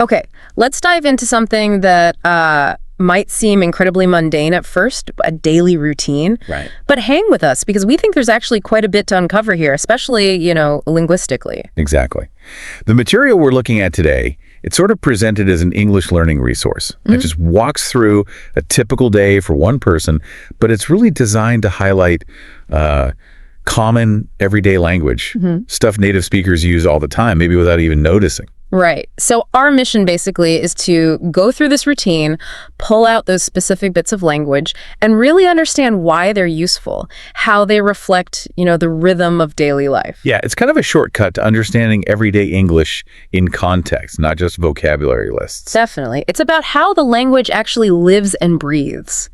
Okay, let's dive into something that might seem incredibly mundane at first, a daily routine. Right. But hang with us because we think there's actually quite a bit to uncover here, especially, linguistically. Exactly. The material we're looking at today, it's sort of presented as an English learning resource. It just walks through a typical day for one person, but it's really designed to highlight common everyday language, stuff native speakers use all the time, maybe without even noticing. Right. So our mission basically is to go through this routine, pull out those specific bits of language, and really understand why they're useful, how they reflect, the rhythm of daily life. Yeah, it's kind of a shortcut to understanding everyday English in context, not just vocabulary lists. Definitely. It's about how the language actually lives and breathes.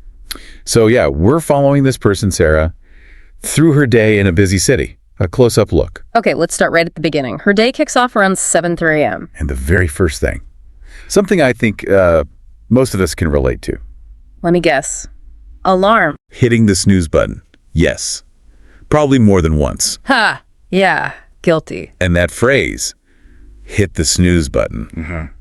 So yeah, we're following this person, Sarah, through her day in a busy city. A close-up look. Okay, let's start right at the beginning. Her day kicks off around 7:30 a.m. And the very first thing, something I think most of us can relate to. Let me guess. Alarm. Hitting the snooze button. Yes. Probably more than once. Ha! Yeah, guilty. And that phrase, hit the snooze button.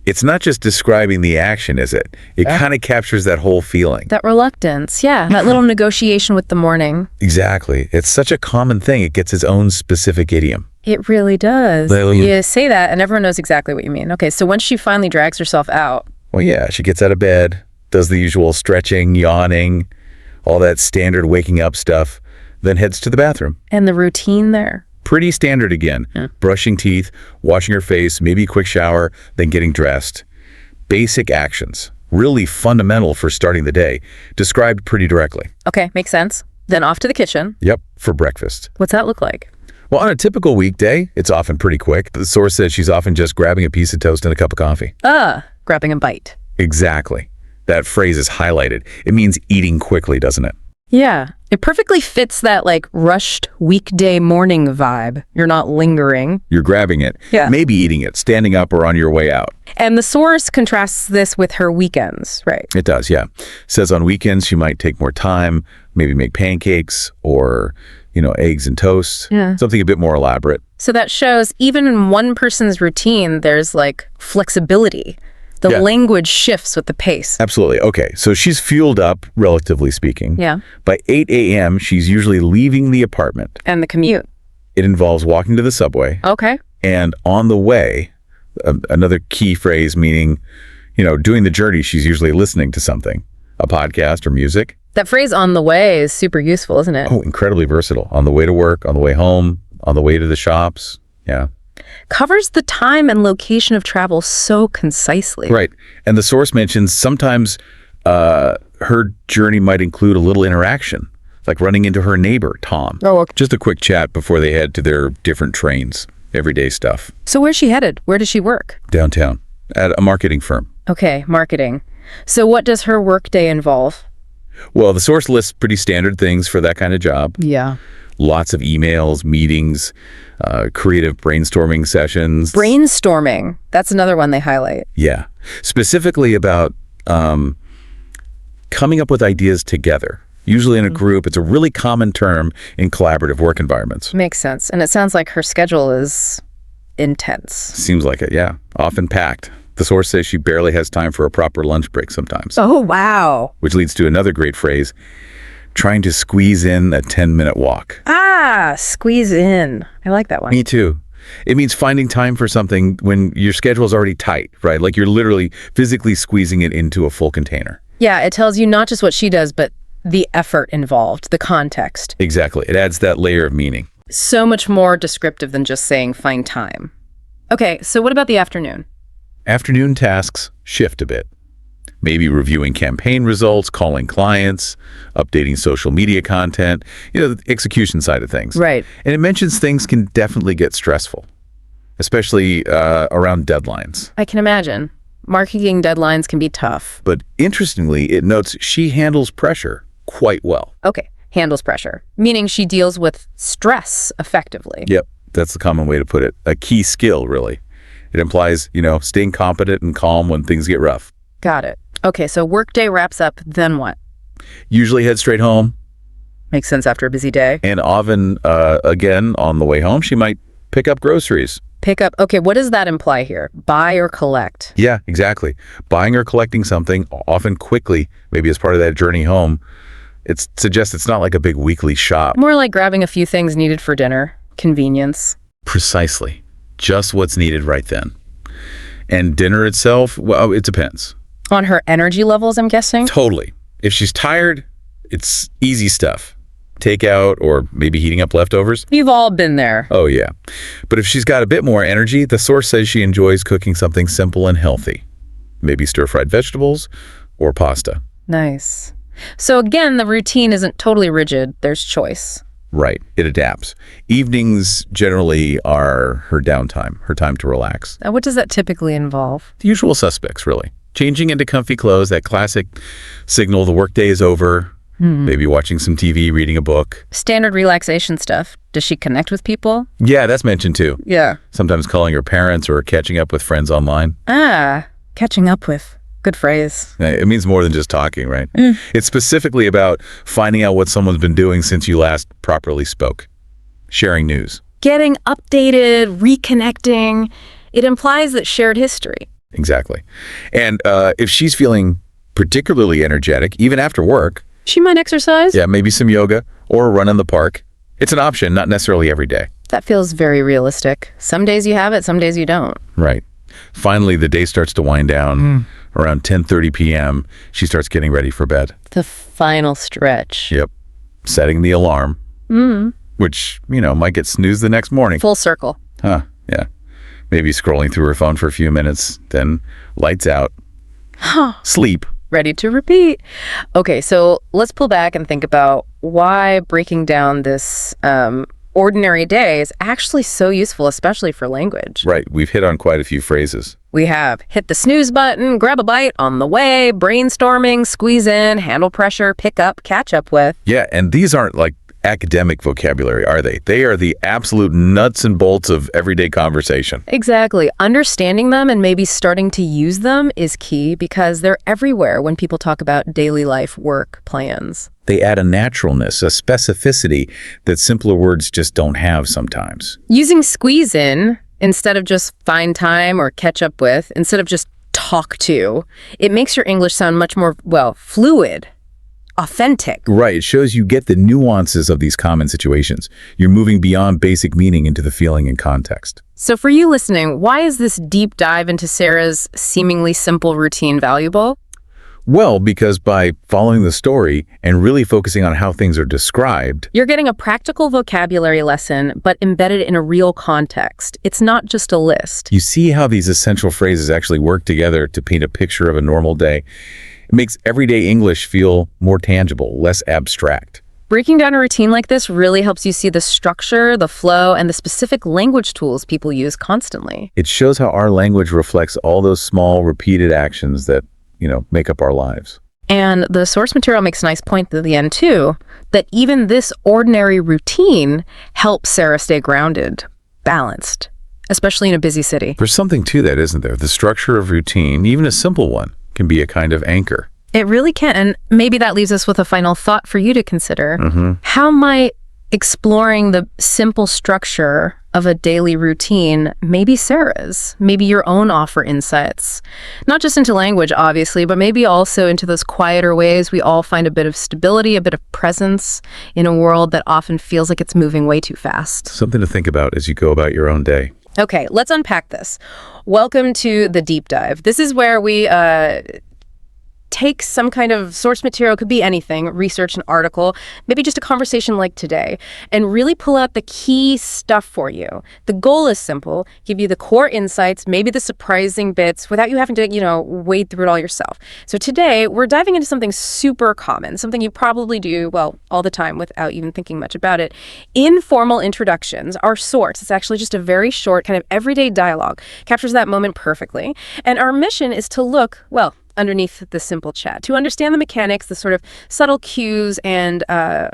It's not just describing the action, is it? It kind of captures that whole feeling. That reluctance, yeah. That little negotiation with the morning. Exactly. It's such a common thing. It gets its own specific idiom. It really does. You say that and everyone knows exactly what you mean. Okay, so once she finally drags herself out. Well, yeah, she gets out of bed, does the usual stretching, yawning, all that standard waking up stuff, then heads to the bathroom. And the routine there. Pretty standard again. Brushing teeth, washing her face, maybe a quick shower, then getting dressed. Basic actions, really fundamental for starting the day, described pretty directly. Okay, makes sense. Then off to the kitchen. Yep, for breakfast. What's that look like? Well, on a typical weekday, it's often pretty quick. The source says she's often just grabbing a piece of toast and a cup of coffee. Grabbing a bite. Exactly. That phrase is highlighted. It means eating quickly, doesn't it? Yeah, it perfectly fits that rushed weekday morning vibe. You're not lingering. You're grabbing it, maybe eating it, standing up or on your way out. And the source contrasts this with her weekends, right? It does, yeah. Says on weekends she might take more time, maybe make pancakes or, eggs and toast, something a bit more elaborate. So that shows even in one person's routine, there's flexibility. The language shifts with the pace. Absolutely. Okay, so she's fueled up, relatively speaking. Yeah. By 8 a.m., she's usually leaving the apartment. And the commute. It involves walking to the subway. Okay. And on the way, another key phrase meaning, doing the journey, she's usually listening to something, a podcast or music. That phrase on the way is super useful, isn't it? Oh, incredibly versatile. On the way to work, on the way home, on the way to the shops. Yeah. Covers the time and location of travel so concisely. Right. And the source mentions sometimes her journey might include a little interaction, like running into her neighbor, Tom. Oh, okay. Just a quick chat before they head to their different trains, everyday stuff. So where's she headed? Where does she work? Downtown, at a marketing firm. Okay, marketing. So what does her workday involve? Well, the source lists pretty standard things for that kind of job. Yeah. Lots of emails, meetings, creative brainstorming sessions. Brainstorming. That's another one they highlight. Yeah. Specifically about coming up with ideas together. Usually in a group. It's a really common term in collaborative work environments. Makes sense. And it sounds like her schedule is intense. Seems like it, yeah. Often packed. The source says she barely has time for a proper lunch break sometimes. Oh, wow. Which leads to another great phrase, trying to squeeze in a 10-minute walk. Squeeze in. I like that one. Me too. It means finding time for something when your schedule is already tight, right? Like you're literally physically squeezing it into a full container. Yeah, it tells you not just what she does, but the effort involved, the context. Exactly. It adds that layer of meaning. So much more descriptive than just saying find time. Okay, so what about the afternoon? Afternoon tasks shift a bit. Maybe reviewing campaign results, calling clients, updating social media content, the execution side of things. Right. And it mentions things can definitely get stressful, especially around deadlines. I can imagine. Marketing deadlines can be tough. But interestingly, it notes she handles pressure quite well. Okay, handles pressure, meaning she deals with stress effectively. Yep, that's the common way to put it. A key skill, really. It implies, staying competent and calm when things get rough. Got it. Okay, so workday wraps up, then what? Usually head straight home. Makes sense after a busy day. And often, again, on the way home, she might pick up groceries, Pick up. Okay, what does that imply here? Buy or collect? Yeah, exactly. Buying or collecting something, often quickly, maybe as part of that journey home, it suggests it's not like a big weekly shop. More like grabbing a few things needed for dinner. Convenience. Precisely. Just what's needed right then. And dinner itself, well, it depends. On her energy levels, I'm guessing? Totally. If she's tired, it's easy stuff. Takeout or maybe heating up leftovers. We've all been there. Oh, yeah. But if she's got a bit more energy, the source says she enjoys cooking something simple and healthy. Maybe stir-fried vegetables or pasta. Nice. So again, the routine isn't totally rigid. There's choice. Right. It adapts. Evenings generally are her downtime, her time to relax. What does that typically involve? The usual suspects, really. Changing into comfy clothes, that classic signal the workday is over. Maybe watching some TV, reading a book. Standard relaxation stuff. Does she connect with people? Yeah, that's mentioned too. Yeah. Sometimes calling her parents or catching up with friends online. Catching up with. Good phrase. It means more than just talking, right? It's specifically about finding out what someone's been doing since you last properly spoke. Sharing news. Getting updated, reconnecting. It implies that shared history. Exactly. And if she's feeling particularly energetic, even after work, she might exercise. Yeah, maybe some yoga or a run in the park. It's an option, not necessarily every day. That feels very realistic. Some days you have it, some days you don't. Right. Finally, the day starts to wind down. Around 10:30 p.m., she starts getting ready for bed. The final stretch. Yep. Setting the alarm, which, might get snoozed the next morning. Full circle. Yeah. Maybe scrolling through her phone for a few minutes, then lights out. Sleep. Ready to repeat. Okay, so let's pull back and think about why breaking down this ordinary day is actually so useful, especially for language. Right. We've hit on quite a few phrases. We have hit the snooze button, grab a bite, on the way, brainstorming, squeeze in, handle pressure, pick up, catch up with. Yeah, and these aren't like academic vocabulary, are they? They are the absolute nuts and bolts of everyday conversation. Exactly. Understanding them and maybe starting to use them is key because they're everywhere when people talk about daily life, work, plans. They add a naturalness, a specificity that simpler words just don't have sometimes. Using squeeze in instead of just find time or catch up with, instead of just talk to, it makes your English sound much more, fluid. Authentic. Right. It shows you get the nuances of these common situations. You're moving beyond basic meaning into the feeling and context. So for you listening, why is this deep dive into Sarah's seemingly simple routine valuable? Well, because by following the story and really focusing on how things are described, you're getting a practical vocabulary lesson, but embedded in a real context. It's not just a list. You see how these essential phrases actually work together to paint a picture of a normal day. It makes everyday English feel more tangible, less abstract. Breaking down a routine like this really helps you see the structure, the flow, and the specific language tools people use constantly. It shows how our language reflects all those small, repeated actions that, make up our lives. And the source material makes a nice point at the end, too, that even this ordinary routine helps Sarah stay grounded, balanced, especially in a busy city. There's something to that, isn't there? The structure of routine, even a simple one, can be a kind of anchor. It really can. And maybe that leaves us with a final thought for you to consider. How might exploring the simple structure of a daily routine, maybe Sarah's, maybe your own offer insights, not just into language, obviously, but maybe also into those quieter ways we all find a bit of stability, a bit of presence in a world that often feels like it's moving way too fast. Something to think about as you go about your own day. Okay, let's unpack this. Welcome to the deep dive. This is where we take some kind of source material, could be anything, research, an article, maybe just a conversation like today, and really pull out the key stuff for you. The goal is simple, give you the core insights, maybe the surprising bits, without you having to, wade through it all yourself. So today, we're diving into something super common, something you probably do, all the time without even thinking much about it. Informal introductions are source. It's actually just a very short kind of everyday dialogue, captures that moment perfectly. And our mission is to look, underneath the simple chat, to understand the mechanics, the sort of subtle cues and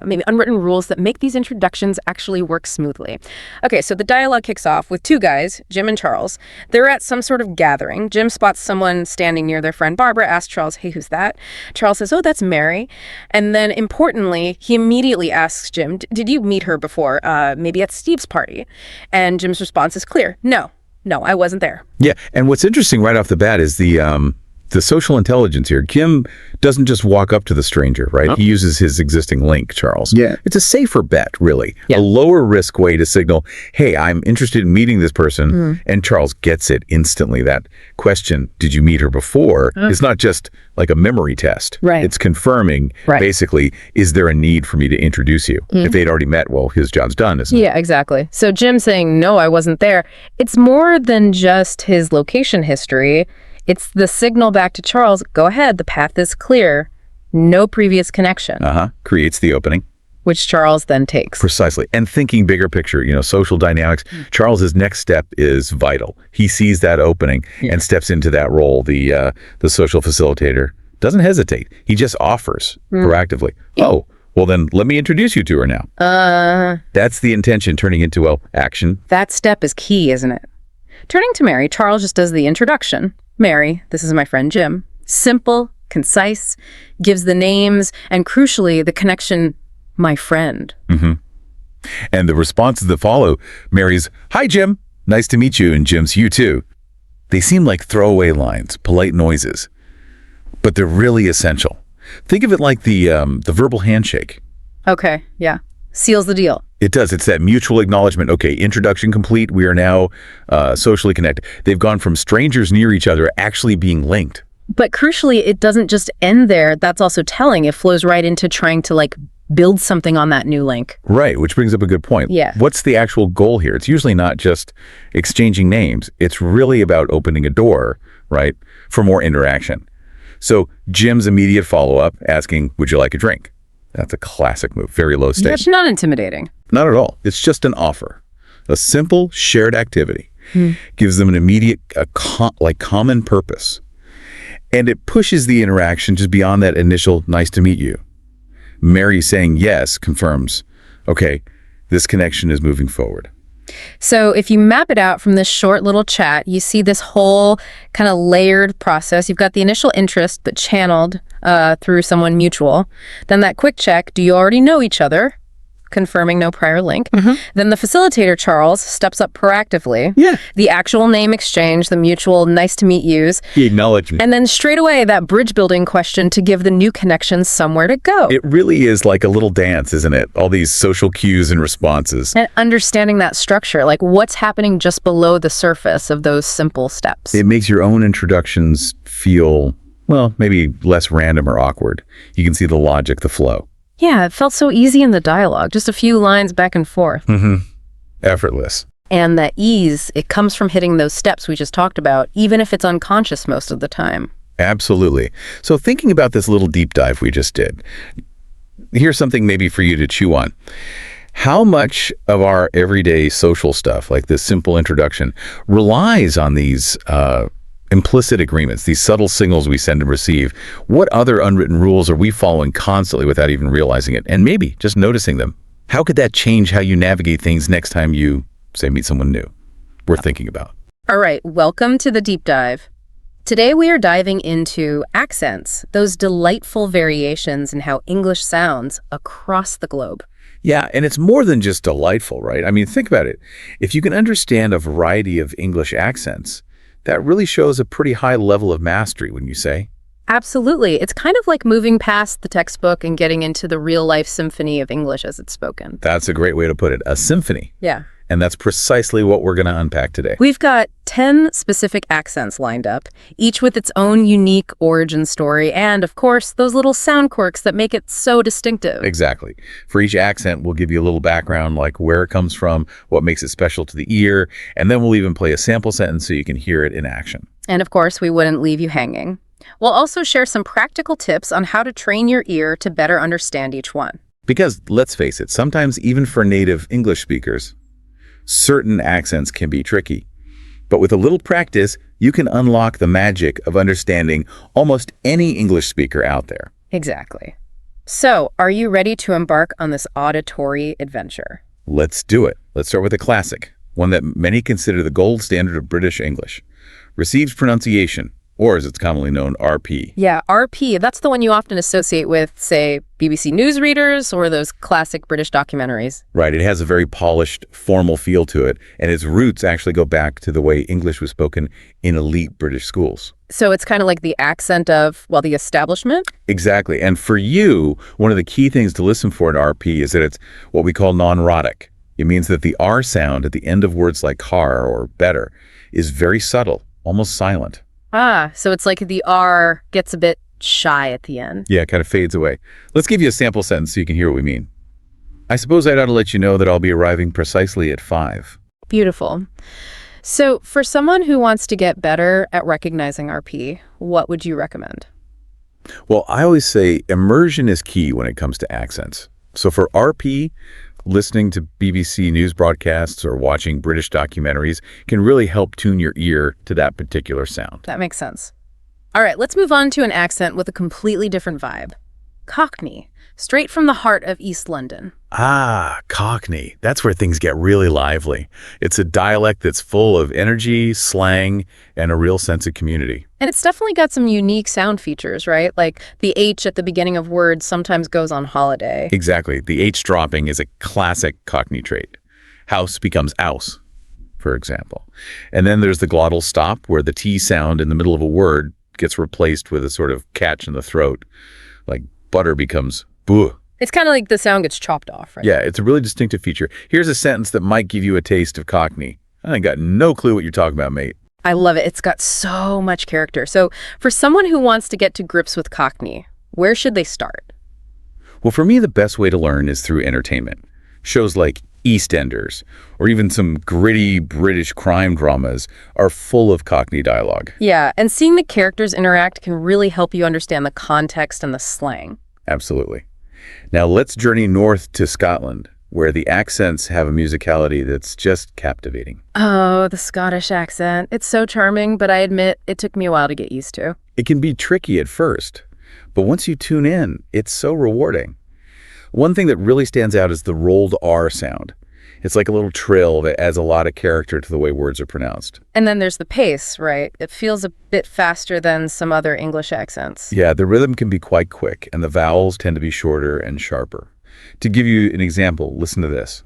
maybe unwritten rules that make these introductions actually work smoothly. Okay, so the dialogue kicks off with two guys, Jim and Charles. They're at some sort of gathering. Jim spots someone standing near their friend Barbara, asks Charles, hey, who's that? Charles says, oh, that's Mary. And then importantly, he immediately asks Jim, did you meet her before, maybe at Steve's party? And Jim's response is clear, no. no, I wasn't there. Yeah, and what's interesting right off the bat is the social intelligence here. Kim doesn't just walk up to the stranger, right? He uses his existing link, Charles. Yeah. It's a safer bet, really. Yeah. A lower risk way to signal, hey, I'm interested in meeting this person, and Charles gets it instantly. That question, did you meet her before, is not just like a memory test. Right. It's confirming, basically, is there a need for me to introduce you? If they'd already met, well, his job's done, isn't it? Yeah, exactly. So Jim saying, no, I wasn't there, it's more than just his location history. It's the signal back to Charles, go ahead, the path is clear, no previous connection. Creates the opening. Which Charles then takes. Precisely. And thinking bigger picture, social dynamics, Charles's next step is vital. He sees that opening and steps into that role. The social facilitator doesn't hesitate. He just offers proactively. Oh, well then let me introduce you to her now. That's the intention turning into, well, action. That step is key, isn't it? Turning to Mary, Charles just does the introduction. Mary, this is my friend Jim. Simple, concise, gives the names, and crucially, the connection, my friend. And the responses that follow, Mary's, hi, Jim. Nice to meet you, and Jim's, you too. They seem like throwaway lines, polite noises, but they're really essential. Think of it like the verbal handshake. Okay, yeah. Seals the deal. It does. It's that mutual acknowledgement. Okay, introduction complete. We are now socially connected. They've gone from strangers near each other actually being linked. But crucially, it doesn't just end there. That's also telling. It flows right into trying to build something on that new link. Right, which brings up a good point. Yeah. What's the actual goal here? It's usually not just exchanging names. It's really about opening a door, right, for more interaction. So Jim's immediate follow-up asking, would you like a drink? That's a classic move. Very low stakes. That's not intimidating. Not at all. It's just an offer. A simple shared activity gives them an immediate common purpose. And it pushes the interaction just beyond that initial nice to meet you. Mary saying yes confirms, okay, this connection is moving forward. So if you map it out from this short little chat, you see this whole kind of layered process. You've got the initial interest, but channeled through someone mutual. Then that quick check, do you already know each other? Confirming no prior link. Then the facilitator, Charles, steps up proactively. Yeah. The actual name exchange, the mutual nice to meet yous. He acknowledged me. And then straight away, that bridge building question to give the new connection somewhere to go. It really is like a little dance, isn't it? All these social cues and responses. And understanding that structure, like what's happening just below the surface of those simple steps. It makes your own introductions feel, well, maybe less random or awkward. You can see the logic, the flow. Yeah, it felt so easy in the dialogue, just a few lines back and forth. Effortless. And that ease, it comes from hitting those steps we just talked about, even if it's unconscious most of the time. Absolutely. So thinking about this little deep dive we just did, here's something maybe for you to chew on. How much of our everyday social stuff, like this simple introduction, relies on these implicit agreements, these subtle signals we send and receive? What other unwritten rules are we following constantly without even realizing it? And maybe just noticing them. How could that change how you navigate things next time you, say, meet someone new? Worth thinking about. All right, welcome to the deep dive. Today we are diving into accents, those delightful variations in how English sounds across the globe. Yeah, and it's more than just delightful, right? I mean, think about it. If you can understand a variety of English accents, that really shows a pretty high level of mastery, wouldn't you say? Absolutely. It's kind of like moving past the textbook and getting into the real-life symphony of English as it's spoken. That's a great way to put it, a symphony. Yeah. And that's precisely what we're going to unpack today. We've got 10 specific accents lined up, each with its own unique origin story, and, of course, those little sound quirks that make it so distinctive. Exactly. For each accent, we'll give you a little background, like where it comes from, what makes it special to the ear, and then we'll even play a sample sentence so you can hear it in action. And, of course, we wouldn't leave you hanging. We'll also share some practical tips on how to train your ear to better understand each one. Because, let's face it, sometimes even for native English speakers, certain accents can be tricky. But with a little practice, you can unlock the magic of understanding almost any English speaker out there. Exactly. So, are you ready to embark on this auditory adventure? Let's do it. Let's start with a classic, one that many consider the gold standard of British English. Received pronunciation, or as it's commonly known, RP. Yeah, RP, that's the one you often associate with, say, BBC News readers or those classic British documentaries. Right. It has a very polished, formal feel to it, and its roots actually go back to the way English was spoken in elite British schools. So it's kind of like the accent of, well, the establishment? Exactly. And for you, one of the key things to listen for in RP is that it's what we call non-rhotic. It means that the R sound at the end of words like car or better is very subtle, almost silent. Ah, so it's like the R gets a bit shy at the end. Yeah, it kind of fades away. Let's give you a sample sentence so you can hear what we mean. I suppose I'd ought to let you know that I'll be arriving precisely at 5. Beautiful. So for someone who wants to get better at recognizing RP, what would you recommend? Well, I always say immersion is key when it comes to accents. So for RP, listening to BBC News broadcasts or watching British documentaries can really help tune your ear to that particular sound. That makes sense. All right, let's move on to an accent with a completely different vibe. Cockney, straight from the heart of East London. Ah, Cockney. That's where things get really lively. It's a dialect that's full of energy, slang, and a real sense of community. And it's definitely got some unique sound features, right? Like the H at the beginning of words sometimes goes on holiday. Exactly. The H dropping is a classic Cockney trait. House becomes ouse, for example. And then there's the glottal stop, where the T sound in the middle of a word gets replaced with a sort of catch in the throat, like butter becomes buh. It's kind of like the sound gets chopped off, right? Yeah, it's a really distinctive feature. Here's a sentence that might give you a taste of Cockney. I ain't got no clue what you're talking about, mate. I love it. It's got so much character. So for someone who wants to get to grips with Cockney, where should they start? Well, for me, the best way to learn is through entertainment. Shows like EastEnders, or even some gritty British crime dramas are full of Cockney dialogue. Yeah, and seeing the characters interact can really help you understand the context and the slang. Absolutely. Now let's journey north to Scotland, where the accents have a musicality that's just captivating. Oh, the Scottish accent. It's so charming, but I admit it took me a while to get used to. It can be tricky at first, but once you tune in, it's so rewarding. One thing that really stands out is the rolled R sound. It's like a little trill that adds a lot of character to the way words are pronounced. And then there's the pace, right? It feels a bit faster than some other English accents. Yeah, the rhythm can be quite quick, and the vowels tend to be shorter and sharper. To give you an example, listen to this.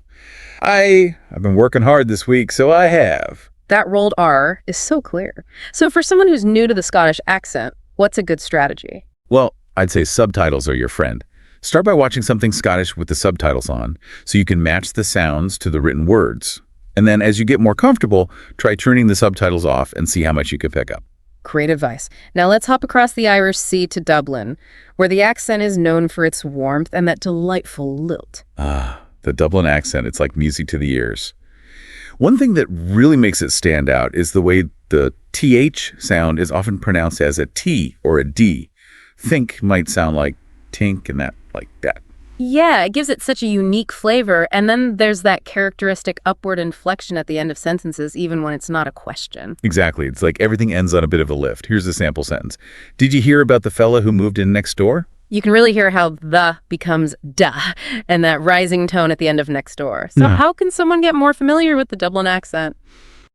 I've been working hard this week, so I have. That rolled R is so clear. So for someone who's new to the Scottish accent, what's a good strategy? Well, I'd say subtitles are your friend. Start by watching something Scottish with the subtitles on, so you can match the sounds to the written words. And then as you get more comfortable, try turning the subtitles off and see how much you can pick up. Great advice. Now let's hop across the Irish Sea to Dublin, where the accent is known for its warmth and that delightful lilt. Ah, the Dublin accent, it's like music to the ears. One thing that really makes it stand out is the way the TH sound is often pronounced as a T or a D. Think might sound like tink and that like that. Yeah, it gives it such a unique flavor, and then there's that characteristic upward inflection at the end of sentences, even when it's not a question. Exactly. It's like everything ends on a bit of a lift. Here's a sample sentence. Did you hear about the fella who moved in next door? You can really hear how the becomes duh, and that rising tone at the end of next door. So how can someone get more familiar with the Dublin accent?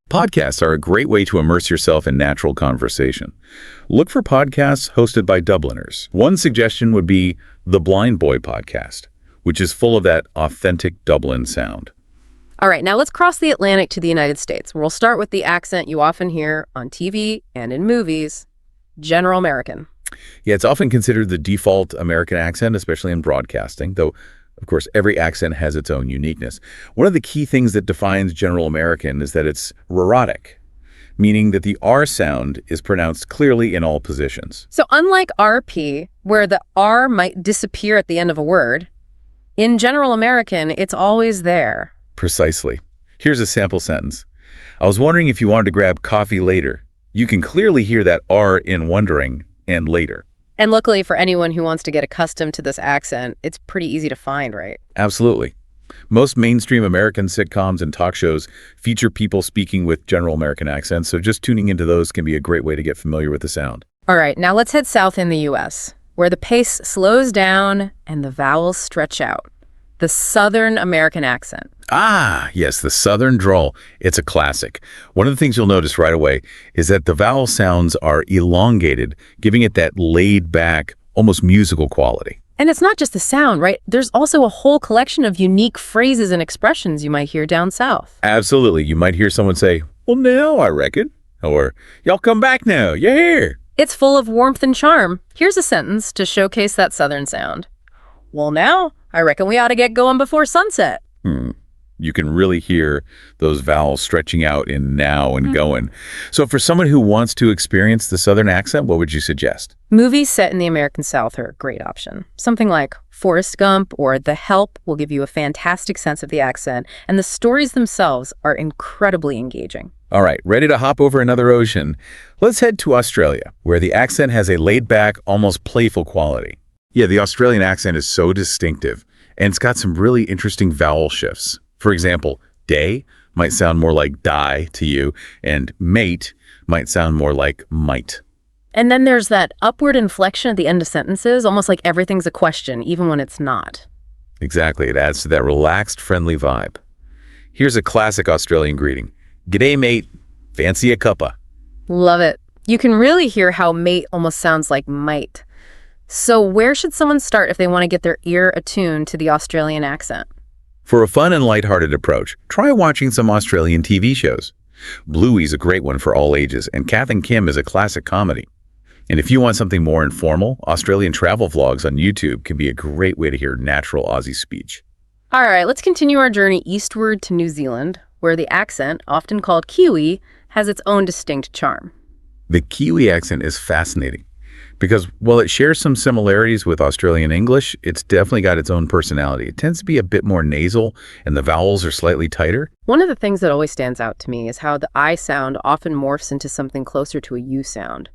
Podcasts are a great way to immerse yourself in natural conversation. Look for podcasts hosted by Dubliners. One suggestion would be the Blind Boy podcast, which is full of that authentic Dublin sound. All right, now let's cross the Atlantic to the United States, where we'll start with the accent you often hear on TV and in movies, General American. Yeah, it's often considered the default American accent, especially in broadcasting, though of course, every accent has its own uniqueness. One of the key things that defines General American is that it's rhotic, meaning that the R sound is pronounced clearly in all positions. So unlike RP, where the R might disappear at the end of a word, in General American, it's always there. Precisely. Here's a sample sentence. I was wondering if you wanted to grab coffee later. You can clearly hear that R in wondering and later. And luckily for anyone who wants to get accustomed to this accent, it's pretty easy to find, right? Absolutely. Most mainstream American sitcoms and talk shows feature people speaking with General American accents, so just tuning into those can be a great way to get familiar with the sound. All right, now let's head south in the U.S., where the pace slows down and the vowels stretch out. The Southern American accent. Ah, yes, the Southern drawl. It's a classic. One of the things you'll notice right away is that the vowel sounds are elongated, giving it that laid-back, almost musical quality. And it's not just the sound, right? There's also a whole collection of unique phrases and expressions you might hear down south. Absolutely. You might hear someone say, well, now I reckon. Or, y'all come back now. You're here. It's full of warmth and charm. Here's a sentence to showcase that southern sound. Well, now, I reckon we ought to get going before sunset. You can really hear those vowels stretching out in now and going. So for someone who wants to experience the southern accent, what would you suggest? Movies set in the American South are a great option. Something like Forrest Gump or The Help will give you a fantastic sense of the accent, and the stories themselves are incredibly engaging. All right, ready to hop over another ocean? Let's head to Australia, where the accent has a laid-back, almost playful quality. Yeah, the Australian accent is so distinctive, and it's got some really interesting vowel shifts. For example, day might sound more like die to you, and mate might sound more like might. And then there's that upward inflection at the end of sentences, almost like everything's a question, even when it's not. Exactly, it adds to that relaxed, friendly vibe. Here's a classic Australian greeting. G'day, mate. Fancy a cuppa. Love it. You can really hear how mate almost sounds like might. So where should someone start if they want to get their ear attuned to the Australian accent? For a fun and lighthearted approach, try watching some Australian TV shows. Bluey's a great one for all ages, and Kath and Kim is a classic comedy. And if you want something more informal, Australian travel vlogs on YouTube can be a great way to hear natural Aussie speech. All right, let's continue our journey eastward to New Zealand, where the accent, often called Kiwi, has its own distinct charm. The Kiwi accent is fascinating because while it shares some similarities with Australian English, it's definitely got its own personality. It tends to be a bit more nasal, and the vowels are slightly tighter. One of the things that always stands out to me is how the I sound often morphs into something closer to a U sound.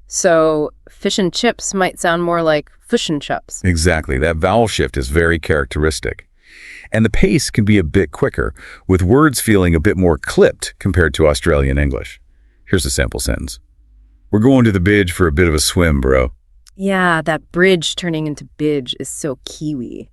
So fish and chips might sound more like fish and chips. Exactly. That vowel shift is very characteristic. And the pace can be a bit quicker, with words feeling a bit more clipped compared to Australian English. Here's a sample sentence. We're going to the bidge for a bit of a swim, bro. Yeah, that bridge turning into bidge is so Kiwi.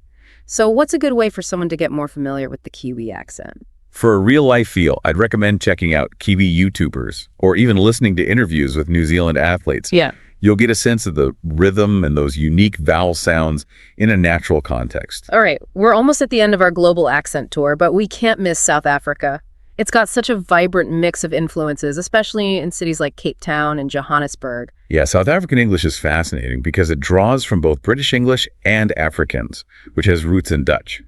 So what's a good way for someone to get more familiar with the Kiwi accent? For a real-life feel, I'd recommend checking out Kiwi YouTubers or even listening to interviews with New Zealand athletes. Yeah. You'll get a sense of the rhythm and those unique vowel sounds in a natural context. All right, we're almost at the end of our global accent tour, but we can't miss South Africa. It's got such a vibrant mix of influences, especially in cities like Cape Town and Johannesburg. Yeah, South African English is fascinating because it draws from both British English and Afrikaans, which has roots in Dutch.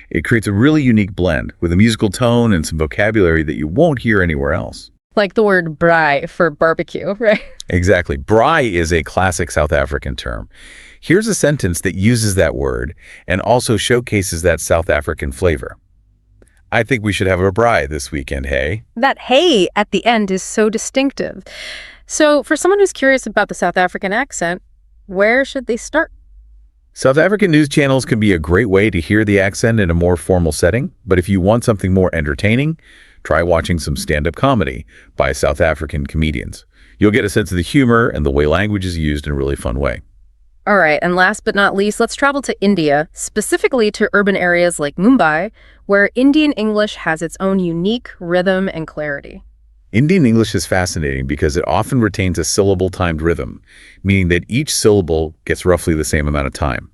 It creates a really unique blend with a musical tone and some vocabulary that you won't hear anywhere else. Like the word braai for barbecue, right? Exactly. Braai is a classic South African term. Here's a sentence that uses that word and also showcases that South African flavor. I think we should have a braai this weekend, hey? That hey at the end is so distinctive. So for someone who's curious about the South African accent, where should they start? South African news channels can be a great way to hear the accent in a more formal setting, but if you want something more entertaining, try watching some stand-up comedy by South African comedians. You'll get a sense of the humor and the way language is used in a really fun way. All right, and last but not least, let's travel to India, specifically to urban areas like Mumbai, where Indian English has its own unique rhythm and clarity. Indian English is fascinating because it often retains a syllable-timed rhythm, meaning that each syllable gets roughly the same amount of time.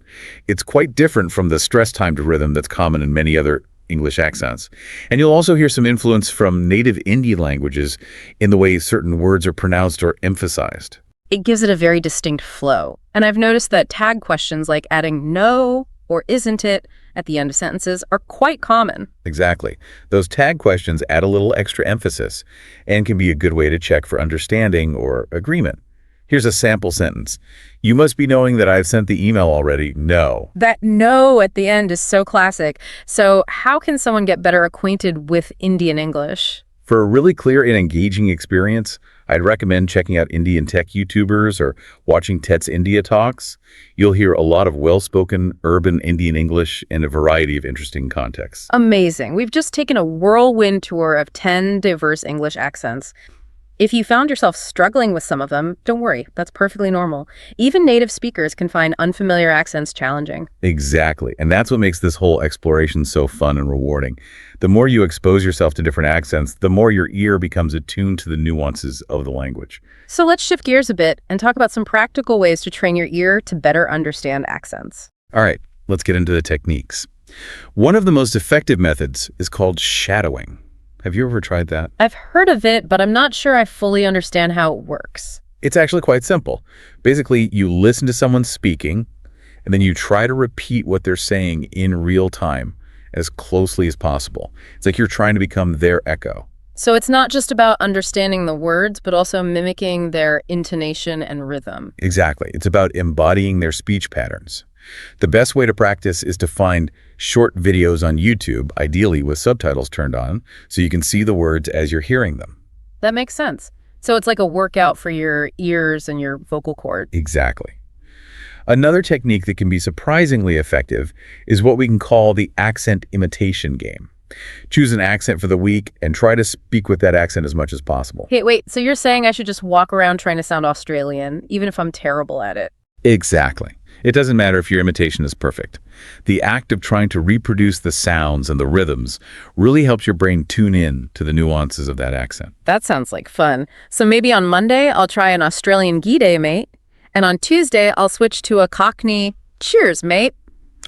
It's quite different from the stress-timed rhythm that's common in many other English accents. And you'll also hear some influence from native Indian languages in the way certain words are pronounced or emphasized. It gives it a very distinct flow. And I've noticed that tag questions like adding no or isn't it at the end of sentences are quite common. Exactly. Those tag questions add a little extra emphasis and can be a good way to check for understanding or agreement. Here's a sample sentence. You must be knowing that I've sent the email already. No. That no at the end is so classic. So how can someone get better acquainted with Indian English? For a really clear and engaging experience, I'd recommend checking out Indian tech YouTubers or watching Tet's India Talks. You'll hear a lot of well-spoken urban Indian English in a variety of interesting contexts. Amazing. We've just taken a whirlwind tour of 10 diverse English accents. If you found yourself struggling with some of them, don't worry, that's perfectly normal. Even native speakers can find unfamiliar accents challenging. Exactly. And that's what makes this whole exploration so fun and rewarding. The more you expose yourself to different accents, the more your ear becomes attuned to the nuances of the language. So let's shift gears a bit and talk about some practical ways to train your ear to better understand accents. All right, let's get into the techniques. One of the most effective methods is called shadowing. Have you ever tried that? I've heard of it, but I'm not sure I fully understand how it works. It's actually quite simple. Basically, you listen to someone speaking, and then you try to repeat what they're saying in real time as closely as possible. It's like you're trying to become their echo. So it's not just about understanding the words, but also mimicking their intonation and rhythm. Exactly. It's about embodying their speech patterns. The best way to practice is to find short videos on YouTube, ideally with subtitles turned on, so you can see the words as you're hearing them. That makes sense. So it's like a workout for your ears and your vocal cords. Exactly. Another technique that can be surprisingly effective is what we can call the accent imitation game. Choose an accent for the week and try to speak with that accent as much as possible. Hey, wait, so you're saying I should just walk around trying to sound Australian, even if I'm terrible at it? Exactly. It doesn't matter if your imitation is perfect. The act of trying to reproduce the sounds and the rhythms really helps your brain tune in to the nuances of that accent. That sounds like fun. So maybe on Monday, I'll try an Australian g'day, mate. And on Tuesday, I'll switch to a Cockney cheers, mate.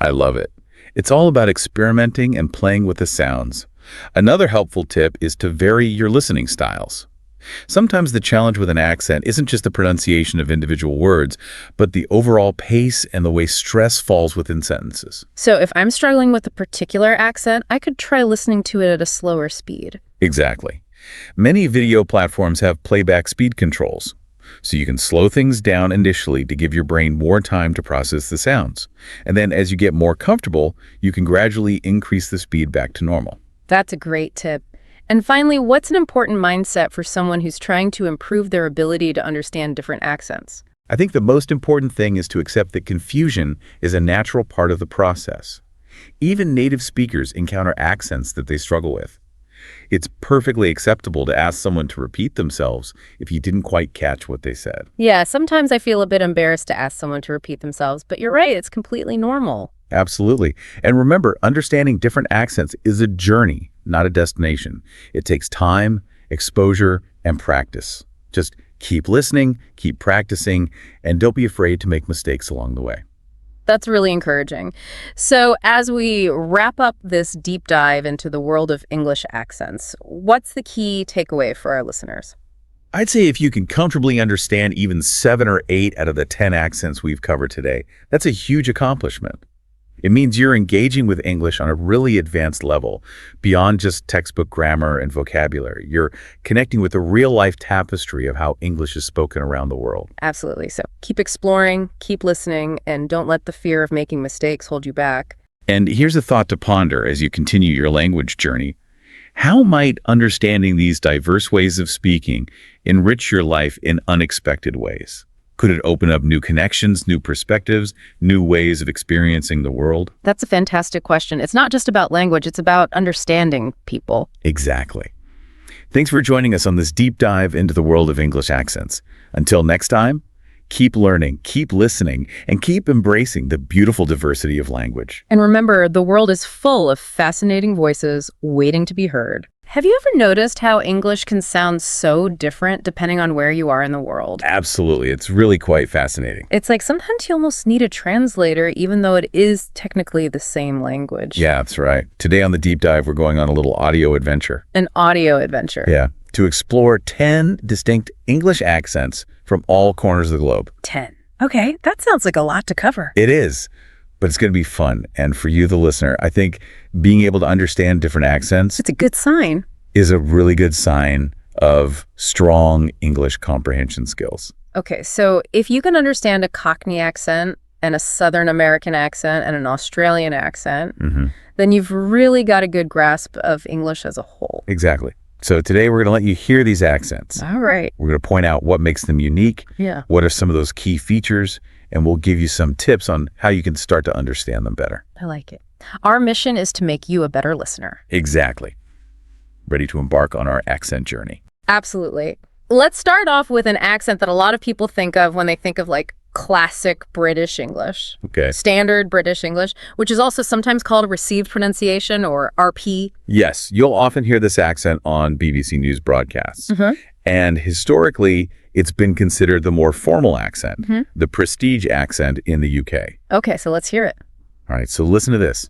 I love it. It's all about experimenting and playing with the sounds. Another helpful tip is to vary your listening styles. Sometimes the challenge with an accent isn't just the pronunciation of individual words, but the overall pace and the way stress falls within sentences. So if I'm struggling with a particular accent, I could try listening to it at a slower speed. Exactly. Many video platforms have playback speed controls, so you can slow things down initially to give your brain more time to process the sounds. And then as you get more comfortable, you can gradually increase the speed back to normal. That's a great tip. And finally, what's an important mindset for someone who's trying to improve their ability to understand different accents? I think the most important thing is to accept that confusion is a natural part of the process. Even native speakers encounter accents that they struggle with. It's perfectly acceptable to ask someone to repeat themselves if you didn't quite catch what they said. Yeah, sometimes I feel a bit embarrassed to ask someone to repeat themselves, but you're right, it's completely normal. Absolutely. And remember, understanding different accents is a journey, not a destination. It takes time, exposure, and practice. Just keep listening, keep practicing, and don't be afraid to make mistakes along the way. That's really encouraging. So as we wrap up this deep dive into the world of English accents, what's the key takeaway for our listeners? I'd say if you can comfortably understand even 7 or 8 out of the 10 accents we've covered today, that's a huge accomplishment. It means you're engaging with English on a really advanced level, beyond just textbook grammar and vocabulary. You're connecting with the real-life tapestry of how English is spoken around the world. Absolutely. So keep exploring, keep listening, and don't let the fear of making mistakes hold you back. And here's a thought to ponder as you continue your language journey. How might understanding these diverse ways of speaking enrich your life in unexpected ways? Could it open up new connections, new perspectives, new ways of experiencing the world? That's a fantastic question. It's not just about language, it's about understanding people. Exactly. Thanks for joining us on this deep dive into the world of English accents. Until next time, keep learning, keep listening, and keep embracing the beautiful diversity of language. And remember, the world is full of fascinating voices waiting to be heard. Have you ever noticed how English can sound so different depending on where you are in the world? Absolutely. It's really quite fascinating. It's like sometimes you almost need a translator, even though it is technically the same language. Yeah, that's right. Today on the deep dive, we're going on a little audio adventure. An audio adventure. Yeah, to explore 10 distinct English accents from all corners of the globe. 10. Okay, that sounds like a lot to cover. It is, but it's going to be fun. And for you, the listener, I think being able to understand different accents It's a good sign. is a really good sign of strong English comprehension skills. Okay, so if you can understand a Cockney accent and a Southern American accent and an Australian accent, then you've really got a good grasp of English as a whole. Exactly. So today we're going to let you hear these accents. All right. We're going to point out what makes them unique, Yeah. what are some of those key features, and we'll give you some tips on how you can start to understand them better. I like it. Our mission is to make you a better listener. Exactly. Ready to embark on our accent journey. Absolutely. let's start off with an accent that a lot of people think of when they think of like classic British English. Okay. Standard British English, which is also sometimes called received pronunciation or RP. Yes, you'll often hear this accent on BBC News broadcasts. And historically, it's been considered the more formal accent, the prestige accent in the UK. Okay, so let's hear it. All right, so listen to this.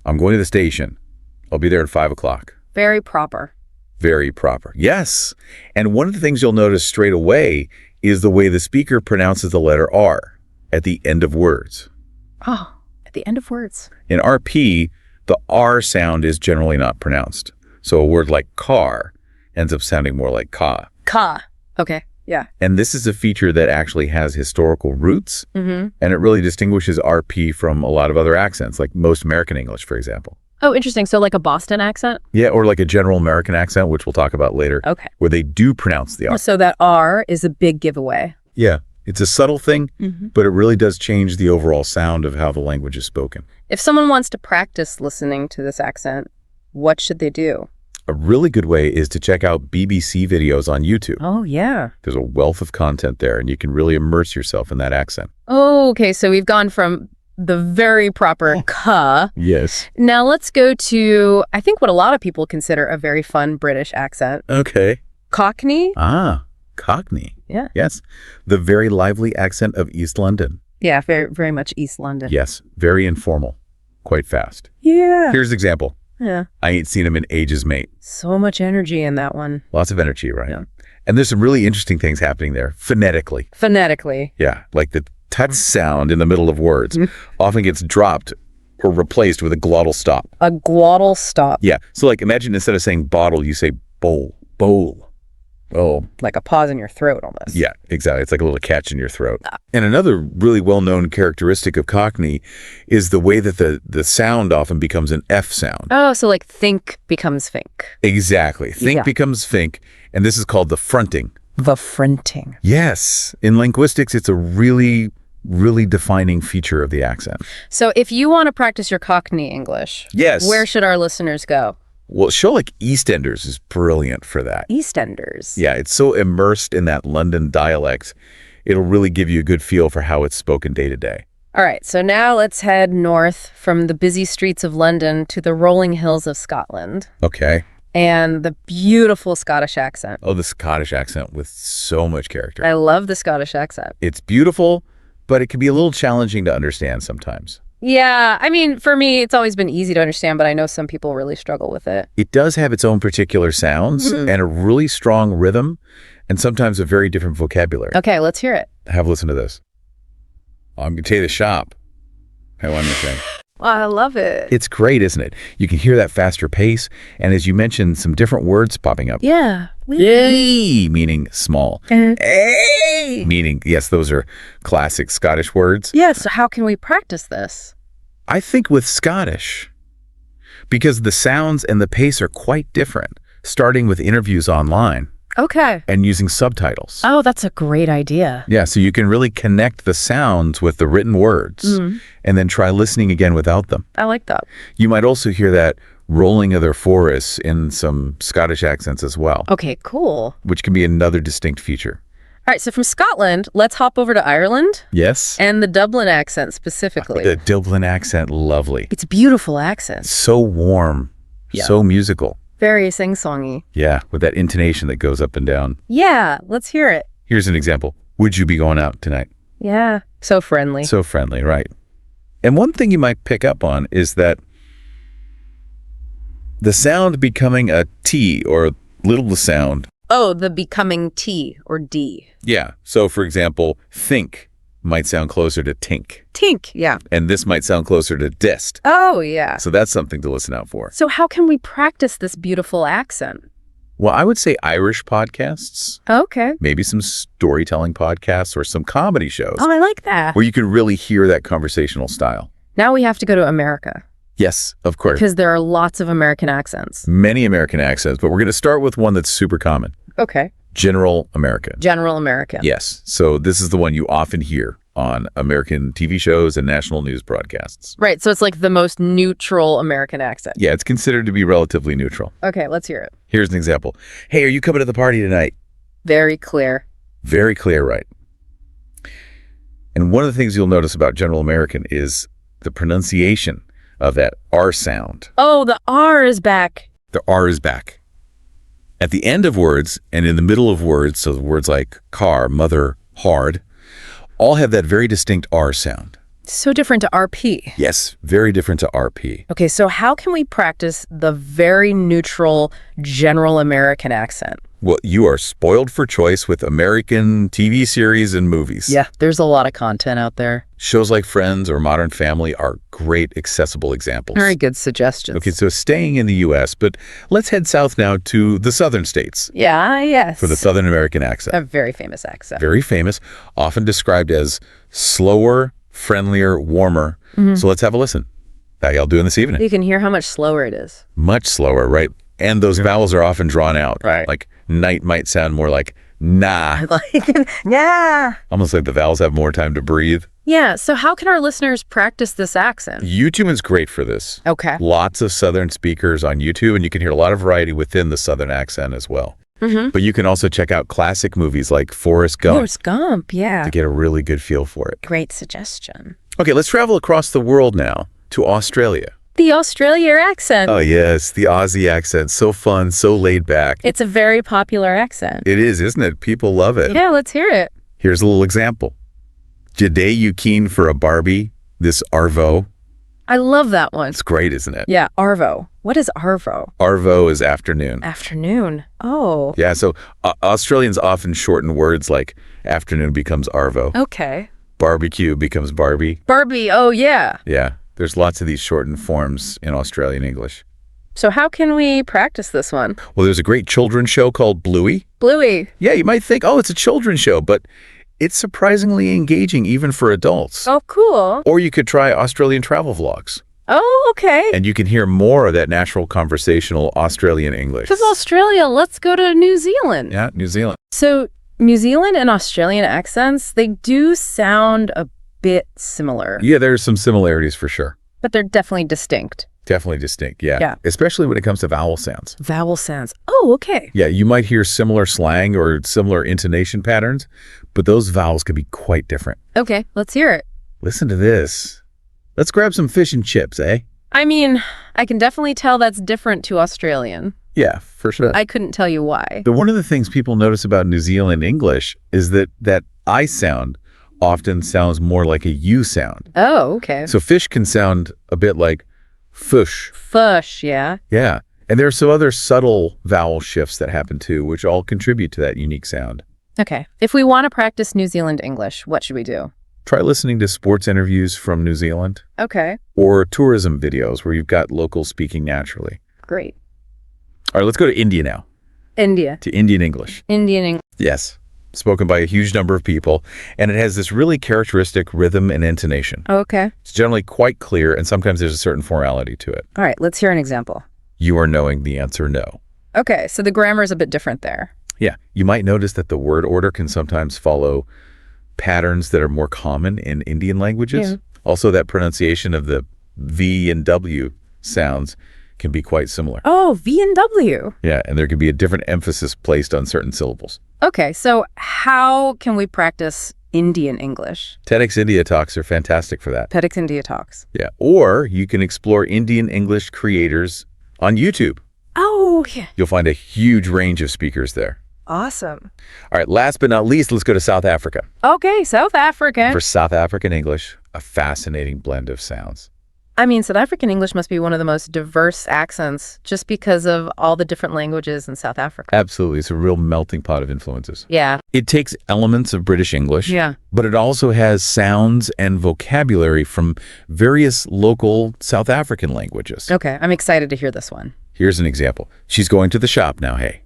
I'm going to the station. I'll be there at 5 o'clock. Very proper. Very proper. Yes. And one of the things you'll notice straight away is the way the speaker pronounces the letter R at the end of words. Oh, at the end of words. In RP, the R sound is generally not pronounced. So a word like car ends up sounding more like ka. Ka. Okay, yeah. And this is a feature that actually has historical roots, and it really distinguishes RP from a lot of other accents, like most American English, for example. Oh, interesting. So like a Boston accent? Yeah, or like a general American accent, which we'll talk about later, Okay. where they do pronounce the R. So that R is a big giveaway. Yeah, it's a subtle thing, but it really does change the overall sound of how the language is spoken. If someone wants to practice listening to this accent, what should they do? A really good way is to check out BBC videos on YouTube. Oh, yeah. There's a wealth of content there, and you can really immerse yourself in that accent. Oh, okay. So we've gone from the very proper ka. Yes. Now let's go to, I think, what a lot of people consider a very fun British accent. Okay. Cockney? Ah, Cockney. Yeah. Yes. The very lively accent of East London. Yeah, very, very much East London. Yes. Very informal. Quite fast. Yeah. Here's an example. Yeah. I ain't seen him in ages, mate. So much energy in that one. Lots of energy, right? Yeah. And there's some really interesting things happening there, phonetically. Phonetically. Yeah, like the tut sound in the middle of words often gets dropped or replaced with a glottal stop. A glottal stop. Yeah, so like imagine instead of saying bottle, you say bowl, bowl. Oh, Like a pause in your throat almost. yeah, exactly. It's like a little catch in your throat. And another really well-known characteristic of Cockney is the way that the sound often becomes an F sound. Oh, so like think becomes think. Exactly. Think Yeah. becomes think, and this is called the fronting. The fronting. Yes. In linguistics, it's a really defining feature of the accent. So if you want to practice your Cockney English, Yes. where should our listeners go? Well, a show like EastEnders is brilliant for that. EastEnders. Yeah, it's so immersed in that London dialect, it'll really give you a good feel for how it's spoken day to day. All right, so now let's head north from the busy streets of London to the rolling hills of Scotland Okay. and the beautiful Scottish accent. Oh, the Scottish accent with so much character. I love the Scottish accent. It's beautiful, but it can be a little challenging to understand sometimes. Yeah, I mean, for me, it's always been easy to understand, but I know some people really struggle with it. It does have its own particular sounds and a really strong rhythm and sometimes a very different vocabulary. Okay, let's hear it. Have a listen to this. I'm going to take the shop. How am I saying? Oh, I love it. It's great, isn't it? You can hear that faster pace, and as you mentioned, some different words popping up. Yeah. Yay, meaning small. Hey, meaning, yes, those are classic Scottish words. Yeah, so how can we practice this? I think with Scottish, because the sounds and the pace are quite different, starting with interviews online Okay. and using subtitles. Oh, that's a great idea. Yeah, so you can really connect the sounds with the written words and then try listening again without them. I like that. You might also hear that rolling of their forests in some Scottish accents as well, Okay, cool. which can be another distinct feature. All right, so from Scotland, let's hop over to Ireland Yes? and the Dublin accent specifically. The Dublin accent, lovely. It's a beautiful accent. So warm, Yeah. so musical. Very sing-songy. Yeah, with that intonation that goes up and down. Yeah, let's hear it. Here's an example. Would you be going out tonight? Yeah, so friendly. So friendly, right? And one thing you might pick up on is that the sound becoming a T or little sound. Oh, the becoming T or D. Yeah. So, for example, think might sound closer to tink. Tink, yeah. And this might sound closer to dist. Oh, yeah. So that's something to listen out for. So how can we practice this beautiful accent? Well, I would say Irish podcasts, Okay. maybe some storytelling podcasts or some comedy shows Oh, I like that. where you can really hear that conversational style. Now we have to go to America Yes, of course. because there are lots of American accents. Many American accents, but we're going to start with one that's super common. Okay. General American. General American. Yes. So this is the one you often hear on American TV shows and national news broadcasts. Right, so it's like the most neutral American accent. Yeah, it's considered to be relatively neutral. Okay, let's hear it. Here's an example. Hey, are you coming to the party tonight? Very clear. Very clear, right? And one of the things you'll notice about General American is the pronunciation of that R sound. Oh, the R is back. The R is back. At the end of words and in the middle of words, so words like car, mother, hard, all have that very distinct R sound. So different to RP. Yes, very different to RP. Okay, so how can we practice the very neutral General American accent? Well, you are spoiled for choice with American TV series and movies. Yeah, there's a lot of content out there. Shows like Friends or Modern Family are great accessible examples. Very good suggestions. Okay, so staying in the U.S., but let's head south now to the southern states. Yeah, yes. For the Southern American accent. A very famous accent. Very famous, often described as slower, friendlier, warmer. So let's have a listen. How y'all doing this evening? You can hear how much slower it is. Much slower, right? And those vowels are often drawn out. Right. Like night might sound more like nah. Yeah. Almost like the vowels have more time to breathe. Yeah, so how can our listeners practice this accent? YouTube is great for this. Okay. Lots of Southern speakers on YouTube, and you can hear a lot of variety within the Southern accent as well. But you can also check out classic movies like Forrest Gump Forrest Gump, yeah. to get a really good feel for it. Great suggestion. Okay, let's travel across the world now to Australia. The Australia accent. Oh, yes, the Aussie accent. So fun, so laid back. It's a very popular accent. It is, isn't it? People love it. Yeah, let's hear it. Here's a little example. Jade you keen for a Barbie? This Arvo. I love that one. It's great, isn't it? Yeah, Arvo. What is Arvo? Arvo is afternoon. Afternoon. Oh. Yeah, so Australians often shorten words like afternoon becomes Arvo. Okay. Barbecue becomes Barbie. Barbie. Oh, yeah. Yeah, there's lots of these shortened forms in Australian English. So how can we practice this one? Well, there's a great children's show called Bluey. Bluey. Yeah, you might think, oh, it's a children's show, but it's surprisingly engaging even for adults. Oh, cool. Or you could try Australian travel vlogs. Oh, okay. And you can hear more of that natural conversational Australian English. Because Australia, let's go to New Zealand. Yeah, New Zealand. So New Zealand and Australian accents, they do sound a bit similar. Yeah, there's some similarities for sure. But they're definitely distinct. Definitely distinct, yeah. Yeah. Especially when it comes to vowel sounds. Vowel sounds. Oh, okay. Yeah, you might hear similar slang or similar intonation patterns, but those vowels can be quite different. Okay, let's hear it. Listen to this. Let's grab some fish and chips, eh? I mean, I can definitely tell that's different to Australian. Yeah, for sure. I couldn't tell you why. One of the things people notice about New Zealand English is that I sound often sounds more like a U sound. Oh, okay. So fish can sound a bit like fush. Fush, yeah. Yeah. And there are some other subtle vowel shifts that happen too, which all contribute to that unique sound. Okay. If we want to practice New Zealand English, what should we do? Try listening to sports interviews from New Zealand Okay. or tourism videos where you've got locals speaking naturally. Great. All right, let's go to India now, India. to Indian English. Indian English. Yes. Spoken by a huge number of people, and it has this really characteristic rhythm and intonation. Okay. It's generally quite clear, and sometimes there's a certain formality to it. All right, let's hear an example. You are knowing the answer no. Okay, so the grammar is a bit different there. Yeah, you might notice that the word order can sometimes follow patterns that are more common in Indian languages. Yeah. Also, that pronunciation of the V and W sounds can be quite similar. Oh, V and W. Yeah, and there can be a different emphasis placed on certain syllables. Okay, so how can we practice Indian English? TEDx India Talks are fantastic for that. TEDx India Talks. Yeah, or you can explore Indian English creators on YouTube. Oh, yeah. You'll find a huge range of speakers there. Awesome. All right, last but not least, let's go to South Africa. Okay, South Africa. For South African English, a fascinating blend of sounds. I mean, South African English must be one of the most diverse accents just because of all the different languages in South Africa. Absolutely. It's a real melting pot of influences. Yeah. It takes elements of British English, Yeah. but it also has sounds and vocabulary from various local South African languages. Okay, I'm excited to hear this one. Here's an example. She's going to the shop now, hey.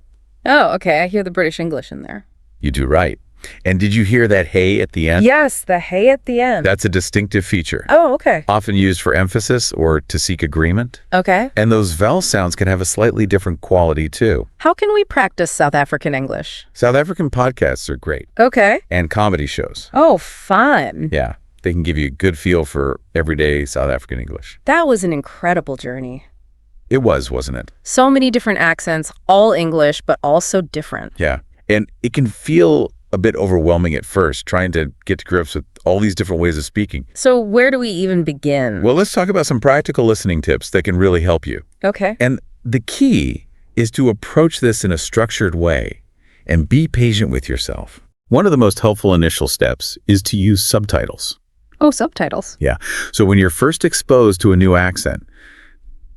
Oh, okay, I hear the British English in there. You do right. And did you hear that hey at the end? Yes, the hey at the end. That's a distinctive feature. Oh, okay. Often used for emphasis or to seek agreement. Okay. And those vowel sounds can have a slightly different quality too. How can we practice South African English? South African podcasts are great. Okay. And comedy shows. Oh, fun. Yeah. They can give you a good feel for everyday South African English. That was an incredible journey. It was, wasn't it? So many different accents, all English, but all so different. Yeah. And it can feel a bit overwhelming at first, trying to get to grips with all these different ways of speaking. So where do we even begin? Well, let's talk about some practical listening tips that can really help you. Okay. And the key is to approach this in a structured way and be patient with yourself. One of the most helpful initial steps is to use subtitles. Oh, subtitles. Yeah. So when you're first exposed to a new accent,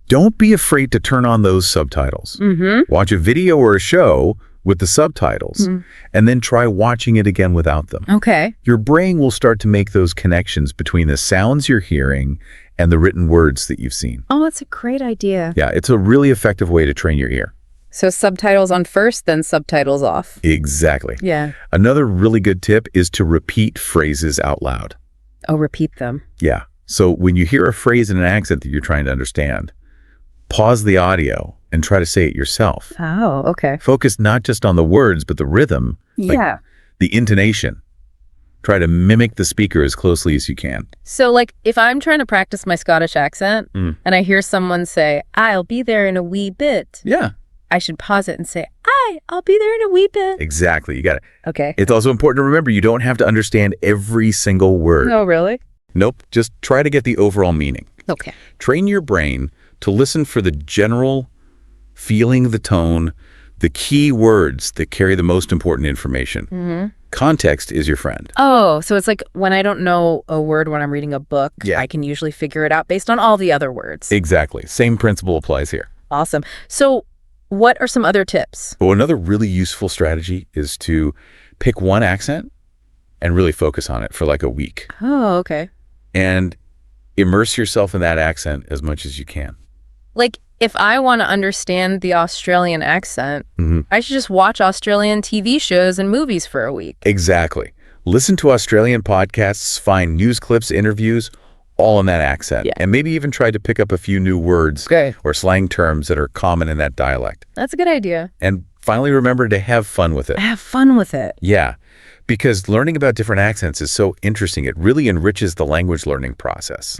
don't be afraid to turn on those subtitles. Watch a video or a show with the subtitles, and then try watching it again without them. Okay. Your brain will start to make those connections between the sounds you're hearing and the written words that you've seen. Oh, that's a great idea. Yeah, it's a really effective way to train your ear. So subtitles on first, then subtitles off. Exactly. Yeah. Another really good tip is to repeat phrases out loud. Oh, repeat them. Yeah. So when you hear a phrase in an accent that you're trying to understand, pause the audio and try to say it yourself. Oh, okay. Focus not just on the words, but the rhythm, Yeah. the intonation. Try to mimic the speaker as closely as you can. So, like, if I'm trying to practice my Scottish accent and I hear someone say, I'll be there in a wee bit, Yeah, I should pause it and say, I'll be there in a wee bit. exactly. You got it. Okay. It's also important to remember you don't have to understand every single word. Oh, really? Nope. Just try to get the overall meaning. Okay. Train your brain to listen for the general feeling, the tone, the key words that carry the most important information. Context is your friend. Oh, so it's like when I don't know a word when I'm reading a book, Yeah. I can usually figure it out based on all the other words. Exactly. Same principle applies here. Awesome. So what are some other tips? Well, another really useful strategy is to pick one accent and really focus on it for like a week Oh, okay. and immerse yourself in that accent as much as you can. Like, if I want to understand the Australian accent, I should just watch Australian TV shows and movies for a week. Exactly. Listen to Australian podcasts, find news clips, interviews, all in that accent. Yeah. And maybe even try to pick up a few new words Okay. or slang terms that are common in that dialect. That's a good idea. And finally, remember to have fun with it. Have fun with it. Yeah, because learning about different accents is so interesting. It really enriches the language learning process.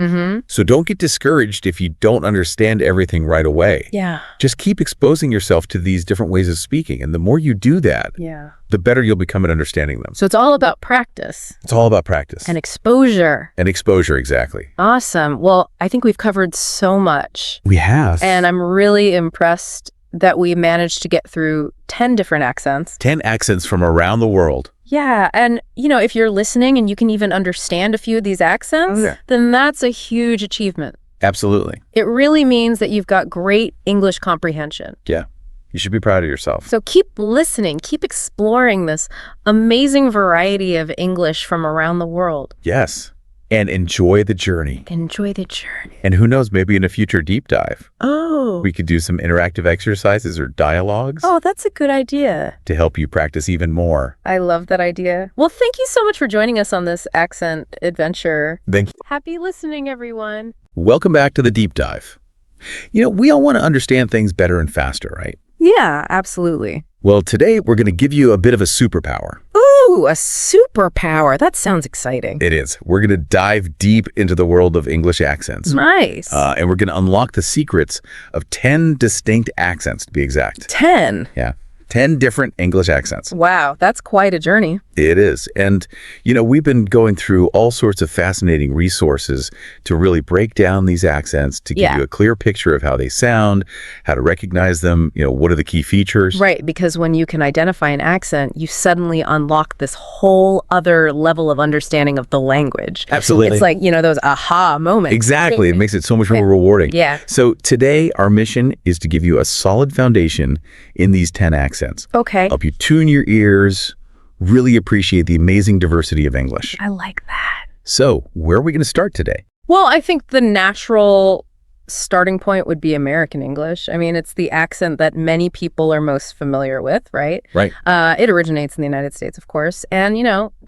So don't get discouraged if you don't understand everything right away. Yeah. Just keep exposing yourself to these different ways of speaking. And the more you do that, Yeah. the better you'll become at understanding them. So it's all about practice It's all about practice. and exposure. And exposure, exactly. Awesome. Well, I think we've covered so much, We have. and I'm really impressed that we managed to get through 10 different accents. 10 accents from around the world. Yeah, and if you're listening and you can even understand a few of these accents, then that's a huge achievement. Absolutely. It really means that you've got great English comprehension. Yeah. You should be proud of yourself. So keep listening, keep exploring this amazing variety of English from around the world. Yes. And enjoy the journey. Enjoy the journey. And who knows, maybe in a future deep dive, Oh. we could do some interactive exercises or dialogues Oh, that's a good idea. to help you practice even more. I love that idea. Well, thank you so much for joining us on this accent adventure. Thank you. Happy listening, everyone. Welcome back to the deep dive. We all want to understand things better and faster, right? Yeah, absolutely. Well, today we're going to give you a bit of a superpower. Ooh, a superpower. That sounds exciting. It is. We're going to dive deep into the world of English accents. Nice. And we're going to unlock the secrets of 10 distinct accents, to be exact. 10. Yeah. 10 different English accents. Wow, that's quite a journey. It is. And, we've been going through all sorts of fascinating resources to really break down these accents, to give you a clear picture of how they sound, how to recognize them, what are the key features. Right, because when you can identify an accent, you suddenly unlock this whole other level of understanding of the language. Absolutely. It's like, those aha moments. Exactly. It makes it so much more rewarding. Yeah. So today, our mission is to give you a solid foundation in these 10 accents. Okay. Help you tune your ears, really appreciate the amazing diversity of English. I like that. So, where are we going to start today? Well, I think the natural starting point would be American English. I mean, it's the accent that many people are most familiar with, right? Right. It originates in the United States, of course. And,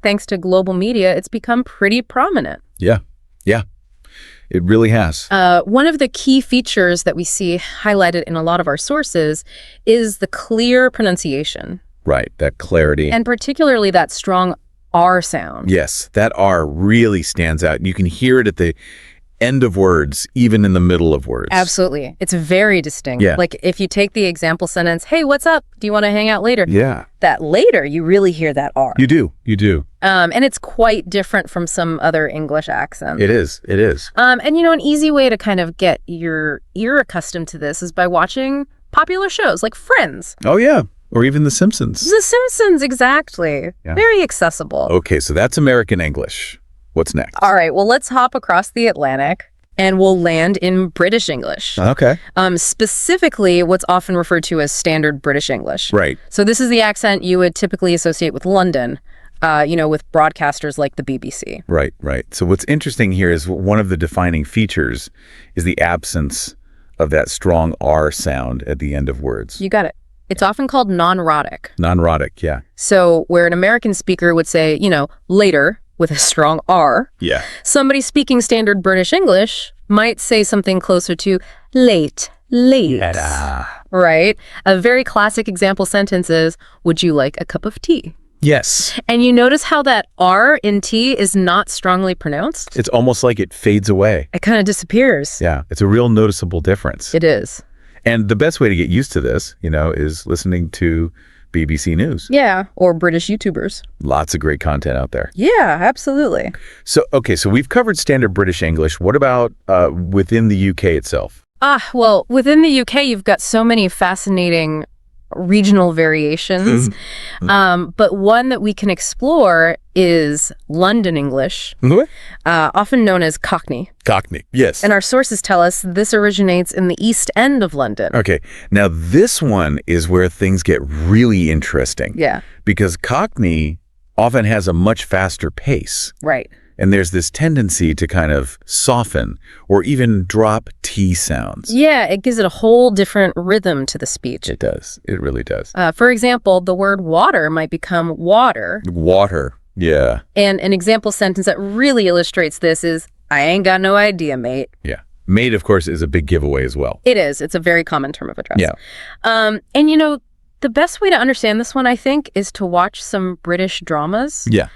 thanks to global media, it's become pretty prominent. Yeah. Yeah. It really has. One of the key features that we see highlighted in a lot of our sources is the clear pronunciation. Right. That clarity. And particularly that strong R sound. Yes. That R really stands out. You can hear it at the end of words, even in the middle of words. Absolutely. It's very distinct. Yeah. Like if you take the example sentence, hey, what's up? Do you want to hang out later? Yeah. That later, you really hear that R. You do. You do. And it's quite different from some other English accents. It is. It is. And an easy way to kind of get your ear accustomed to this is by watching popular shows like Friends. Oh, yeah. Or even The Simpsons. The Simpsons, exactly. Yeah. Very accessible. Okay, so that's American English. What's next? All right, well, let's hop across the Atlantic and we'll land in British English. Okay. Specifically, what's often referred to as standard British English. Right. So this is the accent you would typically associate with London, with broadcasters like the BBC. Right, right. So what's interesting here is one of the defining features is the absence of that strong R sound at the end of words. You got it. It's often called non-rhotic. Non-rhotic, yeah. So where an American speaker would say, later with a strong R, Yeah. somebody speaking standard British English might say something closer to late. Right? A very classic example sentence is, would you like a cup of tea? Yes. And you notice how that R in tea is not strongly pronounced? It's almost like it fades away. It kind of disappears. Yeah. It's a real noticeable difference. It is. And the best way to get used to this, is listening to BBC News. Yeah, or British YouTubers. Lots of great content out there. Yeah, absolutely. So we've covered standard British English. What about within the UK itself? Well, within the UK, you've got so many fascinating regional variations. But one that we can explore is London English, often known as Cockney. Cockney, yes. And our sources tell us this originates in the East End of London. Okay, now this one is where things get really interesting. Yeah. Because Cockney often has a much faster pace. Right. And there's this tendency to kind of soften or even drop T sounds. Yeah, it gives it a whole different rhythm to the speech. It does. It really does. For example, the word water might become water. Water. Yeah. And an example sentence that really illustrates this is, I ain't got no idea, mate. Yeah. Mate, of course, is a big giveaway as well. It is. It's a very common term of address. Yeah. And the best way to understand this one, I think, is to watch some British dramas. Yeah.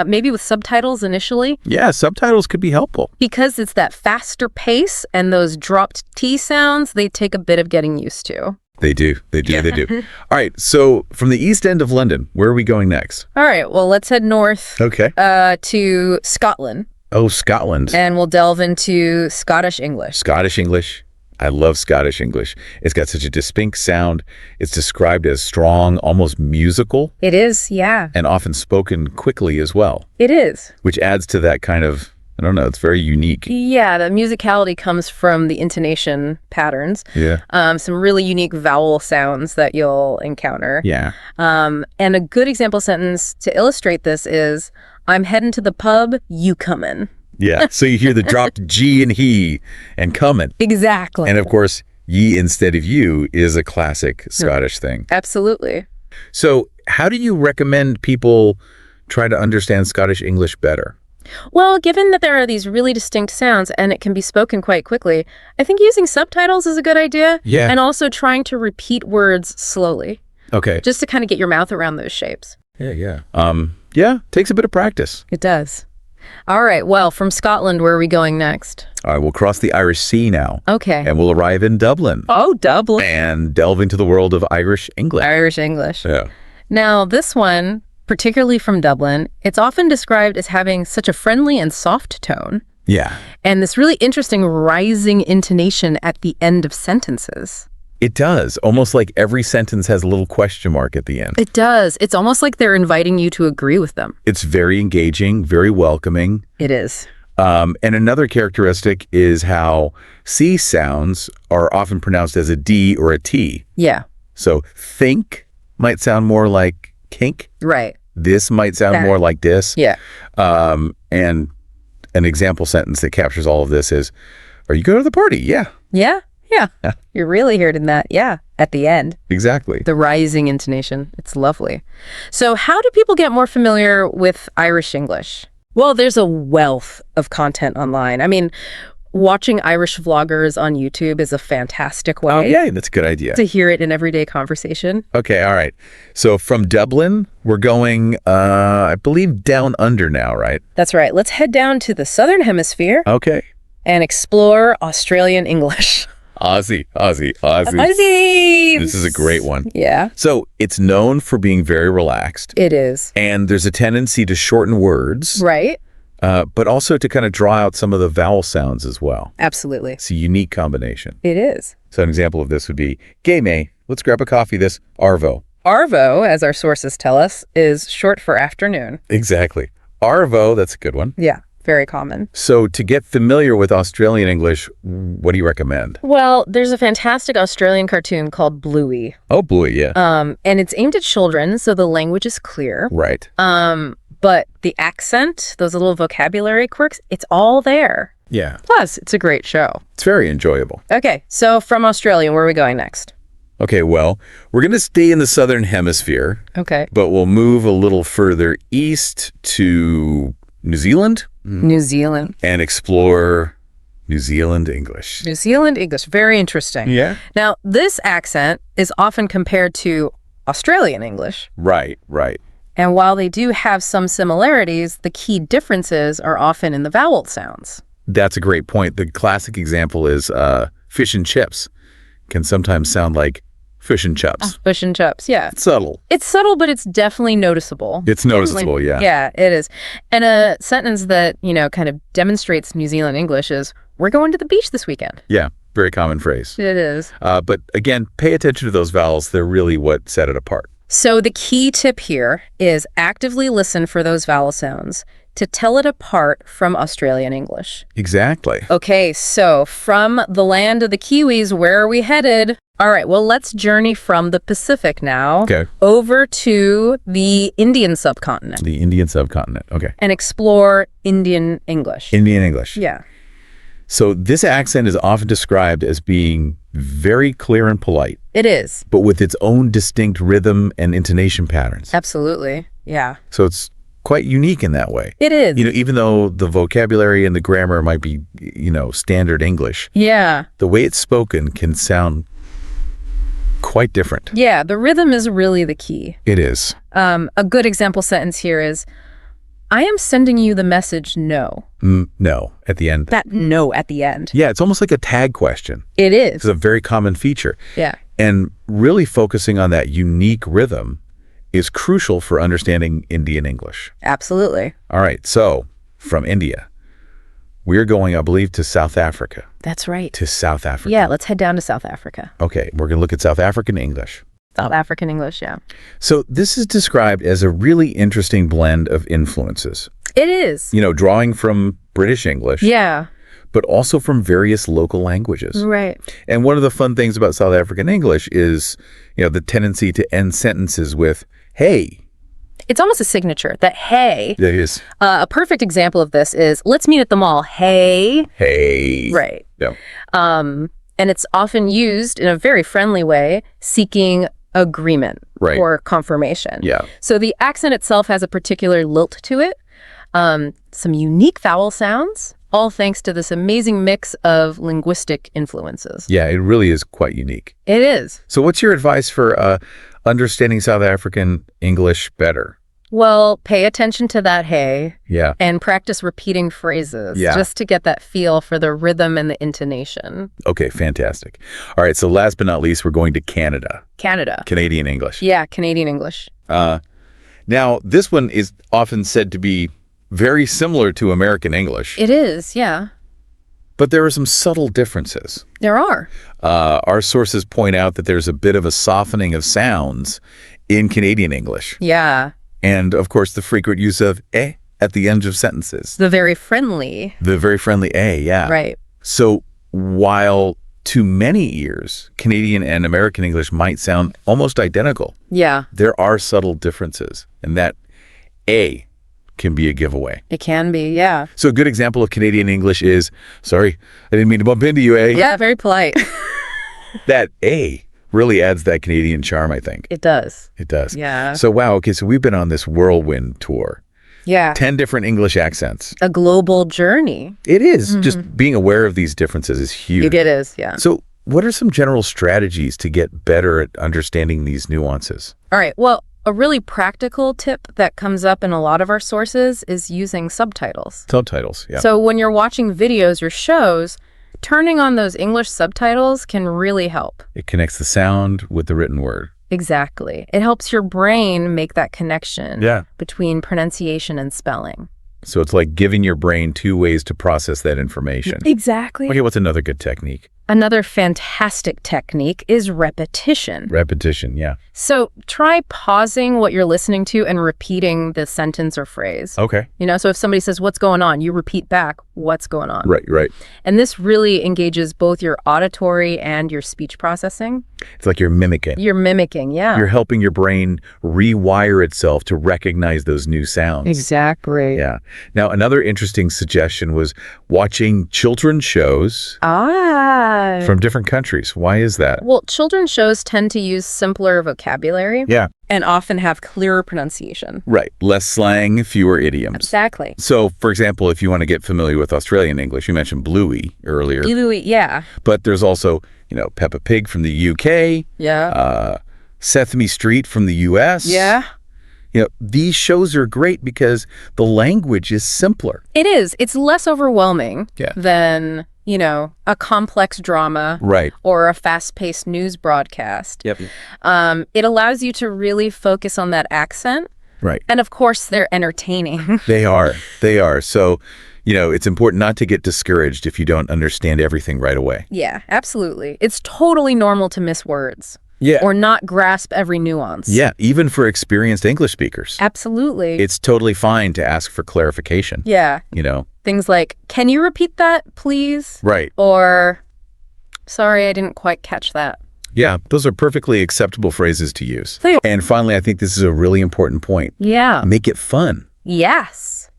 Maybe with subtitles initially. Yeah, subtitles could be helpful. Because it's that faster pace and those dropped T sounds, they take a bit of getting used to. They do. They do. All right. So from the East End of London, where are we going next? All right. Well, let's head north to Scotland. Oh, Scotland. And we'll delve into Scottish English. Scottish English. I love Scottish English. It's got such a distinct sound. It's described as strong, almost musical. It is, yeah. And often spoken quickly as well. It is. Which adds to that kind of, I don't know, it's very unique. Yeah, the musicality comes from the intonation patterns. Yeah. Some really unique vowel sounds that you'll encounter. Yeah. And a good example sentence to illustrate this is, I'm heading to the pub, you comin'. Yeah, so you hear the dropped G in he and comin'. Exactly. And of course, ye instead of you is a classic Scottish thing. Absolutely. So how do you recommend people try to understand Scottish English better? Well, given that there are these really distinct sounds and it can be spoken quite quickly, I think using subtitles is a good idea. Yeah. And also trying to repeat words slowly. Okay. Just to kind of get your mouth around those shapes. Yeah. Yeah, takes a bit of practice. It does. All right. Well, from Scotland, where are we going next? All right, we'll cross the Irish Sea now. Okay. And we'll arrive in Dublin. Oh, Dublin. And delve into the world of Irish English. Irish English. Yeah. Now, this one, particularly from Dublin, it's often described as having such a friendly and soft tone. Yeah. And this really interesting rising intonation at the end of sentences. It does. Almost like every sentence has a little question mark at the end. It does. It's almost like they're inviting you to agree with them. It's very engaging, very welcoming. It is. And another characteristic is how C sounds are often pronounced as a D or a T. Yeah. So think might sound more like kink. Right. This might sound more like this. Yeah. And an example sentence that captures all of this is, are you going to the party? Yeah. Yeah. Yeah. You're really hearing that. Yeah. At the end. Exactly. The rising intonation. It's lovely. So how do people get more familiar with Irish English? Well, there's a wealth of content online. I mean, watching Irish vloggers on YouTube is a fantastic way. Oh, yeah, that's a good idea. To hear it in everyday conversation. Okay, all right. So from Dublin, we're going, I believe, down under now, right? That's right. Let's head down to the Southern Hemisphere. Okay. And explore Australian English. Aussie. Aussie! This is a great one. Yeah. So it's known for being very relaxed. It is. And there's a tendency to shorten words. Right? But also to kind of draw out some of the vowel sounds as well. Absolutely. It's a unique combination. It is. So an example of this would be, "Gay May, let's grab a coffee this Arvo." Arvo, as our sources tell us, is short for afternoon. Exactly. Arvo, that's a good one. Yeah, very common. So to get familiar with Australian English, what do you recommend? Well, there's a fantastic Australian cartoon called Bluey. Oh, Bluey, yeah. And it's aimed at children, so the language is clear. Right. But the accent, those little vocabulary quirks, it's all there. Yeah. Plus, it's a great show. It's very enjoyable. Okay, so from Australia, where are we going next? Okay, well, we're going to stay in the Southern Hemisphere, Okay. but we'll move a little further east to New Zealand New Zealand. and explore New Zealand English. New Zealand English. Very interesting. Yeah. Now, this accent is often compared to Australian English. Right. And while they do have some similarities, the key differences are often in the vowel sounds. That's a great point. The classic example is fish and chips can sometimes sound like fish and chops. Fish and chips, yeah. It's subtle. It's subtle, but it's definitely noticeable. It's noticeable, yeah. Yeah, it is. And a sentence that, kind of demonstrates New Zealand English is, "We're going to the beach this weekend." Yeah, very common phrase. It is. But again, pay attention to those vowels. They're really what set it apart. So the key tip here is actively listen for those vowel sounds to tell it apart from Australian English. Exactly. Okay, so from the land of the Kiwis, where are we headed? All right, well, let's journey from the Pacific now over to the Indian subcontinent. The Indian subcontinent. Okay. And explore Indian English. Indian English. Yeah. So this accent is often described as being very clear and polite, It is. but with its own distinct rhythm and intonation patterns. Absolutely. Yeah. So it's quite unique in that way. It is. Even though the vocabulary and the grammar might be, standard English, Yeah. the way it's spoken can sound quite different. Yeah, the rhythm is really the key. It is. A good example sentence here is, "I am sending you the message no." No, at the end. That no at the end. Yeah, it's almost like a tag question. It is. It's a very common feature. Yeah. And really focusing on that unique rhythm is crucial for understanding Indian English. Absolutely. All right, so from India, we're going, I believe, to South Africa. That's right. To South Africa. Yeah, let's head down to South Africa. Okay, we're going to look at South African English. South African English, yeah. So this is described as a really interesting blend of influences. It is. Drawing from British English, Yeah. but also from various local languages. Right. And one of the fun things about South African English is, the tendency to end sentences with, "hey." It's almost a signature, that hey. It is. A perfect example of this is, "Let's meet at the mall." Hey. Hey. Right. Yeah. And it's often used in a very friendly way, seeking agreement Right. or confirmation. Yeah. So the accent itself has a particular lilt to it, some unique vowel sounds, all thanks to this amazing mix of linguistic influences. Yeah, it really is quite unique. It is. So what's your advice for understanding South African English better? Well, pay attention to that hey Yeah. and practice repeating phrases Yeah. just to get that feel for the rhythm and the intonation. Okay, fantastic. All right, so last but not least, we're going to Canada. Canada. Canadian English. Yeah, Canadian English. Now, this one is often said to be very similar to American English, It is, yeah. but there are some subtle differences. There are. Our sources point out that there's a bit of a softening of sounds in Canadian English. Yeah. And, of course, the frequent use of eh at the end of sentences. The very friendly. The very friendly eh, yeah. Right. So while to many ears, Canadian and American English might sound almost identical, Yeah, there are subtle differences, and that a can be a giveaway. it can be. Yeah. So a good example of Canadian English is, sorry, I didn't mean to bump into you, eh? Yeah, very polite. That a really adds that Canadian charm, I think. It does. It does. Yeah. So, wow, okay, so we've been on this whirlwind tour. Yeah. 10 different English accents. A global journey. It is. Just being aware of these differences is huge. It is, yeah. So what are some general strategies to get better at understanding these nuances? All right. Well, A really practical tip that comes up in a lot of our sources is using subtitles. Subtitles, yeah. So when you're watching videos or shows, turning on those English subtitles can really help. It connects the sound with the written word. Exactly. It helps your brain make that connection between pronunciation and spelling. So it's like giving your brain two ways to process that information. Exactly. Okay, what's another good technique? Another fantastic technique is repetition. Repetition, yeah. So try pausing what you're listening to and repeating the sentence or phrase. Okay. So if somebody says, "What's going on?" you repeat back, "What's going on?" Right. And this really engages both your auditory and your speech processing. It's like you're mimicking. You're mimicking, yeah. You're helping your brain rewire itself to recognize those new sounds. Exactly. Yeah. Now, another interesting suggestion was watching children's shows from different countries. Why is that? Well, children's shows tend to use simpler vocabulary. Yeah. And often have clearer pronunciation. Right. Less slang, fewer idioms. Exactly. So, for example, if you want to get familiar with Australian English, you mentioned Bluey earlier. Bluey, yeah. But there's also, Peppa Pig from the UK. Yeah. Sesame Street from the US. Yeah. These shows are great because the language is simpler. It is. It's less overwhelming than, a complex drama or a fast-paced news broadcast. Yep. It allows you to really focus on that accent. Right. And of course, they're entertaining. They are. So, it's important not to get discouraged if you don't understand everything right away. Yeah, absolutely. It's totally normal to miss words. Yeah. Or not grasp every nuance. Yeah, even for experienced English speakers. Absolutely. It's totally fine to ask for clarification. Yeah. Things like, "Can you repeat that, please?" Right. Or, "Sorry, I didn't quite catch that." Yeah, those are perfectly acceptable phrases to use. So, and finally, I think this is a really important point. Yeah. Make it fun. Yes.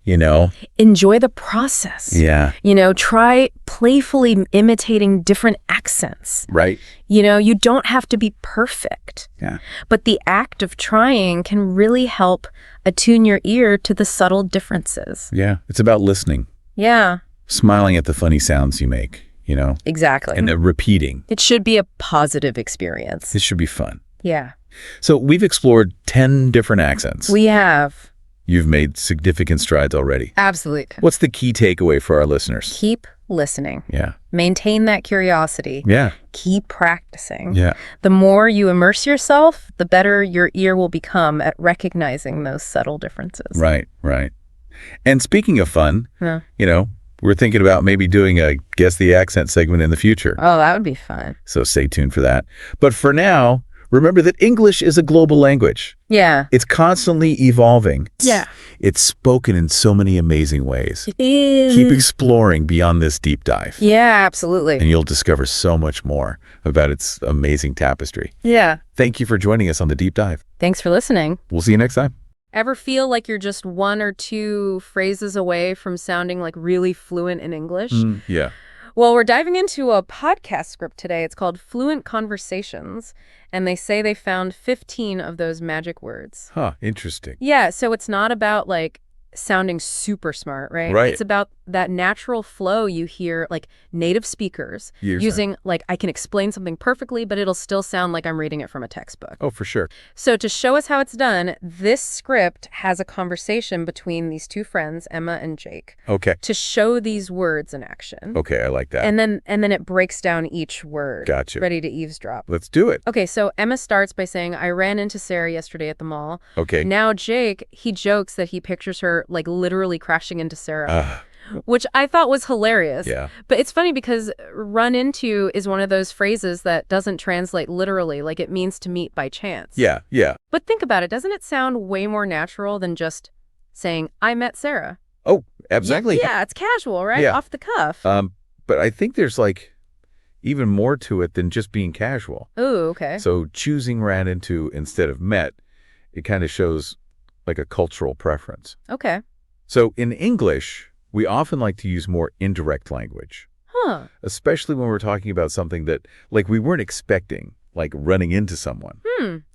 Enjoy the process. Yeah. Try playfully imitating different accents. Right. You don't have to be perfect. Yeah. But the act of trying can really help attune your ear to the subtle differences. Yeah. It's about listening. Yeah. Smiling at the funny sounds you make, Exactly. And repeating. It should be a positive experience. It should be fun. Yeah. So we've explored 10 different accents. We have. You've made significant strides already. Absolutely. What's the key takeaway for our listeners? Keep listening. Yeah. Maintain that curiosity. Yeah. Keep practicing. Yeah. The more you immerse yourself, the better your ear will become at recognizing those subtle differences. Right. And speaking of fun, we're thinking about maybe doing a Guess the Accent segment in the future. Oh, that would be fun. So stay tuned for that. But for now, remember that English is a global language. Yeah. It's constantly evolving. Yeah. It's spoken in so many amazing ways. It is. Keep exploring beyond this deep dive. Yeah, absolutely. And you'll discover so much more about its amazing tapestry. Yeah. Thank you for joining us on the deep dive. Thanks for listening. We'll see you next time. Ever feel like you're just one or two phrases away from sounding like really fluent in English? Yeah. Well, we're diving into a podcast script today. It's called Fluent Conversations, and they say they found 15 of those magic words. Huh, interesting. Yeah, so it's not about sounding super smart, right? Right. It's about that natural flow you hear native speakers using I can explain something perfectly, but it'll still sound like I'm reading it from a textbook. Oh, for sure. So to show us how it's done, this script has a conversation between these two friends, Emma and Jake. Okay. To show these words in action. Okay, I like that. And then it breaks down each word. Gotcha. Ready to eavesdrop. Let's do it. Okay, so Emma starts by saying, "I ran into Sarah yesterday at the mall." Okay. Now Jake, he jokes that he pictures her literally crashing into Sarah. Which I thought was hilarious. Yeah. But it's funny because run into is one of those phrases that doesn't translate literally, it means to meet by chance. Yeah. But think about it. Doesn't it sound way more natural than just saying, "I met Sarah"? Oh, exactly. Yeah, it's casual, right? Yeah. Off the cuff. But I think there's even more to it than just being casual. Ooh, okay. So choosing ran into instead of met, it kind of shows a cultural preference. Okay. So in English, we often like to use more indirect language. Huh. Especially when we're talking about something that we weren't expecting, running into someone.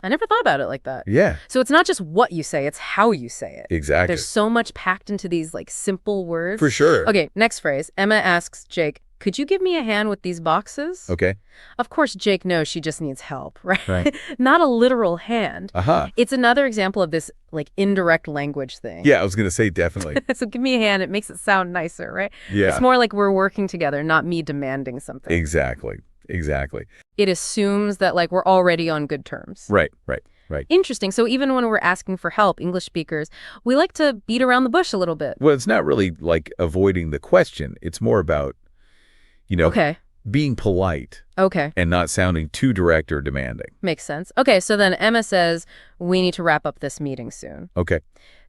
I never thought about it like that. Yeah. So it's not just what you say, it's how you say it. Exactly. There's so much packed into these simple words. For sure. Okay, next phrase. Emma asks Jake, could you give me a hand with these boxes? Okay. Of course, Jake knows she just needs help, right? Right. Not a literal hand. Aha. It's another example of this like indirect language thing. Yeah, I was going to say definitely. So give me a hand. It makes it sound nicer, right? Yeah. It's more like we're working together, not me demanding something. Exactly. It assumes that like we're already on good terms. Right. Interesting. So even when we're asking for help, English speakers, we like to beat around the bush a little bit. Well, it's not really like avoiding the question. It's more about, Okay. being polite Okay. and not sounding too direct or demanding. Makes sense. Okay, so then Emma says, we need to wrap up this meeting soon. Okay.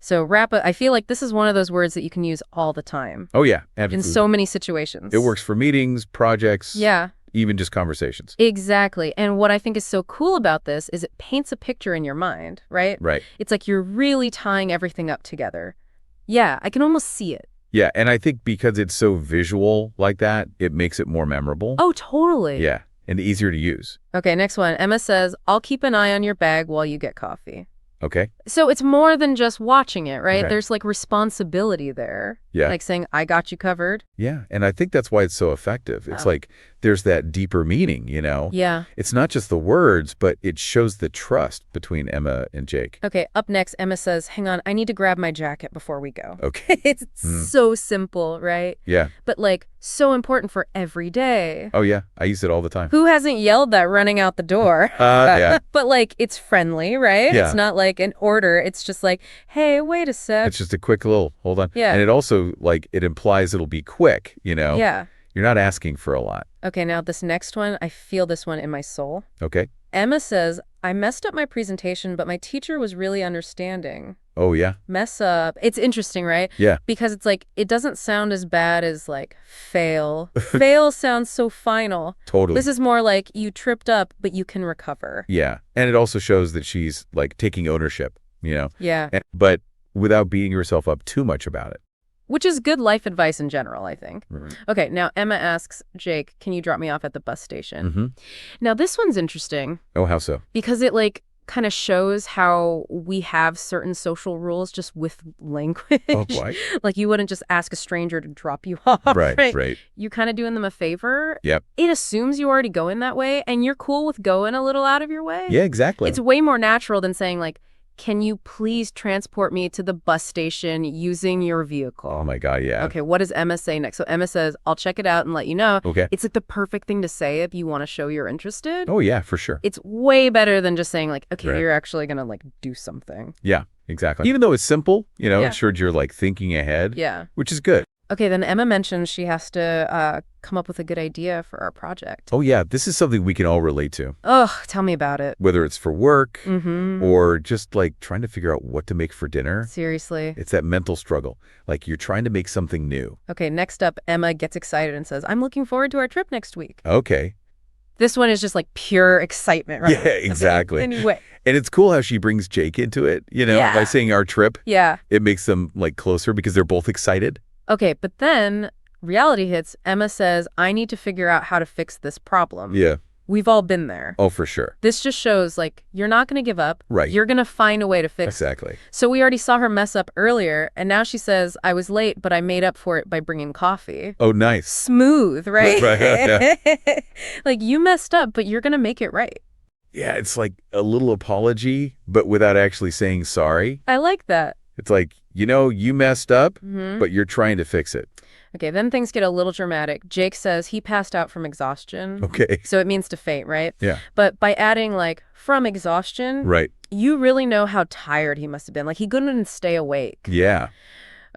So wrap up, I feel like this is one of those words that you can use all the time. Oh, yeah. Absolutely. In so many situations. It works for meetings, projects. Yeah. Even just conversations. Exactly. And what I think is so cool about this is it paints a picture in your mind, right? Right. It's like you're really tying everything up together. Yeah, I can almost see it. Yeah, and I think because it's so visual like that, it makes it more memorable. Oh, totally. Yeah, and easier to use. Okay, next one. Emma says, I'll keep an eye on your bag while you get coffee. Okay. So it's more than just watching it, right? Okay. There's like responsibility there. Yeah. Like saying, I got you covered. Yeah, and I think that's why it's so effective. It's Oh. like there's that deeper meaning, Yeah. It's not just the words, but it shows the trust between Emma and Jake. Okay, up next, Emma says, hang on, I need to grab my jacket before we go. Okay. It's so simple, right? Yeah. But like so important for every day. Oh, yeah. I use it all the time. Who hasn't yelled that running out the door? Yeah. But like it's friendly, right? Yeah. It's not like an order. It's just like, hey, wait a sec. It's just a quick little, hold on. Yeah. And it also, like, it implies it'll be quick, Yeah. You're not asking for a lot. Okay, now this next one, I feel this one in my soul. Okay. Emma says, I messed up my presentation, but my teacher was really understanding. Oh, yeah. Mess up. It's interesting, right? Yeah. Because it's like, it doesn't sound as bad as like fail. Fail sounds so final. Totally. This is more like you tripped up, but you can recover. Yeah. And it also shows that she's, like, taking ownership, Yeah. But without beating herself up too much about it. Which is good life advice in general, I think. Right. Okay, now Emma asks, Jake, can you drop me off at the bus station? Mm-hmm. Now this one's interesting Oh, how so? because it like kind of shows how we have certain social rules just with language. Oh, boy. Like you wouldn't just ask a stranger to drop you off. Right. You're kind of doing them a favor. Yep. It assumes you already go in that way and you're cool with going a little out of your way. Yeah, exactly. It's way more natural than saying like, can you please transport me to the bus station using your vehicle? Oh, my God, yeah. Okay, what does Emma say next? So Emma says, I'll check it out and let you know. Okay. It's like the perfect thing to say if you want to show you're interested. Oh, yeah, for sure. It's way better than just saying like, okay, Right. you're actually going to like do something. Yeah, exactly. Even though it's simple, Yeah. it shows you're, like, thinking ahead, Yeah. which is good. Okay, then Emma mentions she has to come up with a good idea for our project. Oh, yeah, this is something we can all relate to, Oh, tell me about it. whether it's for work Mm-hmm. or just, like, trying to figure out what to make for dinner. Seriously. It's that mental struggle. Like, you're trying to make something new. Okay, next up, Emma gets excited and says, I'm looking forward to our trip next week. Okay. This one is just like pure excitement, right? Yeah, exactly. Anyway. And it's cool how she brings Jake into it, Yeah. by saying our trip. Yeah. It makes them, like, closer because they're both excited. Okay, but then reality hits. Emma says, I need to figure out how to fix this problem. Yeah. We've all been there. Oh, for sure. This just shows, like, you're not going to give up. Right. You're going to find a way to fix it. Exactly. So we already saw her mess up earlier, and now she says, I was late, but I made up for it by bringing coffee. Oh, nice. Smooth, right? Right, yeah. Like, you messed up, but you're going to make it right. Yeah, it's like a little apology, but without actually saying sorry. I like that. It's like, you messed up, Mhm. but you're trying to fix it. Okay, then things get a little dramatic. Jake says he passed out from exhaustion. Okay. So it means to faint, right? Yeah. But by adding, like, from exhaustion, Right. you really know how tired he must have been. Like, he couldn't stay awake. Yeah.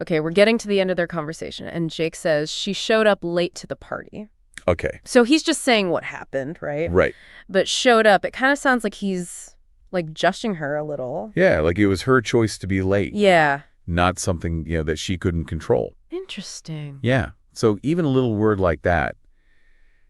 Okay, we're getting to the end of their conversation, and Jake says she showed up late to the party. Okay. So he's just saying what happened, right? Right. But showed up, it kind of sounds like he's, like, judging her a little. Yeah, like it was her choice to be late, Yeah. not something, that she couldn't control. Interesting. Yeah. So even a little word like that,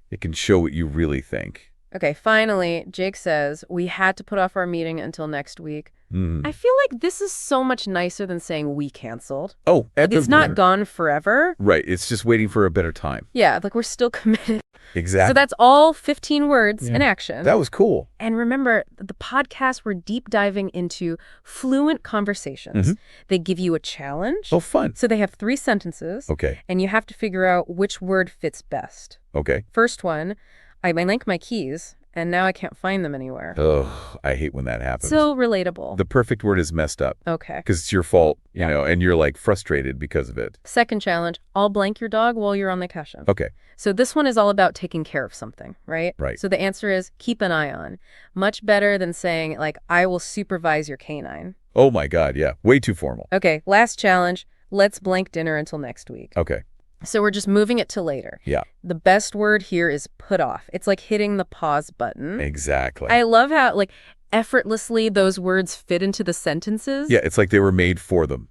it can show what you really think. Okay, finally, Jake says we had to put off our meeting until next week. Mhm. I feel like this is so much nicer than saying we canceled. Oh, Like, it's not gone forever. Right. It's just waiting for a better time. Yeah, like we're still committed. Exactly. So that's all 15 words in action. That was cool. And remember, the podcasts were deep diving into fluent conversations. They give you a challenge. Oh, fun. So they have 3 sentences. Okay. And you have to figure out which word fits best. Okay. First one, I link my keys, and now I can't find them anywhere. Oh, I hate when that happens. So relatable. The perfect word is messed up. Okay. Because it's your fault, you know, and you're like frustrated because of it. Second challenge, I'll blank your dog while you're on vacation. Okay. So this one is all about taking care of something, right? Right. So the answer is keep an eye on. Much better than saying, like, I will supervise your canine. Oh my God, yeah. Way too formal. Okay, last challenge, let's blank dinner until next week. Okay. So we're just moving it to later. Yeah. The best word here is put off. It's like hitting the pause button. Exactly. I love how, like, effortlessly those words fit into the sentences. Yeah, it's like they were made for them.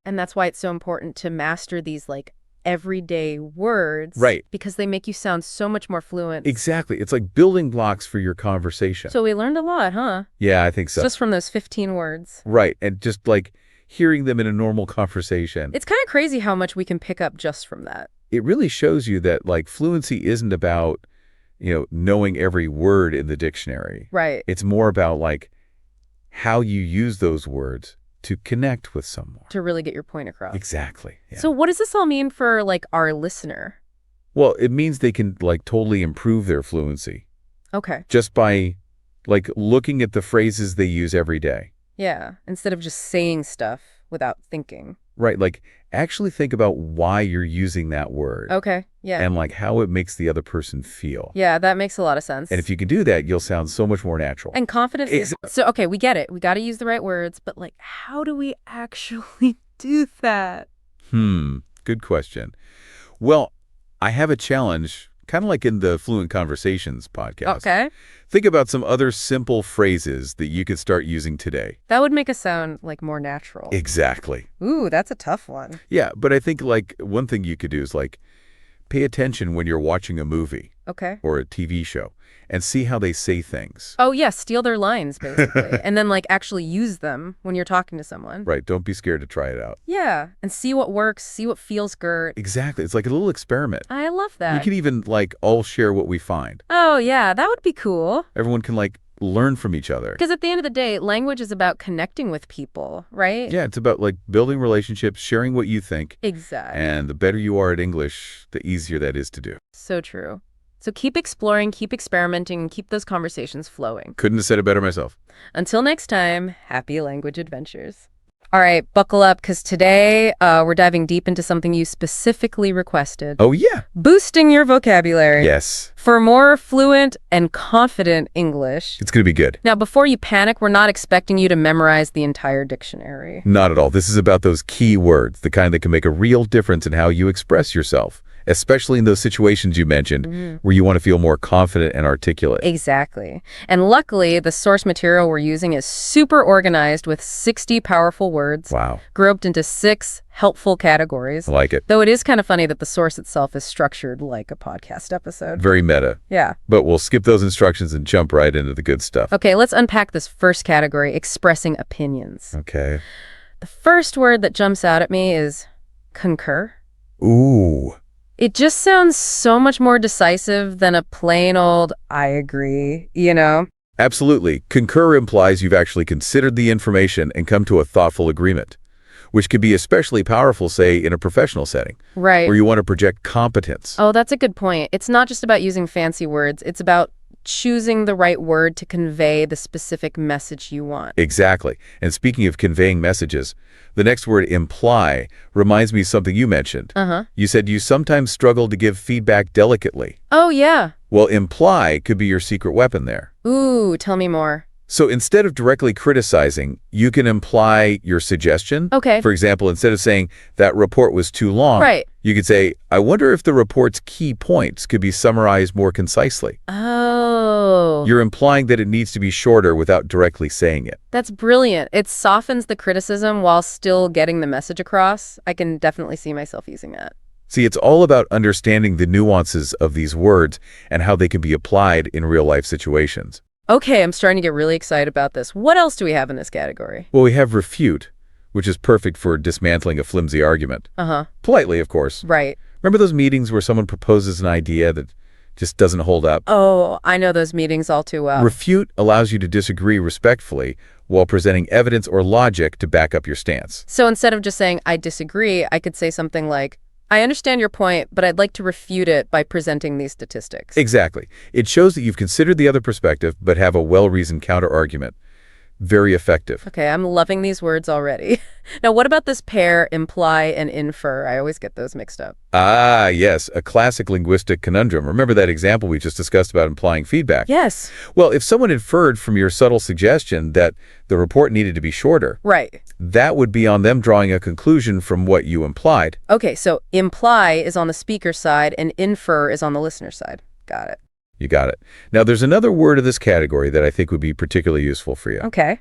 And that's why it's so important to master these, like, everyday words. Right. Because they make you sound so much more fluent. Exactly. It's like building blocks for your conversation. So we learned a lot, huh? Yeah, I think so. Just from those 15 words. Right. And just like hearing them in a normal conversation. It's kind of crazy how much we can pick up just from that. It really shows you that like fluency isn't about, you know, knowing every word in the dictionary. Right. It's more about like how you use those words to connect with someone. To really get your point across. Exactly. Yeah. So what does this all mean for, like, our listener? Well, it means they can like totally improve their fluency Okay. just by like looking at the phrases they use every day. Yeah. Instead of just saying stuff without thinking. Right. Like actually think about why you're using that word. Okay. Yeah. And like how it makes the other person feel. Yeah, that makes a lot of sense. And if you can do that, you'll sound so much more natural. And confidence is... So, okay, we get it. We got to use the right words. But, like, how do we actually do that? Good question. Well, I have a challenge, kind of like in the Fluent Conversations podcast. Okay. Think about some other simple phrases that you could start using today. That would make us sound, like, more natural. Exactly. Ooh, that's a tough one. Yeah, but I think like one thing you could do is like pay attention when you're watching a movie Okay. or a TV show and see how they say things. Oh, yeah, steal their lines, basically. And then, like, actually use them when you're talking to someone. Right, don't be scared to try it out. Yeah, and see what works, see what feels good. Exactly, it's like a little experiment. I love We that. could even like all share what we find. Oh, yeah, that would be cool. Everyone can like learn from each other. Because at the end of the day, language is about connecting with people, right? Yeah, it's about like building relationships, sharing what you think. Exactly. And the better you are at English, the easier that is to do. So true. So keep exploring, keep experimenting, and keep those conversations flowing. Couldn't have said it better myself. Until next time, happy language adventures. All right, buckle up, because today we're diving deep into something you specifically requested. Oh, yeah. Boosting your vocabulary. Yes. For more fluent and confident English. It's going to be good. Now, before you panic, we're not expecting you to memorize the entire dictionary. Not at all. This is about those key words, the kind that can make a real difference in how you express yourself, especially in those situations you mentioned where you want to feel more confident and articulate. Exactly. And luckily, the source material we're using is super organized with 60 powerful words. Wow. Grouped into 6 helpful categories. I like it. Though it is kind of funny that the source itself is structured like a podcast episode. Very meta. Yeah. But we'll skip those instructions and jump right into the good stuff. Okay, let's unpack this first category, expressing opinions. Okay. The first word that jumps out at me is concur. Ooh. It just sounds so much more decisive than a plain old, I agree, you know? Absolutely. Concur implies you've actually considered the information and come to a thoughtful agreement, which could be especially powerful, say, in a professional setting, Right. where you want to project competence. Oh, that's a good point. It's not just about using fancy words. It's about choosing the right word to convey the specific message you want. Exactly. And speaking of conveying messages, the next word, imply, reminds me of something you mentioned. Uh-huh. You said you sometimes struggle to give feedback delicately. Oh, yeah. Well, imply could be your secret weapon there. Ooh, tell me more. So instead of directly criticizing, you can imply your suggestion. Okay. For example, instead of saying that report was too long, Right. you could say, I wonder if the report's key points could be summarized more concisely. Oh. You're implying that it needs to be shorter without directly saying it. That's brilliant. It softens the criticism while still getting the message across. I can definitely see myself using that. See, it's all about understanding the nuances of these words and how they can be applied in real-life situations. Okay, I'm starting to get really excited about this. What else do we have in this category? Well, we have refute, which is perfect for dismantling a flimsy argument. Uh-huh. Politely, of course. Right. Remember those meetings where someone proposes an idea that just doesn't hold up. Oh, I know those meetings all too well. Refute allows you to disagree respectfully while presenting evidence or logic to back up your stance. So instead of just saying, I disagree, I could say something like, I understand your point, but I'd like to refute it by presenting these statistics. Exactly. It shows that you've considered the other perspective, but have a well-reasoned counter-argument. Very effective. Okay, I'm loving these words already. Now, what about this pair, imply and infer? I always get those mixed up. Ah, yes, a classic linguistic conundrum. Remember that example we just discussed about implying feedback? Yes. Well, if someone inferred from your subtle suggestion that the report needed to be shorter, Right. that would be on them drawing a conclusion from what you implied. Okay, so imply is on the speaker side and infer is on the listener side. Got it. You got it. Now, there's another word of this category that I think would be particularly useful for you. Okay.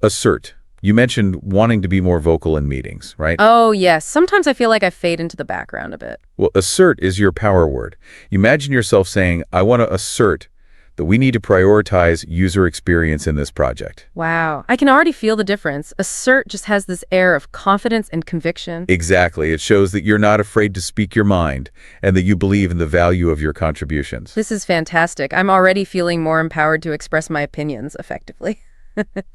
Assert. You mentioned wanting to be more vocal in meetings, right? Oh, yes. Sometimes I feel like I fade into the background a bit. Well, assert is your power word. Imagine yourself saying, I want to assert that we need to prioritize user experience in this project. Wow. I can already feel the difference. Assert just has this air of confidence and conviction. Exactly. It shows that you're not afraid to speak your mind and that you believe in the value of your contributions. This is fantastic. I'm already feeling more empowered to express my opinions effectively.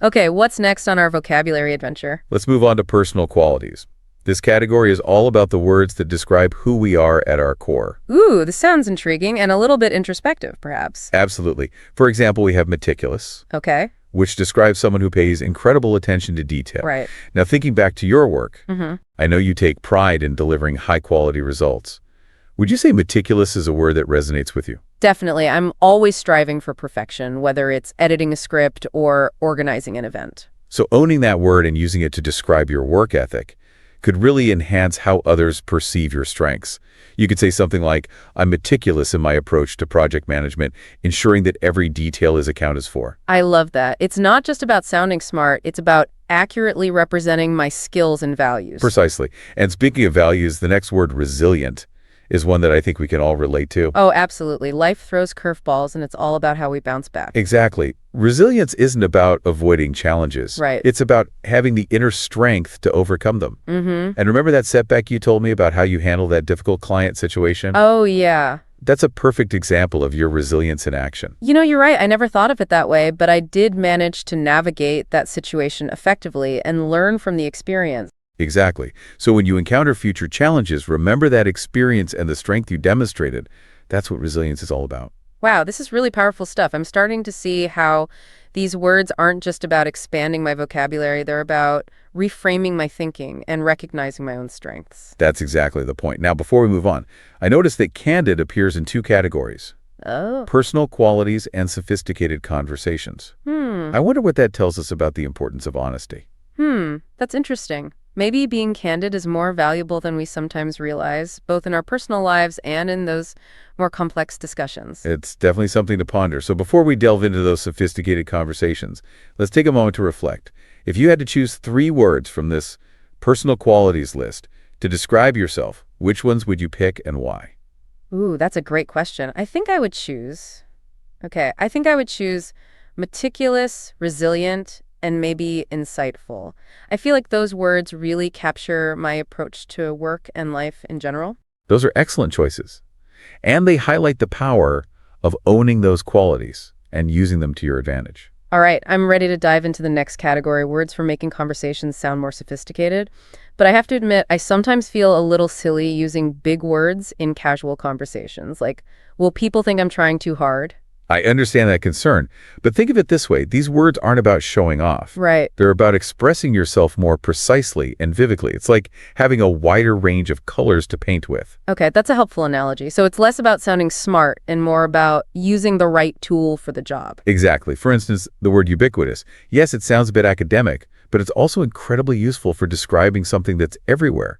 Okay, what's next on our vocabulary adventure? Let's move on to personal qualities. This category is all about the words that describe who we are at our core. Ooh, this sounds intriguing and a little bit introspective, perhaps. Absolutely. For example, we have meticulous, Okay. which describes someone who pays incredible attention to detail. Right. Now, thinking back to your work, Mm-hmm. I know you take pride in delivering high-quality results. Would you say meticulous is a word that resonates with you? Definitely. I'm always striving for perfection, whether it's editing a script or organizing an event. So owning that word and using it to describe your work ethic could really enhance how others perceive your strengths. You could say something like, I'm meticulous in my approach to project management, ensuring that every detail is accounted for. I love that. It's not just about sounding smart, it's about accurately representing my skills and values. Precisely. And speaking of values, the next word, resilient, is one that I think we can all relate to. Oh, absolutely. Life throws curveballs, and it's all about how we bounce back. Exactly. Resilience isn't about avoiding challenges. Right. It's about having the inner strength to overcome them. Mm-hmm. And remember that setback you told me about how you handled that difficult client situation? Oh, yeah. That's a perfect example of your resilience in action. You know, you're right. I never thought of it that way, but I did manage to navigate that situation effectively and learn from the experience. Exactly. So when you encounter future challenges, remember that experience and the strength you demonstrated. That's what resilience is all about. Wow, this is really powerful stuff. I'm starting to see how these words aren't just about expanding my vocabulary. They're about reframing my thinking and recognizing my own strengths. That's exactly the point. Now, before we move on, I noticed that candid appears in two categories: Oh. personal qualities and sophisticated conversations. I wonder what that tells us about the importance of honesty. That's interesting. Maybe being candid is more valuable than we sometimes realize, both in our personal lives and in those more complex discussions. It's definitely something to ponder. So before we delve into those sophisticated conversations, let's take a moment to reflect. If you had to choose 3 words from this personal qualities list to describe yourself, which ones would you pick and why? Ooh, that's a great question. I think I would choose meticulous, resilient, and maybe insightful. I feel like those words really capture my approach to work and life in general. Those are excellent choices. And they highlight the power of owning those qualities and using them to your advantage. All right, I'm ready to dive into the next category, words for making conversations sound more sophisticated. But I have to admit, I sometimes feel a little silly using big words in casual conversations. Like, will people think I'm trying too hard? I understand that concern, but think of it this way. These words aren't about showing off. Right. They're about expressing yourself more precisely and vividly. It's like having a wider range of colors to paint with. Okay, that's a helpful analogy. So it's less about sounding smart and more about using the right tool for the job. Exactly. For instance, the word ubiquitous. Yes, it sounds a bit academic, but it's also incredibly useful for describing something that's everywhere.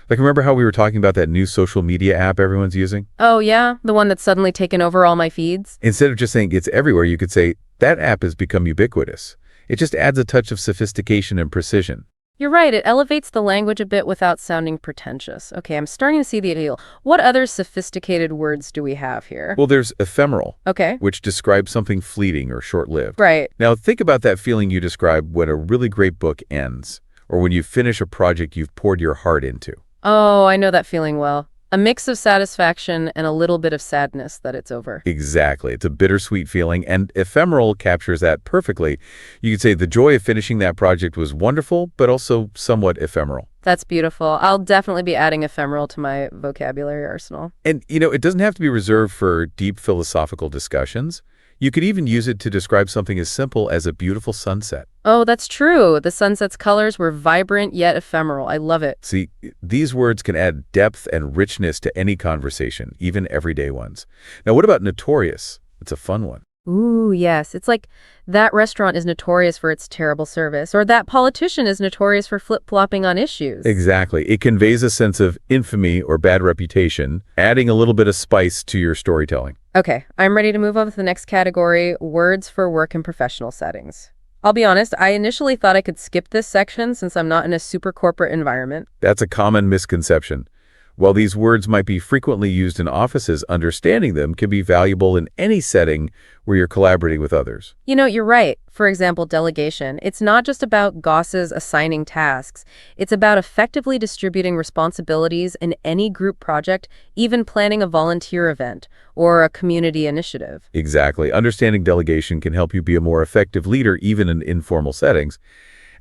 Like, remember how we were talking about that new social media app everyone's using? Oh, yeah? The one that's suddenly taken over all my feeds? Instead of just saying it's everywhere, you could say, that app has become ubiquitous. It just adds a touch of sophistication and precision. You're right, it elevates the language a bit without sounding pretentious. Okay, I'm starting to see the appeal. What other sophisticated words do we have here? Well, there's ephemeral, Okay. which describes something fleeting or short-lived. Right. Now, think about that feeling you describe when a really great book ends, or when you finish a project you've poured your heart into. Oh, I know that feeling well. A mix of satisfaction and a little bit of sadness that it's over. Exactly. It's a bittersweet feeling, and ephemeral captures that perfectly. You could say the joy of finishing that project was wonderful, but also somewhat ephemeral. That's beautiful. I'll definitely be adding ephemeral to my vocabulary arsenal. And, it doesn't have to be reserved for deep philosophical discussions. You could even use it to describe something as simple as a beautiful sunset. Oh, that's true. The sunset's colors were vibrant yet ephemeral. I love it. See, these words can add depth and richness to any conversation, even everyday ones. Now, what about notorious? It's a fun one. Ooh, yes. It's like that restaurant is notorious for its terrible service, or that politician is notorious for flip-flopping on issues. Exactly. It conveys a sense of infamy or bad reputation, adding a little bit of spice to your storytelling. Okay, I'm ready to move on to the next category, words for work and professional settings. I'll be honest, I initially thought I could skip this section since I'm not in a super corporate environment. That's a common misconception. While these words might be frequently used in offices, understanding them can be valuable in any setting where you're collaborating with others. You're right. For example, delegation. It's not just about bosses assigning tasks. It's about effectively distributing responsibilities in any group project, even planning a volunteer event or a community initiative. Exactly. Understanding delegation can help you be a more effective leader even in informal settings.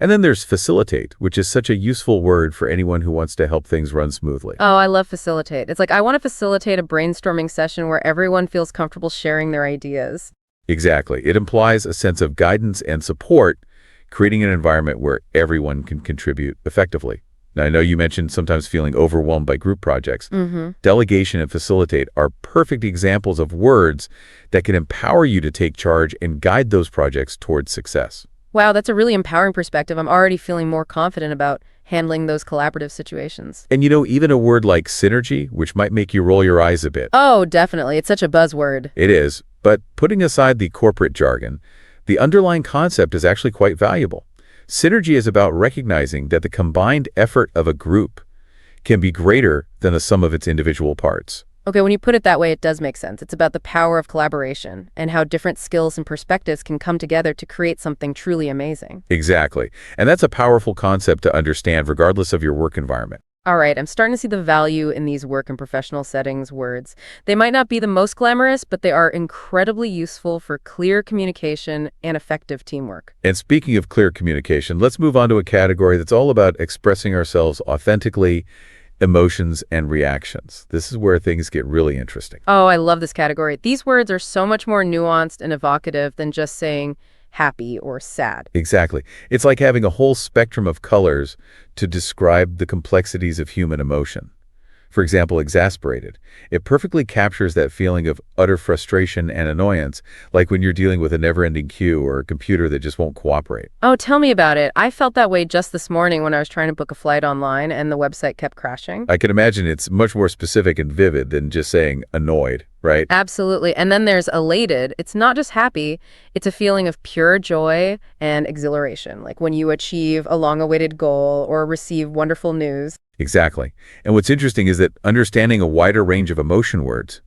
And then there's facilitate, which is such a useful word for anyone who wants to help things run smoothly. Oh, I love facilitate. It's like I want to facilitate a brainstorming session where everyone feels comfortable sharing their ideas. Exactly. It implies a sense of guidance and support, creating an environment where everyone can contribute effectively. Now, I know you mentioned sometimes feeling overwhelmed by group projects. Delegation and facilitate are perfect examples of words that can empower you to take charge and guide those projects towards success. Wow, that's a really empowering perspective. I'm already feeling more confident about handling those collaborative situations. And even a word like synergy, which might make you roll your eyes a bit. Oh, definitely. It's such a buzzword. It is. But putting aside the corporate jargon, the underlying concept is actually quite valuable. Synergy is about recognizing that the combined effort of a group can be greater than the sum of its individual parts. Okay, when you put it that way, it does make sense. It's about the power of collaboration and how different skills and perspectives can come together to create something truly amazing. Exactly. And that's a powerful concept to understand regardless of your work environment. All right, I'm starting to see the value in these work and professional settings words. They might not be the most glamorous, but they are incredibly useful for clear communication and effective teamwork. And speaking of clear communication, let's move on to a category that's all about expressing ourselves authentically, emotions and reactions. This is where things get really interesting. Oh, I love this category. These words are so much more nuanced and evocative than just saying happy or sad. Exactly. It's like having a whole spectrum of colors to describe the complexities of human emotion. For example, exasperated. It perfectly captures that feeling of utter frustration and annoyance, like when you're dealing with a never-ending queue or a computer that just won't cooperate. Oh, tell me about it. I felt that way just this morning when I was trying to book a flight online and the website kept crashing. I can imagine it's much more specific and vivid than just saying annoyed, right? Absolutely. And then there's elated. It's not just happy. It's a feeling of pure joy and exhilaration, like when you achieve a long-awaited goal or receive wonderful news. Exactly. And what's interesting is that understanding a wider range of emotion words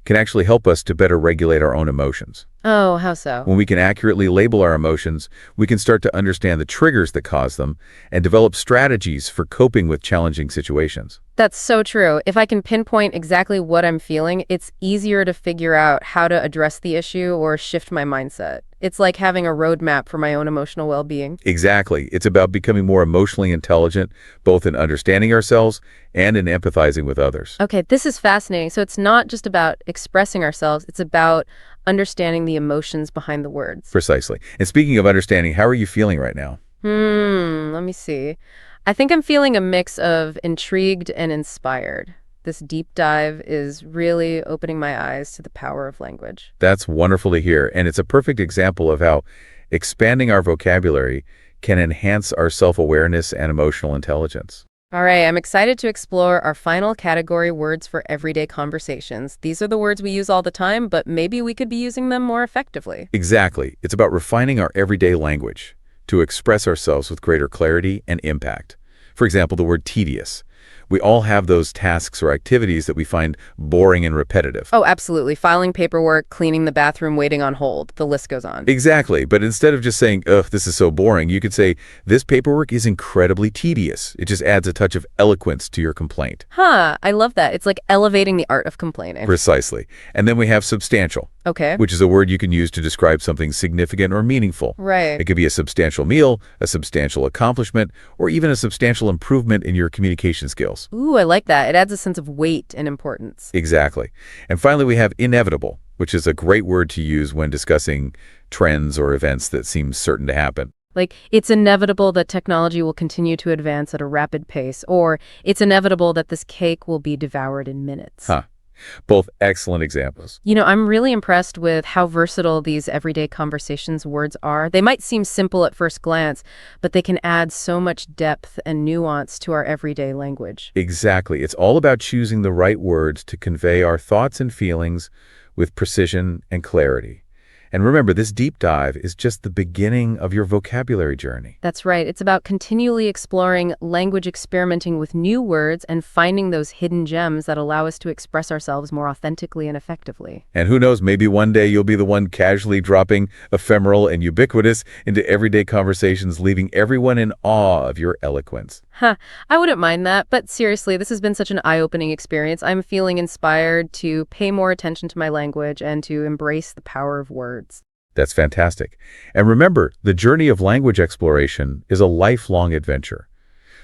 can actually help us to better regulate our own emotions. Oh, how so? When we can accurately label our emotions, we can start to understand the triggers that cause them and develop strategies for coping with challenging situations. That's so true. If I can pinpoint exactly what I'm feeling, it's easier to figure out how to address the issue or shift my mindset. It's like having a roadmap for my own emotional well-being. Exactly. It's about becoming more emotionally intelligent, both in understanding ourselves and in empathizing with others. Okay, this is fascinating. So it's not just about expressing ourselves, it's about understanding the emotions behind the words. Precisely. And speaking of understanding, how are you feeling right now? Let me see. I think I'm feeling a mix of intrigued and inspired. This deep dive is really opening my eyes to the power of language. That's wonderful to hear, and it's a perfect example of how expanding our vocabulary can enhance our self-awareness and emotional intelligence. All right, I'm excited to explore our final category, words for everyday conversations. These are the words we use all the time, but maybe we could be using them more effectively. Exactly. It's about refining our everyday language to express ourselves with greater clarity and impact. For example, the word tedious. We all have those tasks or activities that we find boring and repetitive. Oh, absolutely. Filing paperwork, cleaning the bathroom, waiting on hold. The list goes on. Exactly. But instead of just saying, ugh, this is so boring, you could say, this paperwork is incredibly tedious. It just adds a touch of eloquence to your complaint. Huh, I love that. It's like elevating the art of complaining. Precisely. And then we have substantial, Okay. which is a word you can use to describe something significant or meaningful. Right. It could be a substantial meal, a substantial accomplishment, or even a substantial improvement in your communication skills. Ooh, I like that. It adds a sense of weight and importance. Exactly. And finally, we have inevitable, which is a great word to use when discussing trends or events that seem certain to happen. Like, it's inevitable that technology will continue to advance at a rapid pace, or it's inevitable that this cake will be devoured in minutes. Huh. Both excellent examples. You know, I'm really impressed with how versatile these everyday conversations words are. They might seem simple at first glance, but they can add so much depth and nuance to our everyday language. Exactly. It's all about choosing the right words to convey our thoughts and feelings with precision and clarity. And remember, this deep dive is just the beginning of your vocabulary journey. That's right. It's about continually exploring language, experimenting with new words, and finding those hidden gems that allow us to express ourselves more authentically and effectively. And who knows, maybe one day you'll be the one casually dropping ephemeral and ubiquitous into everyday conversations, leaving everyone in awe of your eloquence. Huh, I wouldn't mind that, but seriously, this has been such an eye-opening experience. I'm feeling inspired to pay more attention to my language and to embrace the power of words. That's fantastic. And remember, the journey of language exploration is a lifelong adventure.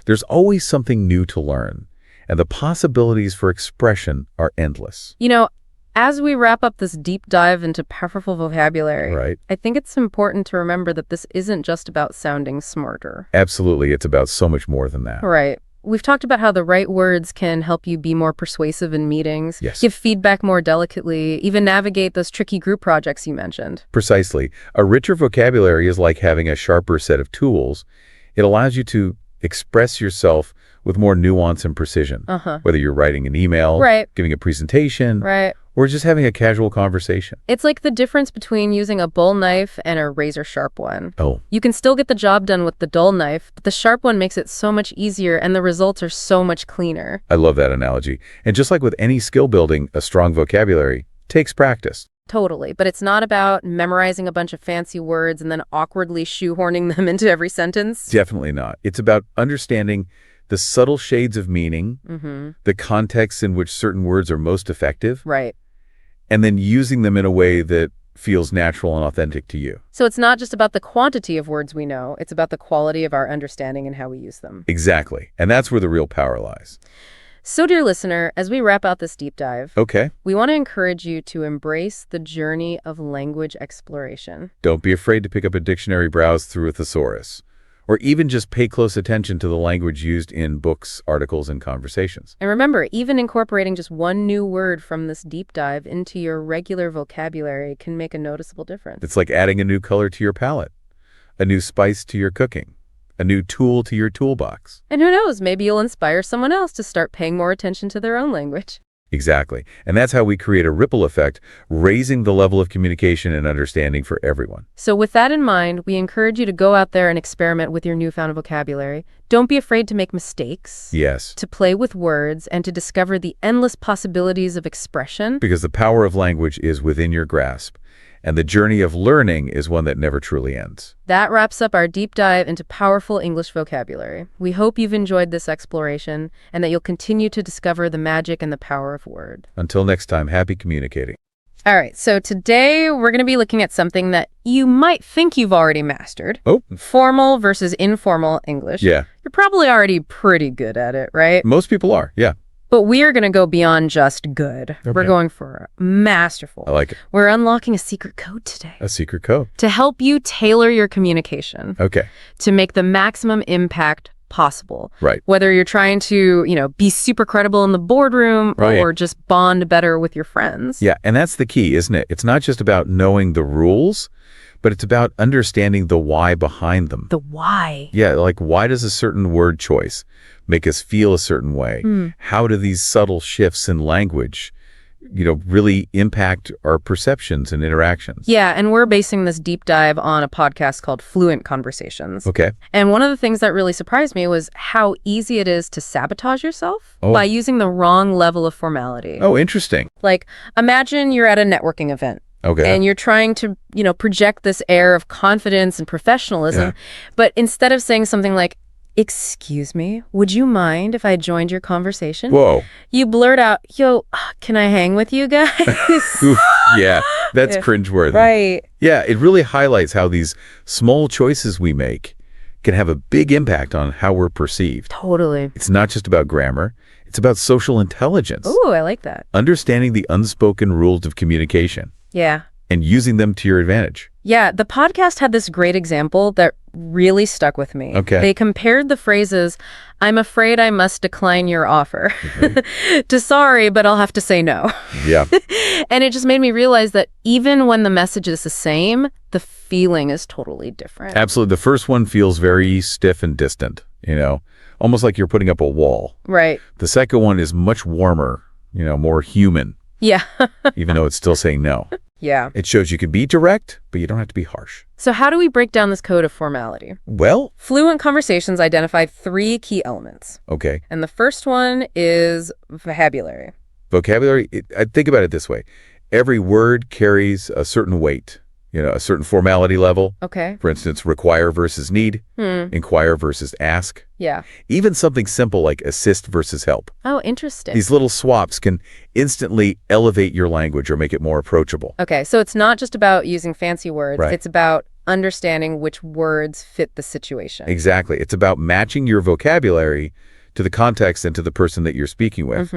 There's always something new to learn, and the possibilities for expression are endless. You know, as we wrap up this deep dive into powerful vocabulary, Right. I think it's important to remember that this isn't just about sounding smarter. Absolutely, it's about so much more than that. Right. We've talked about how the right words can help you be more persuasive in meetings, Yes. give feedback more delicately, even navigate those tricky group projects you mentioned. Precisely. A richer vocabulary is like having a sharper set of tools. It allows you to express yourself with more nuance and precision, whether you're writing an email, Right. giving a presentation, Right. or just having a casual conversation. It's like the difference between using a bull knife and a razor-sharp one. Oh, You can still get the job done with the dull knife, but the sharp one makes it so much easier and the results are so much cleaner. I love that analogy. And just like with any skill building, a strong vocabulary takes practice. Totally, but it's not about memorizing a bunch of fancy words and then awkwardly shoehorning them into every sentence. Definitely not. It's about understanding the subtle shades of meaning, the contexts in which certain words are most effective, Right. and then using them in a way that feels natural and authentic to you. So it's not just about the quantity of words we know, it's about the quality of our understanding and how we use them. Exactly. And that's where the real power lies. So, dear listener, as we wrap out this deep dive, Okay. we want to encourage you to embrace the journey of language exploration. Don't be afraid to pick up a dictionary, browse through a thesaurus, or even just pay close attention to the language used in books, articles, and conversations. And remember, even incorporating just one new word from this deep dive into your regular vocabulary can make a noticeable difference. It's like adding a new color to your palette, a new spice to your cooking, a new tool to your toolbox. And who knows, maybe you'll inspire someone else to start paying more attention to their own language. Exactly. And that's how we create a ripple effect, raising the level of communication and understanding for everyone. So with that in mind, we encourage you to go out there and experiment with your newfound vocabulary. Don't be afraid to make mistakes, Yes. to play with words, and to discover the endless possibilities of expression. Because the power of language is within your grasp, and the journey of learning is one that never truly ends. That wraps up our deep dive into powerful English vocabulary. We hope you've enjoyed this exploration and that you'll continue to discover the magic and the power of word. Until next time, happy communicating. All right, so today we're going to be looking at something that you might think you've already mastered. Oh, Formal versus informal English. yeah. You're probably already pretty good at it, right? Most people are, yeah. But we are going to go beyond just good. We're Okay. going for masterful. I like it. We're unlocking a secret code today A secret code. to help you tailor your communication Okay, to make the maximum impact possible. right. Whether you're trying to, be super credible in the boardroom Right. or just bond better with your friends. Yeah, and that's the key, isn't it? It's not just about knowing the rules, but it's about understanding the why behind them. The why. Yeah, like why does a certain word choice make us feel a certain way? How do these subtle shifts in language really impact our perceptions and interactions. Yeah, and we're basing this deep dive on a podcast called Fluent Conversations. Okay. And one of the things that really surprised me was how easy it is to sabotage yourself Oh. by using the wrong level of formality. Oh, interesting. Like, imagine you're at a networking event. Okay. And you're trying to, project this air of confidence and professionalism. Yeah. But instead of saying something like, "Excuse me, would you mind if I joined your conversation?" Whoa. You blurt out, "Yo, can I hang with you guys?" Oof, yeah, that's Yeah. cringeworthy. Right. Yeah, it really highlights how these small choices we make can have a big impact on how we're perceived. Totally. It's not just about grammar. It's about social intelligence. Ooh, I like that. Understanding the unspoken rules of communication Yeah. and using them to your advantage. Yeah, the podcast had this great example that really stuck with me. Okay. They compared the phrases, "I'm afraid I must decline your offer," to "Sorry, but I'll have to say no." Yeah. And it just made me realize that even when the message is the same, the feeling is totally different. Absolutely. The first one feels very stiff and distant, almost like you're putting up a wall. Right. The second one is much warmer, more human, Yeah. even though it's still saying no. Yeah. It shows you can be direct, but you don't have to be harsh. So how do we break down this code of formality? Well, Fluent Conversations identified 3 key elements. okay. And the first one is vocabulary. Vocabulary, I think about it this way. Every word carries a certain weight, a certain formality level. Okay. For instance, require versus need, inquire versus ask. Yeah. Even something simple like assist versus help. Oh, interesting. These little swaps can instantly elevate your language or make it more approachable. Okay, so it's not just about using fancy words. Right. It's about understanding which words fit the situation. Exactly. It's about matching your vocabulary to the context and to the person that you're speaking with.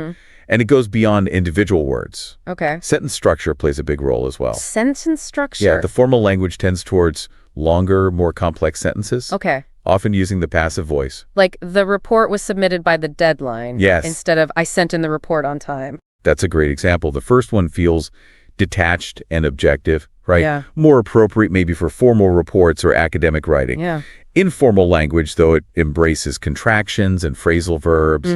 And it goes beyond individual words. Okay. Sentence structure plays a big role as well. Sentence structure. Yeah, the formal language tends towards longer, more complex sentences, Okay. often using the passive voice. Like the report was submitted by the deadline. Yes. Instead of I sent in the report on time. That's a great example. The first one feels detached and objective, right? Yeah. More appropriate maybe for formal reports or academic writing. Yeah. Informal language, though, it embraces contractions and phrasal verbs.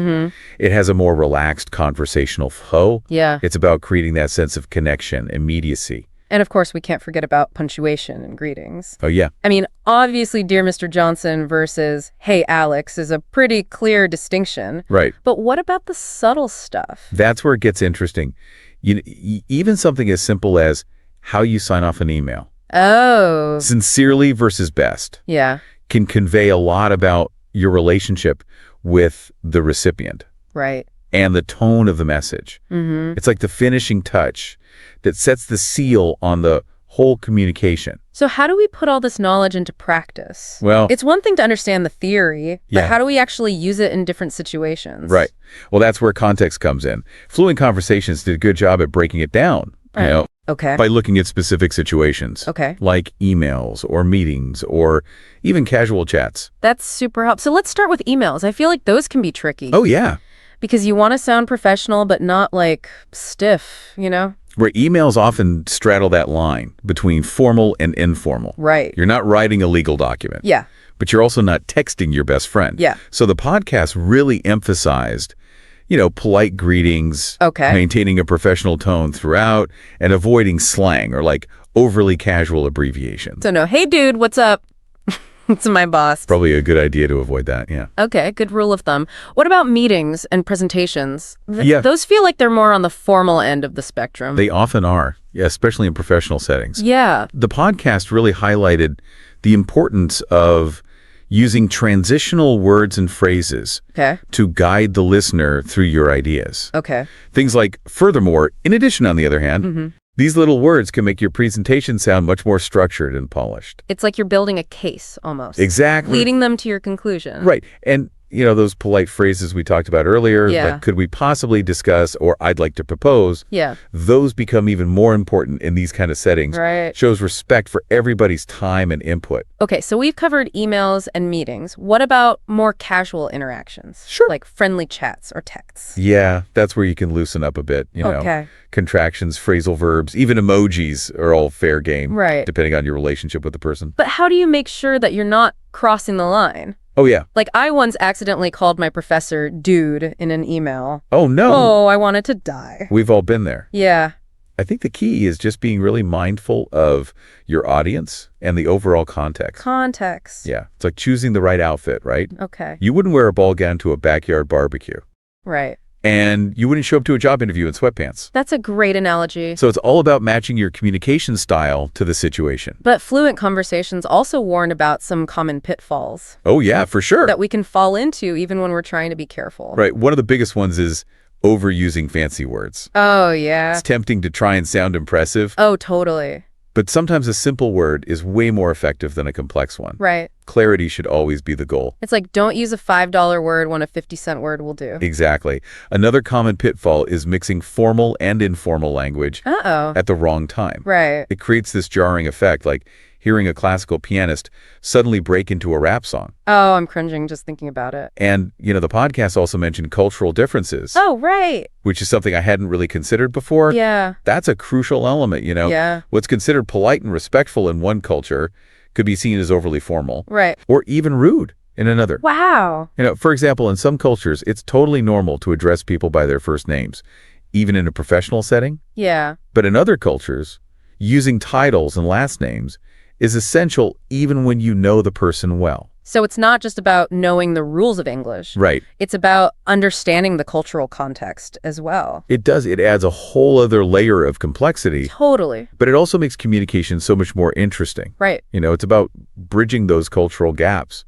It has a more relaxed conversational flow. Yeah. It's about creating that sense of connection, immediacy. And of course, we can't forget about punctuation and greetings. Oh, yeah. I mean, obviously, "Dear Mr. Johnson" versus "Hey, Alex" is a pretty clear distinction. Right. But what about the subtle stuff? That's where it gets interesting. Even something as simple as how you sign off an email. Oh. Sincerely versus best Yeah. can convey a lot about your relationship with the recipient Right. and the tone of the message. It's like the finishing touch that sets the seal on the whole communication. So how do we put all this knowledge into practice? Well, It's one thing to understand the theory, but Yeah. how do we actually use it in different situations? right. Well, that's where context comes in. Fluent Conversations did a good job at breaking it down, Okay. by looking at specific situations. Okay. Like emails or meetings or even casual chats. That's super helpful. So let's start with emails. I feel like those can be tricky. Oh, yeah. Because you want to sound professional, but not like stiff, Where emails often straddle that line between formal and informal. Right. You're not writing a legal document. Yeah. But you're also not texting your best friend. Yeah. So the podcast really emphasized, polite greetings, Okay. maintaining a professional tone throughout, and avoiding slang or like overly casual abbreviations. So no, "Hey, dude, what's up?" It's my boss. Probably a good idea to avoid that, yeah. Okay, good rule of thumb. What about meetings and presentations? Yeah. Those feel like they're more on the formal end of the spectrum. They often are, yeah, especially in professional settings. Yeah. The podcast really highlighted the importance of using transitional words and phrases Okay. to guide the listener through your ideas. Okay. Things like, furthermore, in addition, on the other hand, these little words can make your presentation sound much more structured and polished. It's like you're building a case almost. Exactly. Leading them to your conclusion. Right. And, those polite phrases we talked about earlier, Yeah. like could we possibly discuss or I'd like to propose, Yeah. those become even more important in these kind of settings. Right. Shows respect for everybody's time and input. Okay, so we've covered emails and meetings. What about more casual interactions? Sure. Like friendly chats or texts? Yeah, that's where you can loosen up a bit, Okay. Contractions, phrasal verbs, even emojis are all fair game. Right. Depending on your relationship with the person. But how do you make sure that you're not crossing the line? Oh, yeah. Like, I once accidentally called my professor dude in an email. Oh, no. Oh, I wanted to die. We've all been there. Yeah. I think the key is just being really mindful of your audience and the overall context. Context. Yeah. It's like choosing the right outfit, right? Okay. You wouldn't wear a ball gown to a backyard barbecue. Right. And you wouldn't show up to a job interview in sweatpants. That's a great analogy. So it's all about matching your communication style to the situation. But fluent conversations also warn about some common pitfalls Oh, yeah, for sure. that we can fall into even when we're trying to be careful. Right. One of the biggest ones is overusing fancy words. Oh, yeah. It's tempting to try and sound impressive, Oh, totally. but sometimes a simple word is way more effective than a complex one. Right. Clarity should always be the goal. It's like, don't use a $5 word when a 50-cent word will do. Exactly. Another common pitfall is mixing formal and informal language Uh-oh. at the wrong time. Right. It creates this jarring effect, like hearing a classical pianist suddenly break into a rap song. Oh, I'm cringing just thinking about it. And, the podcast also mentioned cultural differences, Oh, right. which is something I hadn't really considered before. Yeah. That's a crucial element, Yeah. What's considered polite and respectful in one culture could be seen as overly formal Right. or even rude in another. Wow. For example, in some cultures, it's totally normal to address people by their first names, even in a professional setting. Yeah. But in other cultures, using titles and last names is essential even when you know the person well. So it's not just about knowing the rules of English. Right. It's about understanding the cultural context as well. It does. It adds a whole other layer of complexity, Totally. but it also makes communication so much more interesting. Right. It's about bridging those cultural gaps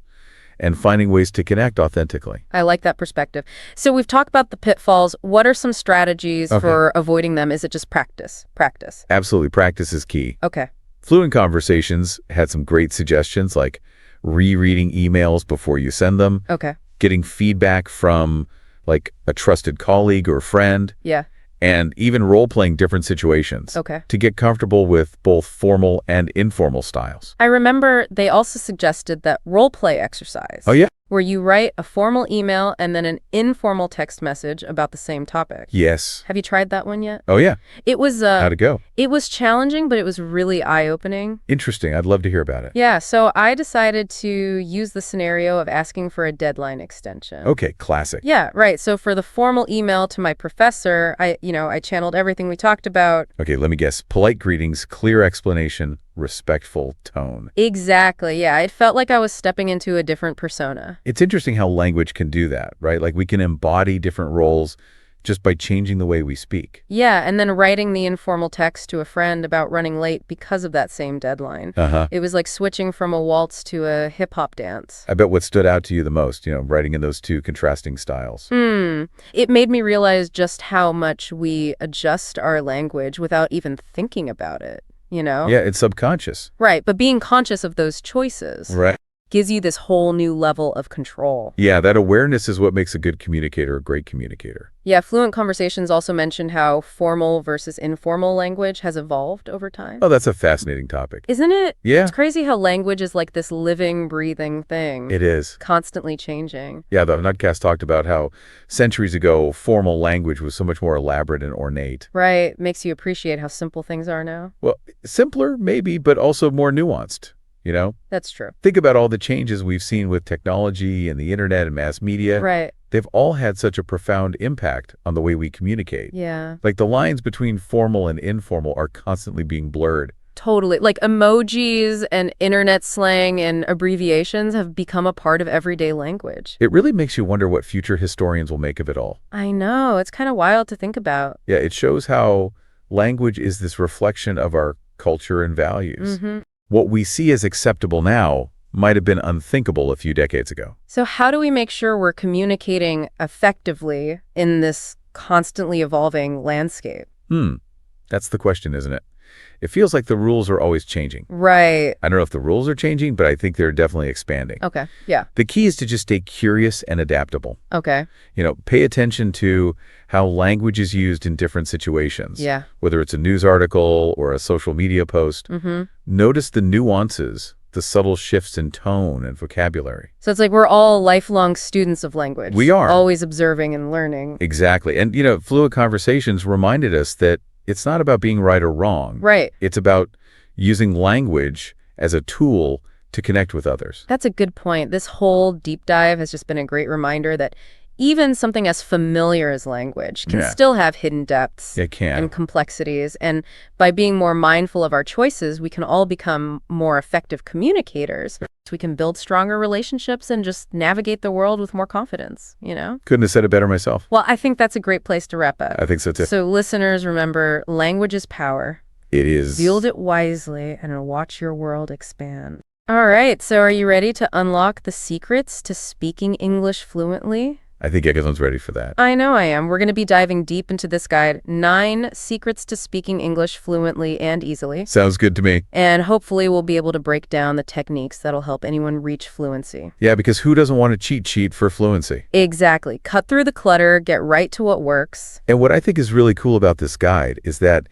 and finding ways to connect authentically. I like that perspective. So we've talked about the pitfalls. What are some strategies for avoiding them? Is it just practice? Practice. Absolutely. Practice is key. Okay. Fluent Conversations had some great suggestions like rereading emails before you send them, Okay. getting feedback from like a trusted colleague or friend, Yeah. and even role-playing different situations Okay. to get comfortable with both formal and informal styles. I remember they also suggested that role play exercise. Oh, yeah? Where you write a formal email and then an informal text message about the same topic. Yes. Have you tried that one yet? Oh, yeah. It was How'd it go? it was challenging, but it was really eye-opening. Interesting. I'd love to hear about it. Yeah, so I decided to use the scenario of asking for a deadline extension. Okay, classic. Yeah, right. So for the formal email to my professor, I channeled everything we talked about. Okay, let me guess. Polite greetings, clear explanation, respectful tone. Exactly. Yeah, it felt like I was stepping into a different persona. It's interesting how language can do that, right? Like we can embody different roles just by changing the way we speak. Yeah, and then writing the informal text to a friend about running late because of that same deadline. Uh-huh. It was like switching from a waltz to a hip-hop dance. I bet what stood out to you the most, writing in those two contrasting styles. It made me realize just how much we adjust our language without even thinking about it, Yeah, it's subconscious. Right, but being conscious of those choices Right. gives you this whole new level of control. Yeah, that awareness is what makes a good communicator a great communicator. Yeah, Fluent Conversations also mentioned how formal versus informal language has evolved over time. Oh, that's a fascinating topic. Isn't it? Yeah. It's crazy how language is like this living, breathing thing. It is. Constantly changing. Yeah, the Nutcast talked about how centuries ago, formal language was so much more elaborate and ornate. Right. Makes you appreciate how simple things are now. Well, simpler, maybe, but also more nuanced, That's true. Think about all the changes we've seen with technology and the internet and mass media. Right. They've all had such a profound impact on the way we communicate. Yeah. Like the lines between formal and informal are constantly being blurred. Totally. Like emojis and internet slang and abbreviations have become a part of everyday language. It really makes you wonder what future historians will make of it all. I know. It's kind of wild to think about. Yeah, it shows how language is this reflection of our culture and values. What we see as acceptable now might have been unthinkable a few decades ago. So how do we make sure we're communicating effectively in this constantly evolving landscape? That's the question, isn't it? It feels like the rules are always changing. Right. I don't know if the rules are changing, but I think they're definitely expanding. Okay. Yeah. The key is to just stay curious and adaptable. Okay. Pay attention to how language is used in different situations. Yeah. Whether it's a news article or a social media post. Notice the nuances, the subtle shifts in tone and vocabulary. So it's like we're all lifelong students of language. We are. Always observing and learning. Exactly. And, Fluent Conversations reminded us that it's not about being right or wrong. Right. It's about using language as a tool to connect with others. That's a good point. This whole deep dive has just been a great reminder that even something as familiar as language can still have hidden depths It can. and complexities. And by being more mindful of our choices, we can all become more effective communicators. So we can build stronger relationships and just navigate the world with more confidence, you know? Couldn't have said it better myself. Well, I think that's a great place to wrap up. I think so too. So listeners, remember, language is power. It is. Wield it wisely and watch your world expand. All right, so are you ready to unlock the secrets to speaking English fluently? I think everyone's ready for that. I know I am. We're going to be diving deep into this guide, 9 secrets to speaking English fluently and easily. Sounds good to me. And hopefully we'll be able to break down the techniques that'll help anyone reach fluency. Yeah, because who doesn't want a cheat sheet for fluency? Exactly. Cut through the clutter, get right to what works. And what I think is really cool about this guide is that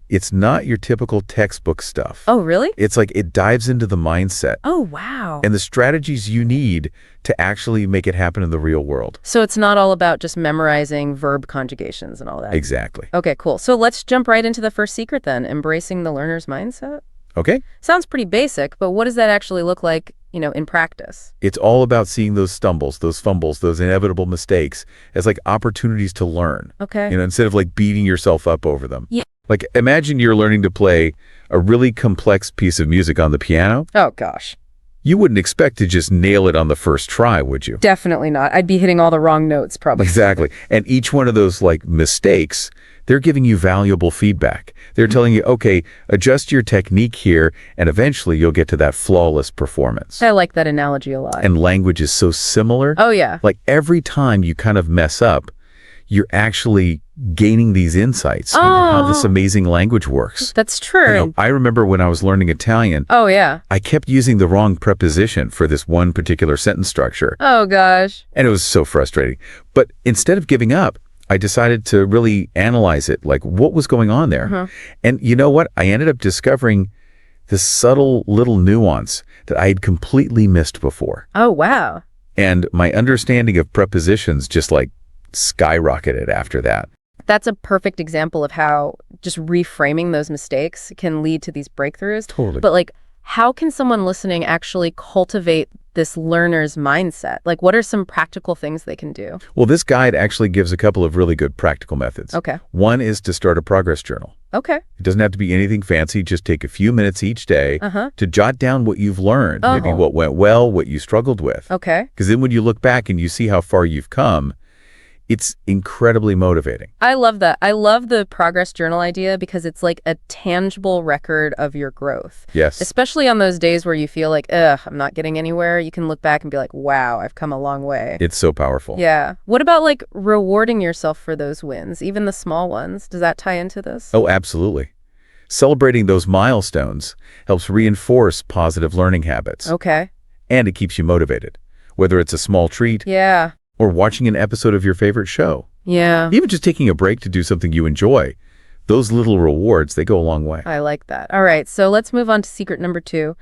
it's not your typical textbook stuff. Oh, really? It's like it dives into the mindset Oh, wow. and the strategies you need to actually make it happen in the real world. So it's not all about just memorizing verb conjugations and all that. Exactly. Okay, cool. So let's jump right into the first secret then, embracing the learner's mindset. Okay? Sounds pretty basic, but what does that actually look like, in practice? It's all about seeing those stumbles, those fumbles, those inevitable mistakes as like opportunities to learn. Okay. Instead of like beating yourself up over them. Yeah. Like imagine you're learning to play a really complex piece of music on the piano. Oh, gosh. You wouldn't expect to just nail it on the first try, would you? Definitely not. I'd be hitting all the wrong notes, probably. Exactly. And each one of those like mistakes, they're giving you valuable feedback. They're telling you, okay, adjust your technique here, and eventually you'll get to that flawless performance. I like that analogy a lot. And language is so similar. Oh, yeah. Like every time you kind of mess up, you're actually gaining these insights into how this amazing language works. That's true. I remember when I was learning Italian, Oh, yeah. I kept using the wrong preposition for this one particular sentence structure. Oh, gosh. And it was so frustrating. But instead of giving up, I decided to really analyze it, like what was going on there. And you know what? I ended up discovering this subtle little nuance that I had completely missed before. Oh, wow. And my understanding of prepositions just like skyrocketed after that. That's a perfect example of how just reframing those mistakes can lead to these breakthroughs. Totally. But like, how can someone listening actually cultivate this learner's mindset? Like, what are some practical things they can do? Well, this guide actually gives a couple of really good practical methods. Okay. One is to start a progress journal. Okay. It doesn't have to be anything fancy. Just take a few minutes each day to jot down what you've learned, maybe what went well, what you struggled with. Okay. Because then when you look back and you see how far you've come, it's incredibly motivating. I love that. I love the progress journal idea because it's like a tangible record of your growth. Yes. Especially on those days where you feel like, I'm not getting anywhere. You can look back and be like, wow, I've come a long way. It's so powerful. Yeah. What about like rewarding yourself for those wins, even the small ones? Does that tie into this? Oh, absolutely. Celebrating those milestones helps reinforce positive learning habits. Okay. And it keeps you motivated, whether it's a small treat Yeah. or watching an episode of your favorite show. Yeah. Even just taking a break to do something you enjoy. Those little rewards, they go a long way. I like that. All right. So let's move on to secret number 2.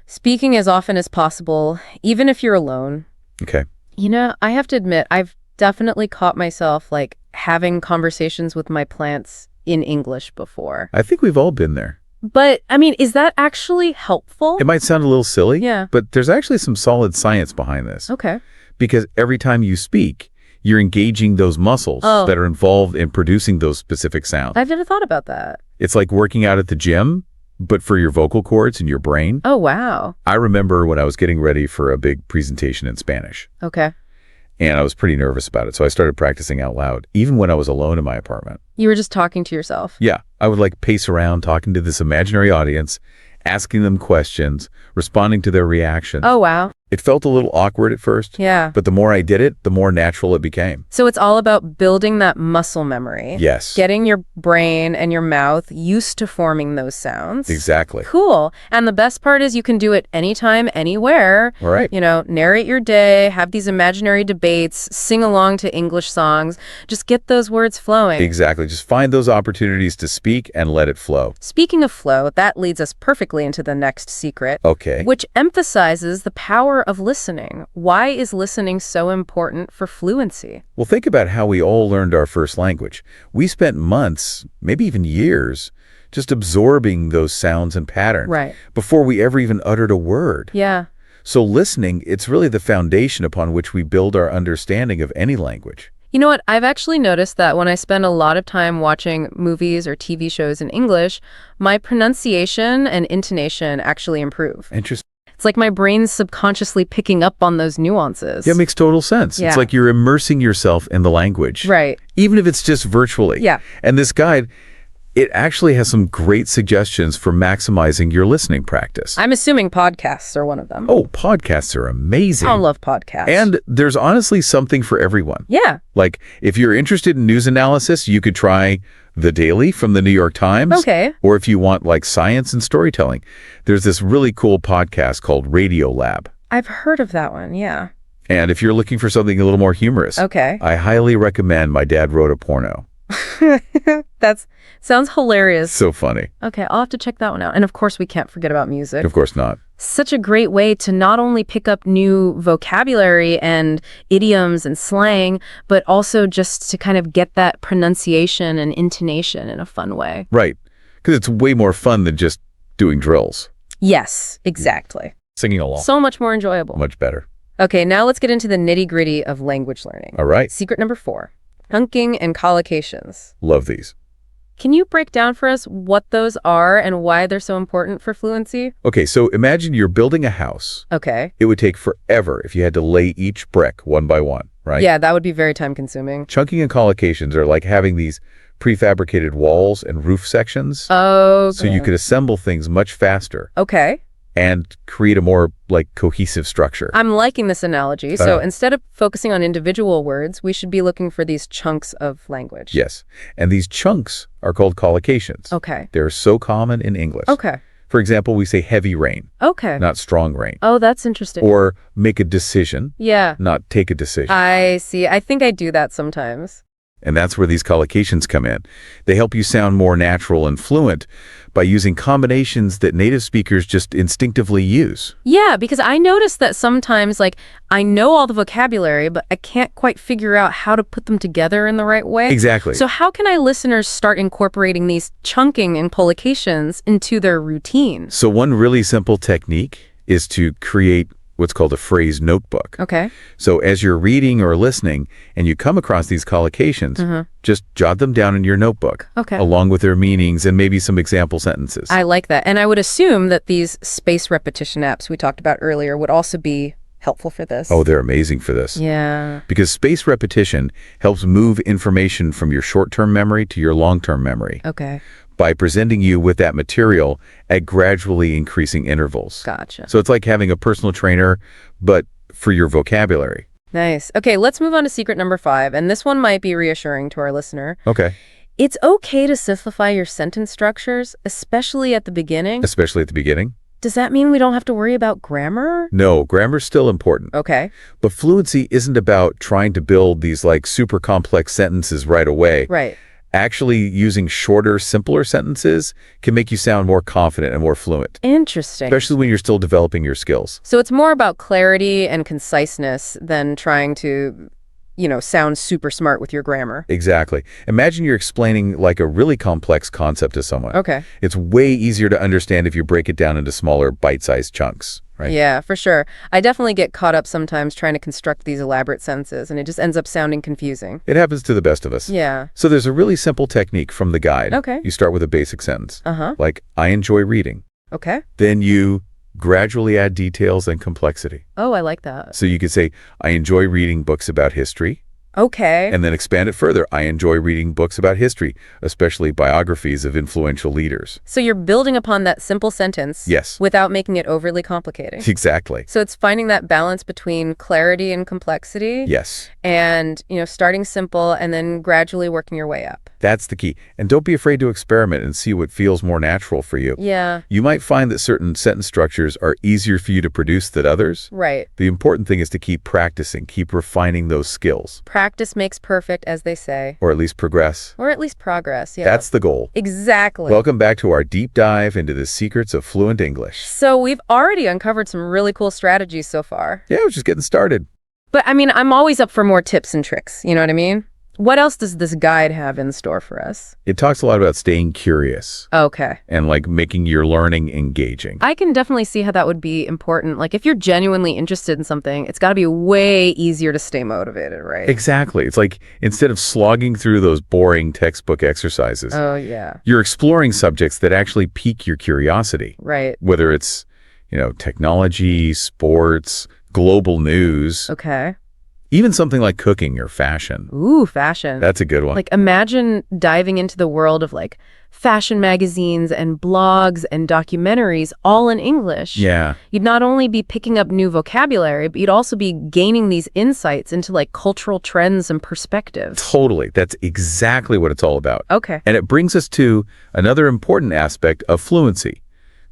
Speaking as often as possible, even if you're alone. Okay. I have to admit, I've definitely caught myself like having conversations with my plants in English before. I think we've all been there. But, I mean, is that actually helpful? It might sound a little silly, Yeah. but there's actually some solid science behind this. Okay. Because every time you speak, you're engaging those muscles that are involved in producing those specific sounds. I've never thought about that. It's like working out at the gym, but for your vocal cords and your brain. Oh, wow. I remember when I was getting ready for a big presentation in Spanish, Okay. and I was pretty nervous about it, so I started practicing out loud, even when I was alone in my apartment. You were just talking to yourself. Yeah, I would like pace around talking to this imaginary audience, asking them questions, responding to their reactions. Oh, wow. It felt a little awkward at first, Yeah. but the more I did it, the more natural it became. So it's all about building that muscle memory. Yes. Getting your brain and your mouth used to forming those sounds. Exactly. Cool. And the best part is you can do it anytime, anywhere. All right. Narrate your day, have these imaginary debates, sing along to English songs. Just get those words flowing. Exactly. Just find those opportunities to speak and let it flow. Speaking of flow, that leads us perfectly into the next secret, Okay. which emphasizes the power power of listening. Why is listening so important for fluency? Well, think about how we all learned our first language. We spent months, maybe even years, just absorbing those sounds and patterns Right. before we ever even uttered a word. Yeah. So listening, it's really the foundation upon which we build our understanding of any language. You know what? I've actually noticed that when I spend a lot of time watching movies or TV shows in English, my pronunciation and intonation actually improve. Interesting. It's like my brain's subconsciously picking up on those nuances. Yeah, it makes total sense. Yeah. It's like you're immersing yourself in the language. Right. Even if it's just virtually. Yeah. And this guide, it actually has some great suggestions for maximizing your listening practice. I'm assuming podcasts are one of them. Oh, podcasts are amazing. I love podcasts. And there's honestly something for everyone. yeah. Like, if you're interested in news analysis, you could try The Daily from the New York Times. Okay. Or if you want, like, science and storytelling, there's this really cool podcast called Radio Lab. I've heard of that one. Yeah. And if you're looking for something a little more humorous, Okay. I highly recommend My Dad Wrote a Porno. That sounds hilarious. So funny. Okay, I'll have to check that one out. And of course, we can't forget about music. Of course not. Such a great way to not only pick up new vocabulary and idioms and slang, but also just to kind of get that pronunciation and intonation in a fun way. Right. Because it's way more fun than just doing drills. Yes, exactly. Singing along. So much more enjoyable. Much better. Okay, now let's get into the nitty-gritty of language learning. All right. Secret number 4, chunking and collocations. Love these. Can you break down for us what those are and why they're so important for fluency? Okay, so imagine you're building a house. Okay. It would take forever if you had to lay each brick one by one, right? Yeah, that would be very time-consuming. Chunking and collocations are like having these prefabricated walls and roof sections. Oh. So you could assemble things much faster Okay. and create a more, like, cohesive structure. I'm liking this analogy. So instead of focusing on individual words, we should be looking for these chunks of language. Yes. And these chunks are called collocations. Okay. They're so common in English. Okay. For example, we say heavy rain, Okay. not strong rain. Oh, that's interesting. Or make a decision, Yeah. not take a decision. I see. I think I do that sometimes. And that's where these collocations come in. They help you sound more natural and fluent by using combinations that native speakers just instinctively use. Yeah, because I notice that sometimes, like, I know all the vocabulary, but I can't quite figure out how to put them together in the right way. Exactly. So how can I listeners start incorporating these chunking and collocations into their routine? So one really simple technique is to create what's called a phrase notebook. Okay. So as you're reading or listening and you come across these collocations, just jot them down in your notebook, Okay. along with their meanings and maybe some example sentences. I like that. And I would assume that these space repetition apps we talked about earlier would also be helpful for this. Oh, they're amazing for this. Yeah. Because space repetition helps move information from your short-term memory to your long-term memory Okay. by presenting you with that material at gradually increasing intervals. Gotcha. So it's like having a personal trainer, but for your vocabulary. Nice. Okay, let's move on to secret number 5. And this one might be reassuring to our listener. Okay. It's okay to simplify your sentence structures, especially at the beginning. Especially at the beginning. Does that mean we don't have to worry about grammar? No, grammar's still important. Okay. But fluency isn't about trying to build these like super complex sentences right away. Right. Actually, using shorter, simpler sentences can make you sound more confident and more fluent, Interesting. especially when you're still developing your skills. So it's more about clarity and conciseness than trying to, sound super smart with your grammar. Exactly. Imagine you're explaining like a really complex concept to someone. Okay. It's way easier to understand if you break it down into smaller, bite-sized chunks, right? Yeah, for sure. I definitely get caught up sometimes trying to construct these elaborate sentences, and it just ends up sounding confusing. It happens to the best of us. Yeah. So there's a really simple technique from the guide. Okay. You start with a basic sentence, Uh-huh. like, I enjoy reading. Okay. Then you gradually add details and complexity. Oh, I like that. So you could say, I enjoy reading books about history, Okay. and then expand it further. I enjoy reading books about history, especially biographies of influential leaders. So you're building upon that simple sentence. Yes. Without making it overly complicated. Exactly. So it's finding that balance between clarity and complexity. Yes. And, starting simple and then gradually working your way up. That's the key. And don't be afraid to experiment and see what feels more natural for you. Yeah. You might find that certain sentence structures are easier for you to produce than others. Right. The important thing is to keep practicing, keep refining those skills. practice makes perfect, as they say. Or at least progress. Or at least progress, yeah. That's the goal. Exactly. Welcome back to our deep dive into the secrets of fluent English. So we've already uncovered some really cool strategies so far. Yeah, we're just getting started. But I mean, I'm always up for more tips and tricks, you know what I mean? What else does this guide have in store for us? It talks a lot about staying curious Okay. and like making your learning engaging. I can definitely see how that would be important. Like if you're genuinely interested in something, it's got to be way easier to stay motivated, right? Exactly. It's like instead of slogging through those boring textbook exercises, Oh, yeah. you're exploring subjects that actually pique your curiosity. Right. Whether it's, technology, sports, global news, Okay. even something like cooking or fashion. Ooh, fashion. That's a good one. Like imagine diving into the world of like fashion magazines and blogs and documentaries all in English. Yeah. You'd not only be picking up new vocabulary, but you'd also be gaining these insights into like cultural trends and perspectives. Totally. That's exactly what it's all about. Okay. And it brings us to another important aspect of fluency,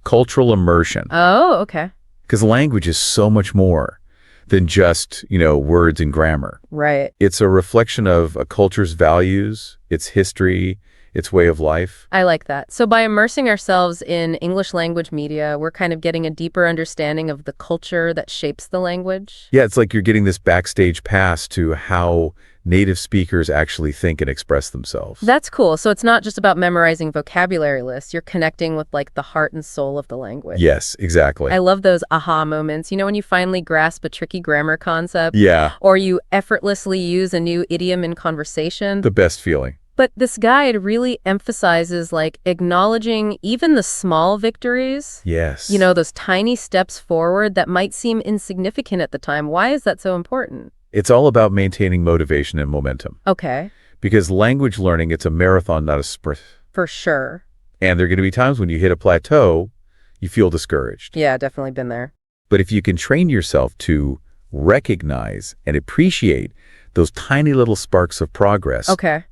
cultural immersion. Oh, okay. Because language is so much more than just, words and grammar. Right. It's a reflection of a culture's values, its history, its way of life. I like that. So by immersing ourselves in English language media, we're kind of getting a deeper understanding of the culture that shapes the language. Yeah, it's like you're getting this backstage pass to how native speakers actually think and express themselves. That's cool. So it's not just about memorizing vocabulary lists. You're connecting with like the heart and soul of the language. Yes, exactly. I love those aha moments. You know, when you finally grasp a tricky grammar concept. Yeah. Or you effortlessly use a new idiom in conversation. The best feeling. But this guide really emphasizes like acknowledging even the small victories. Yes. Those tiny steps forward that might seem insignificant at the time. Why is that so important? It's all about maintaining motivation and momentum. Okay. Because language learning, it's a marathon, not a sprint. For sure. And there are going to be times when you hit a plateau, you feel discouraged. Yeah, definitely been there. But if you can train yourself to recognize and appreciate those tiny little sparks of progress, Okay.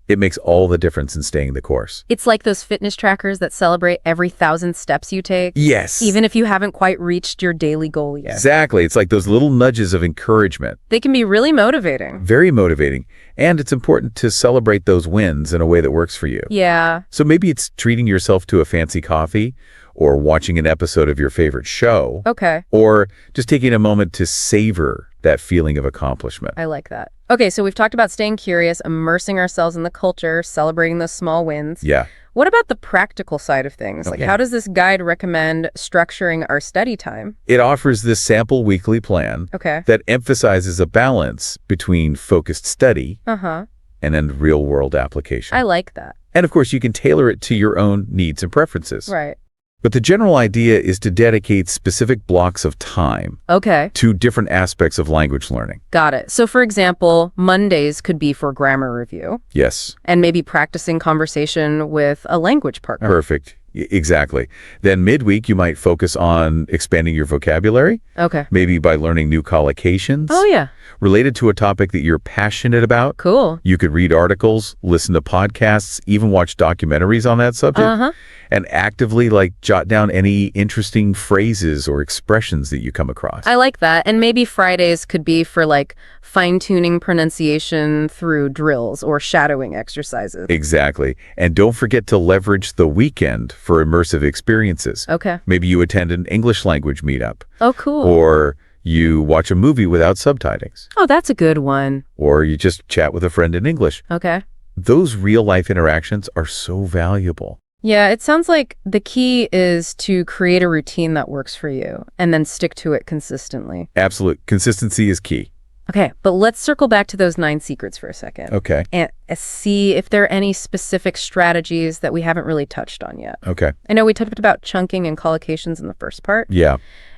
it makes all the difference in staying the course. It's like those fitness trackers that celebrate every 1,000 steps you take. Yes. Even if you haven't quite reached your daily goal yet. Exactly. It's like those little nudges of encouragement. They can be really motivating. Very motivating. And it's important to celebrate those wins in a way that works for you. Yeah. So maybe it's treating yourself to a fancy coffee or watching an episode of your favorite show. Okay. Or just taking a moment to savor that feeling of accomplishment. I like that. Okay, so we've talked about staying curious, immersing ourselves in the culture, celebrating those small wins. Yeah. What about the practical side of things? Okay. Like, how does this guide recommend structuring our study time? It offers this sample weekly plan Okay. that emphasizes a balance between focused study Uh-huh. and then real-world application. I like that. And of course, you can tailor it to your own needs and preferences. Right. But the general idea is to dedicate specific blocks of time Okay. to different aspects of language learning. Got it. So, for example, Mondays could be for grammar review Yes, and maybe practicing conversation with a language partner. perfect. Exactly. Then midweek, you might focus on expanding your vocabulary, Okay. maybe by learning new collocations Oh, yeah. related to a topic that you're passionate about. Cool. You could read articles, listen to podcasts, even watch documentaries on that subject, Uh-huh. and actively jot down any interesting phrases or expressions that you come across. I like that. And maybe Fridays could be for like fine-tuning pronunciation through drills or shadowing exercises. Exactly. And don't forget to leverage the weekend for immersive experiences. Okay. Maybe you attend an English language meetup, Oh, cool. or you watch a movie without subtitles, Oh, that's a good one. or you just chat with a friend in English. Okay. Those real-life interactions are so valuable. Yeah, it sounds like the key is to create a routine that works for you and then stick to it consistently. Absolute consistency is key. Okay, but let's circle back to those 9 secrets for a second. Okay. And see if there are any specific strategies that we haven't really touched on yet. Okay. I know we talked about chunking and collocations in the first part. Yeah.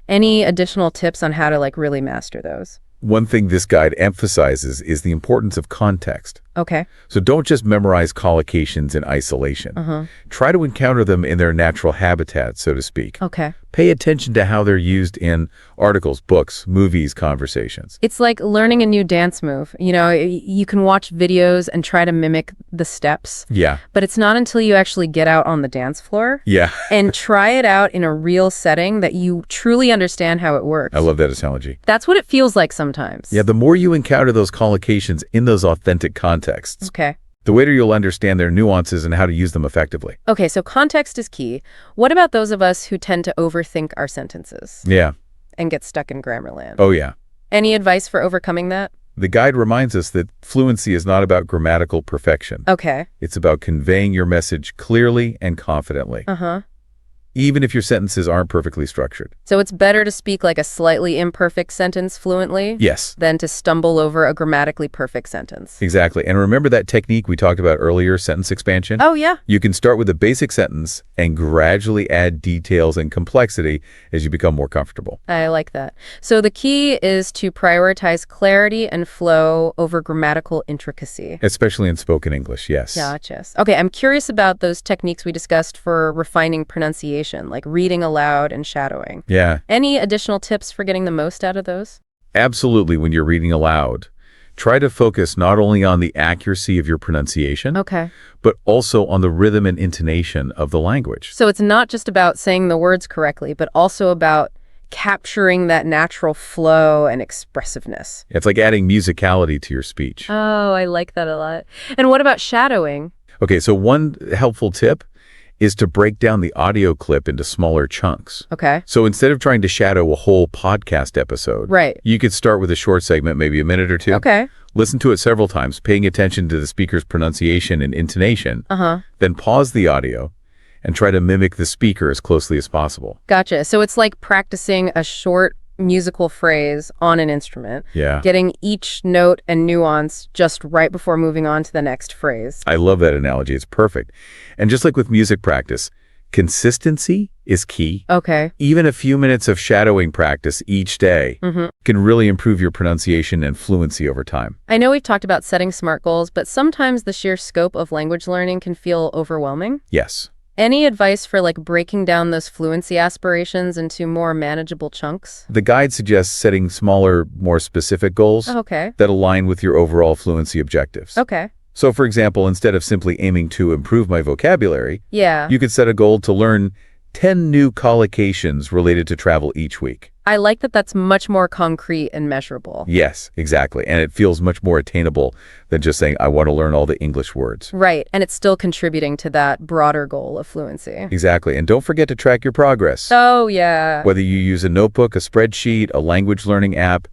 Any additional tips on how to really master those? One thing this guide emphasizes is the importance of context. Okay. So don't just memorize collocations in isolation. Try to encounter them in their natural habitat, so to speak. Okay. Pay attention to how they're used in articles, books, movies, conversations. It's like learning a new dance move. You can watch videos and try to mimic the steps, Yeah. but it's not until you actually get out on the dance floor Yeah. and try it out in a real setting that you truly understand how it works. I love that analogy. That's what it feels like sometimes. Yeah, the more you encounter those collocations in those authentic contexts, Okay. the later you'll understand their nuances and how to use them effectively. Okay, so context is key. What about those of us who tend to overthink our sentences Yeah. and get stuck in grammar land? Oh, yeah. Any advice for overcoming that? The guide reminds us that fluency is not about grammatical perfection. Okay. It's about conveying your message clearly and confidently, Uh-huh. even if your sentences aren't perfectly structured. So it's better to speak like a slightly imperfect sentence fluently Yes, than to stumble over a grammatically perfect sentence. exactly. And remember that technique we talked about earlier, sentence expansion? Oh, yeah. You can start with a basic sentence and gradually add details and complexity as you become more comfortable. I like that. So the key is to prioritize clarity and flow over grammatical intricacy. Especially in spoken English, yes. Gotcha. Okay, I'm curious about those techniques we discussed for refining pronunciation, like reading aloud and shadowing. Yeah, Any additional tips for getting the most out of those? absolutely. When you're reading aloud, try to focus not only on the accuracy of your pronunciation, Okay. but also on the rhythm and intonation of the language. So it's not just about saying the words correctly, but also about capturing that natural flow and expressiveness. It's like adding musicality to your speech. Oh, I like that a lot. And what about shadowing? Okay, so one helpful tip is to break down the audio clip into smaller chunks. Okay. So instead of trying to shadow a whole podcast episode, Right. you could start with a short segment, maybe a minute or two. Okay. Listen to it several times, paying attention to the speaker's pronunciation and intonation. Uh-huh. Then pause the audio and try to mimic the speaker as closely as possible. Gotcha. So it's like practicing a short musical phrase on an instrument, Yeah. getting each note and nuance just right before moving on to the next phrase. I love that analogy. It's perfect. And just like with music practice, consistency is key. Okay. Even a few minutes of shadowing practice each day can really improve your pronunciation and fluency over time. I know we've talked about setting SMART goals, but sometimes the sheer scope of language learning can feel overwhelming. Yes. Any advice for like breaking down those fluency aspirations into more manageable chunks? The guide suggests setting smaller, more specific goals Okay. that align with your overall fluency objectives. Okay. So, for example, instead of simply aiming to improve my vocabulary, Yeah. you could set a goal to learn 10 new collocations related to travel each week. I like that that's much more concrete and measurable. Yes, exactly. And it feels much more attainable than just saying, I want to learn all the English words. Right. And it's still contributing to that broader goal of fluency. Exactly. And don't forget to track your progress. Oh, yeah. Whether you use a notebook, a spreadsheet, a language learning app,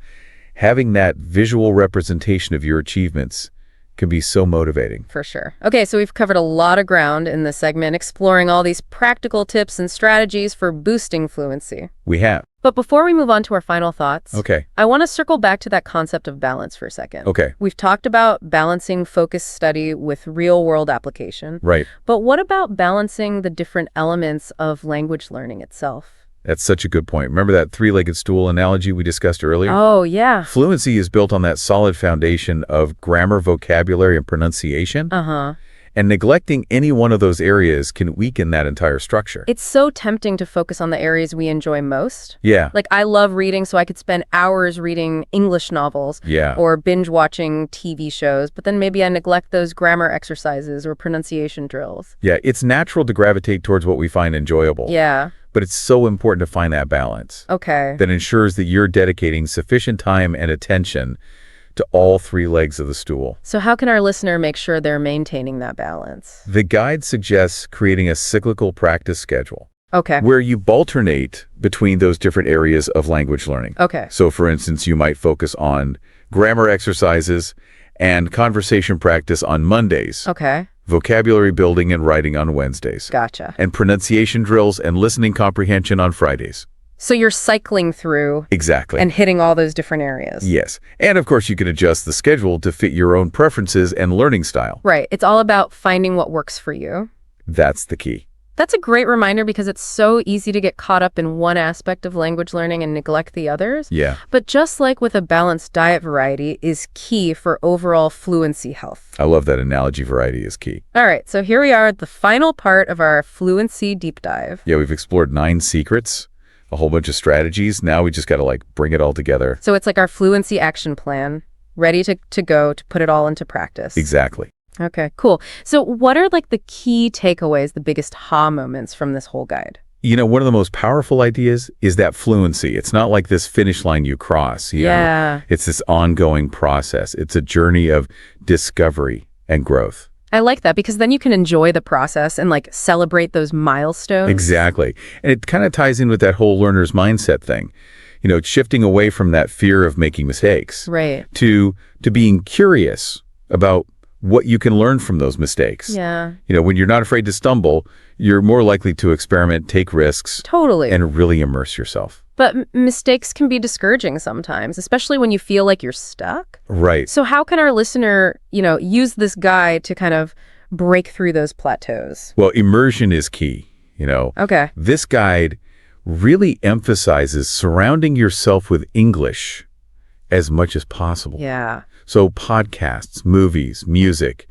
having that visual representation of your achievements can be so motivating. For sure. Okay, so we've covered a lot of ground in this segment, exploring all these practical tips and strategies for boosting fluency. We have. But before we move on to our final thoughts, Okay. I want to circle back to that concept of balance for a second. Okay. We've talked about balancing focused study with real-world application. Right. But what about balancing the different elements of language learning itself? That's such a good point. Remember that three-legged stool analogy we discussed earlier? Oh, yeah. Fluency is built on that solid foundation of grammar, vocabulary, and pronunciation. Uh-huh. And neglecting any one of those areas can weaken that entire structure. It's so tempting to focus on the areas we enjoy most. Yeah. Like, I love reading, so I could spend hours reading English novels Yeah. or binge watching TV shows, but then maybe I neglect those grammar exercises or pronunciation drills. Yeah, it's natural to gravitate towards what we find enjoyable. Yeah. But it's so important to find that balance Okay. that ensures that you're dedicating sufficient time and attention to all three legs of the stool. So how can our listener make sure they're maintaining that balance? The guide suggests creating a cyclical practice schedule Okay. where you alternate between those different areas of language learning. Okay. So, for instance, you might focus on grammar exercises and conversation practice on Mondays, Okay. vocabulary building and writing on Wednesdays, Gotcha. and pronunciation drills and listening comprehension on Fridays. So you're cycling through Exactly. and hitting all those different areas. Yes. And of course, you can adjust the schedule to fit your own preferences and learning style. Right. It's all about finding what works for you. That's the key. That's a great reminder because it's so easy to get caught up in one aspect of language learning and neglect the others. Yeah, But just like with a balanced diet, variety is key for overall fluency health. I love that analogy. Variety is key. All right, so here we are at the final part of our fluency deep dive. Yeah, we've explored 9 secrets, a whole bunch of strategies. Now we just got to bring it all together. So it's like our fluency action plan, ready to go to put it all into practice. Exactly. Okay, cool. So what are the key takeaways, the biggest ha moments from this whole guide? One of the most powerful ideas is that fluency. It's not like this finish line you cross. Yeah. It's this ongoing process. It's a journey of discovery and growth. I like that because then you can enjoy the process and celebrate those milestones. Exactly. And it kind of ties in with that whole learner's mindset thing. Shifting away from that fear of making mistakes. Right. To being curious about what you can learn from those mistakes. Yeah. When you're not afraid to stumble, you're more likely to experiment, take risks, Totally. and really immerse yourself. But mistakes can be discouraging sometimes, especially when you feel like you're stuck. Right. So how can our listener, use this guide to kind of break through those plateaus? Well, immersion is key. Okay. This guide really emphasizes surrounding yourself with English as much as possible. Yeah. So podcasts, movies, music,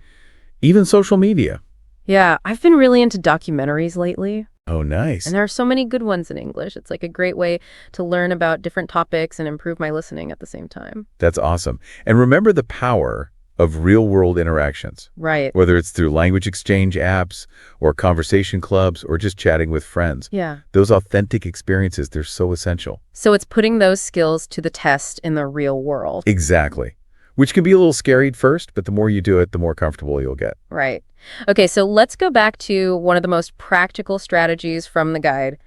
even social media. Yeah, I've been really into documentaries lately. Oh, nice. And there are so many good ones in English. It's a great way to learn about different topics and improve my listening at the same time. That's awesome. And remember the power of real-world interactions. Right. Whether it's through language exchange apps or conversation clubs or just chatting with friends. Yeah. Those authentic experiences, they're so essential. So it's putting those skills to the test in the real world. Exactly. Which can be a little scary at first, but the more you do it, the more comfortable you'll get. Right. Okay, so let's go back to one of the most practical strategies from the guide,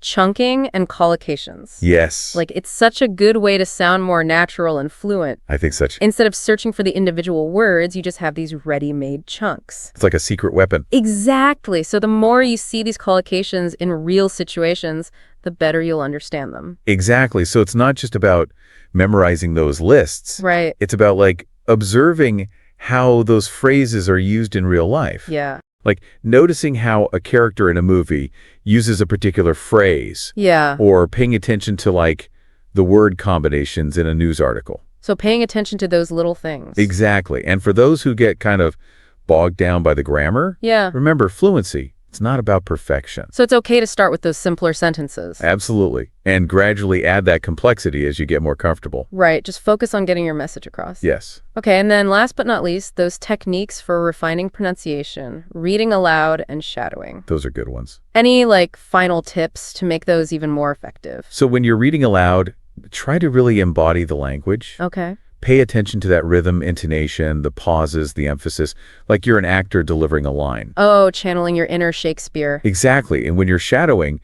chunking and collocations. Yes. It's such a good way to sound more natural and fluent. I think such. Instead of searching for the individual words, you just have these ready-made chunks. It's like a secret weapon. Exactly. So the more you see these collocations in real situations, the better you'll understand them. Exactly. So it's not just about memorizing those lists. Right. It's about observing how those phrases are used in real life. Yeah. Noticing how a character in a movie uses a particular phrase. Yeah. Or paying attention to the word combinations in a news article. So paying attention to those little things. Exactly. And for those who get kind of bogged down by the grammar, Yeah. remember fluency. It's not about perfection. So it's okay to start with those simpler sentences. Absolutely. And gradually add that complexity as you get more comfortable. Right. Just focus on getting your message across. Yes. Okay. And then last but not least, those techniques for refining pronunciation, reading aloud, and shadowing. Those are good ones. Any final tips to make those even more effective? So when you're reading aloud, try to really embody the language. Okay. Pay attention to that rhythm, intonation, the pauses, the emphasis, like you're an actor delivering a line. Oh, channeling your inner Shakespeare. Exactly. And when you're shadowing,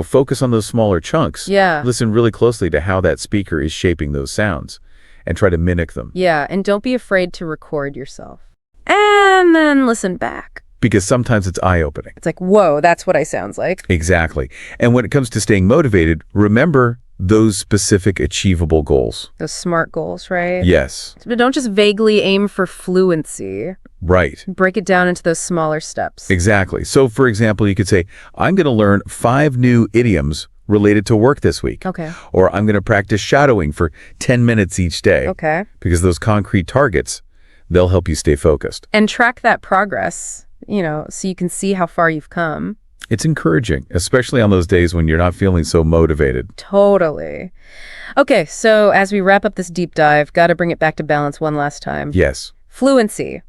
focus on those smaller chunks. Yeah. Listen really closely to how that speaker is shaping those sounds and try to mimic them. Yeah. And don't be afraid to record yourself. And then listen back. Because sometimes it's eye-opening. It's whoa, that's what I sounds like. Exactly. And when it comes to staying motivated, remember those specific achievable goals. Those SMART goals, right? Yes. But don't just vaguely aim for fluency. Right. Break it down into those smaller steps. Exactly. So, for example, you could say, I'm going to learn 5 new idioms related to work this week. Okay. Or I'm going to practice shadowing for 10 minutes each day. Okay. Because those concrete targets, they'll help you stay focused. And track that progress, so you can see how far you've come. It's encouraging, especially on those days when you're not feeling so motivated. Totally. Okay, so as we wrap up this deep dive, got to bring it back to balance one last time. Yes. Fluency,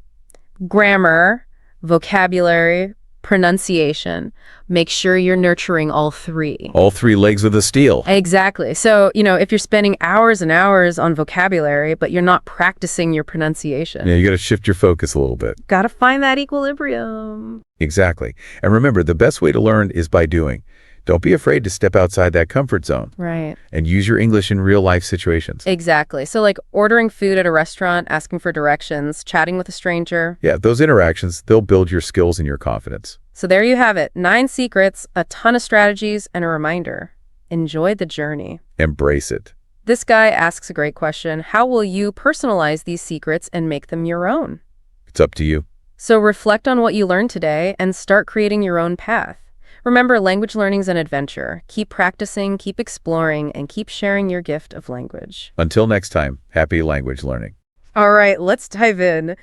grammar, vocabulary, pronunciation. Make sure you're nurturing all 3. All 3 legs of the steel. Exactly. So, if you're spending hours and hours on vocabulary, but you're not practicing your pronunciation. Yeah, you got to shift your focus a little bit. Got to find that equilibrium. Exactly. And remember, the best way to learn is by doing. Don't be afraid to step outside that comfort zone. Right. And use your English in real-life situations. Exactly. So ordering food at a restaurant, asking for directions, chatting with a stranger. Yeah, those interactions, they'll build your skills and your confidence. So there you have it. 9 secrets, a ton of strategies, and a reminder. Enjoy the journey. Embrace it. This guy asks a great question. How will you personalize these secrets and make them your own? It's up to you. So reflect on what you learned today and start creating your own path. Remember, language learning's an adventure. Keep practicing, keep exploring, and keep sharing your gift of language. Until next time, happy language learning. All right, let's dive in.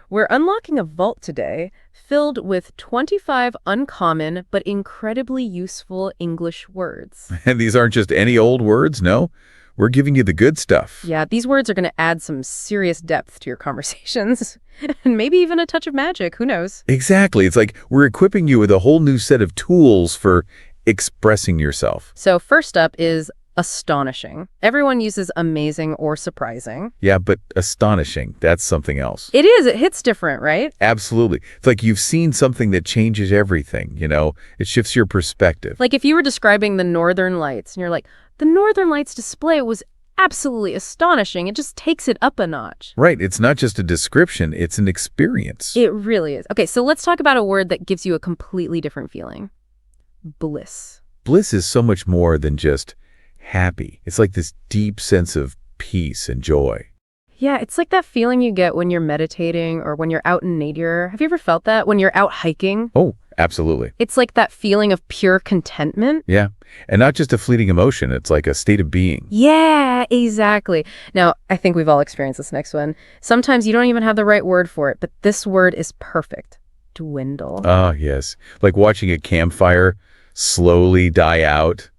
We're unlocking a vault today filled with 25 uncommon but incredibly useful English words. And these aren't just any old words, no. We're giving you the good stuff. Yeah, these words are going to add some serious depth to your conversations. And maybe even a touch of magic, who knows? Exactly. It's like we're equipping you with a whole new set of tools for expressing yourself. So first up is astonishing. Everyone uses amazing or surprising. Yeah, but astonishing, that's something else. It is. It hits different, right? Absolutely. It's like you've seen something that changes everything, you know? It shifts your perspective. Like if you were describing the Northern Lights and you're like, the Northern Lights display was absolutely astonishing. It just takes it up a notch. Right. It's not just a description, it's an experience. It really is. Okay, so let's talk about a word that gives you a completely different feeling. Bliss. Bliss is so much more than just happy. It's like this deep sense of peace and joy. Yeah, it's like that feeling you get when you're meditating or when you're out in nature. Have you ever felt that when you're out hiking? Oh, absolutely. It's like that feeling of pure contentment. Yeah. And not just a fleeting emotion, it's like a state of being. Yeah, exactly. Now, I think we've all experienced this next one. Sometimes you don't even have the right word for it, but this word is perfect. Dwindle. Ah, yes. Like watching a campfire slowly die out,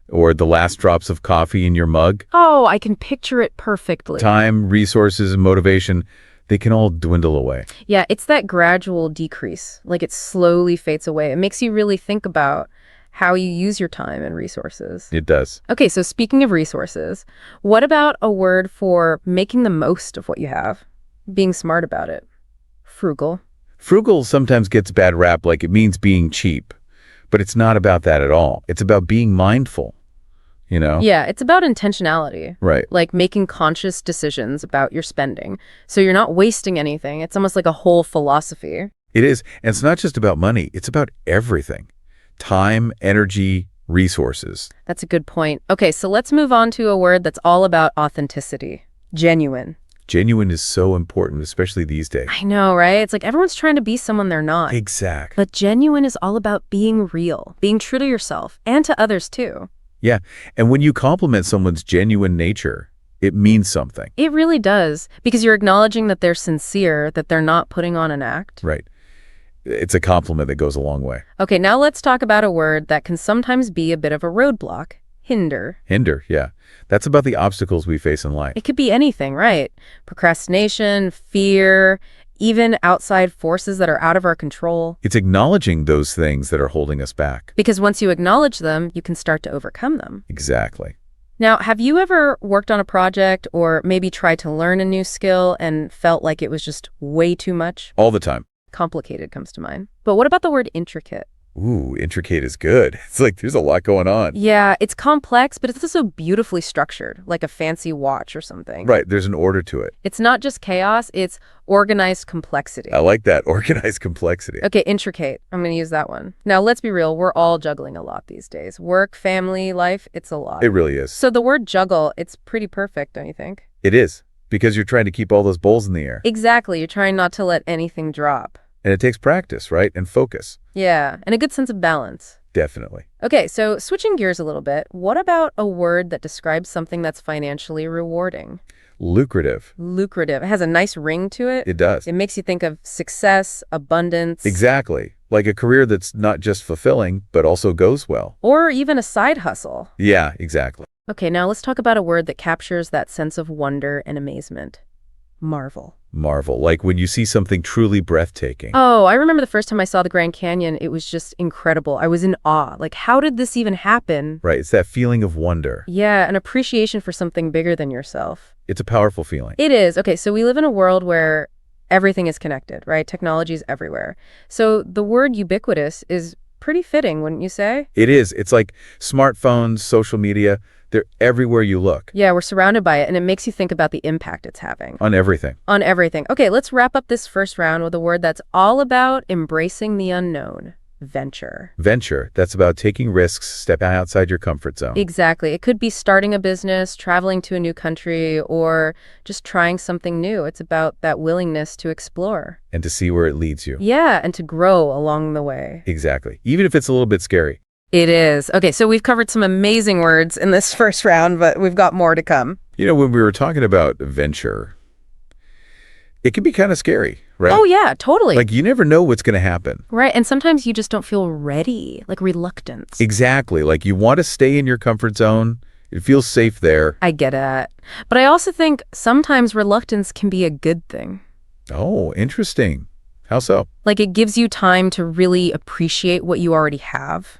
or the last drops of coffee in your mug. Oh, I can picture it perfectly. Time, resources, and motivation, they can all dwindle away. Yeah, it's that gradual decrease. Like it slowly fades away. It makes you really think about how you use your time and resources. It does. Okay, so speaking of resources, what about a word for making the most of what you have? Being smart about it. Frugal. Frugal sometimes gets a bad rap like it means being cheap, but it's not about that at all. It's about being mindful, you know? Yeah, it's about intentionality. Right. Like making conscious decisions about your spending. So you're not wasting anything. It's almost like a whole philosophy. It is. And it's not just about money. It's about everything. Time, energy, resources. That's a good point. Okay, so let's move on to a word that's all about authenticity. Genuine. Genuine is so important, especially these days. I know, right? It's like everyone's trying to be someone they're not. Exactly. But genuine is all about being real, being true to yourself and to others too. Yeah. And when you compliment someone's genuine nature, it means something. It really does, because you're acknowledging that they're sincere, that they're not putting on an act. Right. It's a compliment that goes a long way. Okay, now let's talk about a word that can sometimes be a bit of a roadblock. Hinder. Hinder, yeah. That's about the obstacles we face in life. It could be anything, right? Procrastination, fear, even outside forces that are out of our control. It's acknowledging those things that are holding us back. Because once you acknowledge them, you can start to overcome them. Exactly. Now, have you ever worked on a project or maybe tried to learn a new skill and felt like it was just way too much? All the time. Complicated comes to mind. But what about the word intricate? Ooh, intricate is good. It's like there's a lot going on. Yeah, it's complex, but it's also beautifully structured, like a fancy watch or something. Right, there's an order to it. It's not just chaos, it's organized complexity. I like that, organized complexity. Okay, intricate. I'm going to use that one. Now, let's be real. We're all juggling a lot these days. Work, family, life, it's a lot. It really is. So the word juggle, it's pretty perfect, don't you think? It is, because you're trying to keep all those balls in the air. Exactly. You're trying not to let anything drop. And it takes practice, right? And focus. Yeah, and a good sense of balance. Definitely. Okay, so switching gears a little bit, what about a word that describes something that's financially rewarding? Lucrative. Lucrative. It has a nice ring to it. It does. It makes you think of success, abundance. Exactly. Like a career that's not just fulfilling, but also goes well. Or even a side hustle. Yeah, exactly. Okay, now let's talk about a word that captures that sense of wonder and amazement. Marvel. Marvel, like when you see something truly breathtaking. Oh, I remember the first time I saw the Grand Canyon, it was just incredible. I was in awe. Like, how did this even happen? Right, it's that feeling of wonder. Yeah, an appreciation for something bigger than yourself. It's a powerful feeling. It is. Okay, so we live in a world where everything is connected, right? Technology is everywhere. So the word ubiquitous is pretty fitting, wouldn't you say? It is. It's like smartphones, social media, they're everywhere you look. Yeah, we're surrounded by it, and it makes you think about the impact it's having. On everything. On everything. Okay, let's wrap up this first round with a word that's all about embracing the unknown. venture. Venture, that's about taking risks, stepping outside your comfort zone. Exactly. It could be starting a business, traveling to a new country, or just trying something new. It's about that willingness to explore. And to see where it leads you. Yeah, and to grow along the way. Exactly. Even if it's a little bit scary. It is. Okay, so we've covered some amazing words in this first round, but we've got more to come. When we were talking about venture, it can be kind of scary, right? Oh, yeah, totally. Like, you never know what's going to happen. Right, and sometimes you just don't feel ready, like reluctance. Exactly. Like, you want to stay in your comfort zone. It feels safe there. I get it. But I also think sometimes reluctance can be a good thing. Oh, interesting. How so? Like, it gives you time to really appreciate what you already have,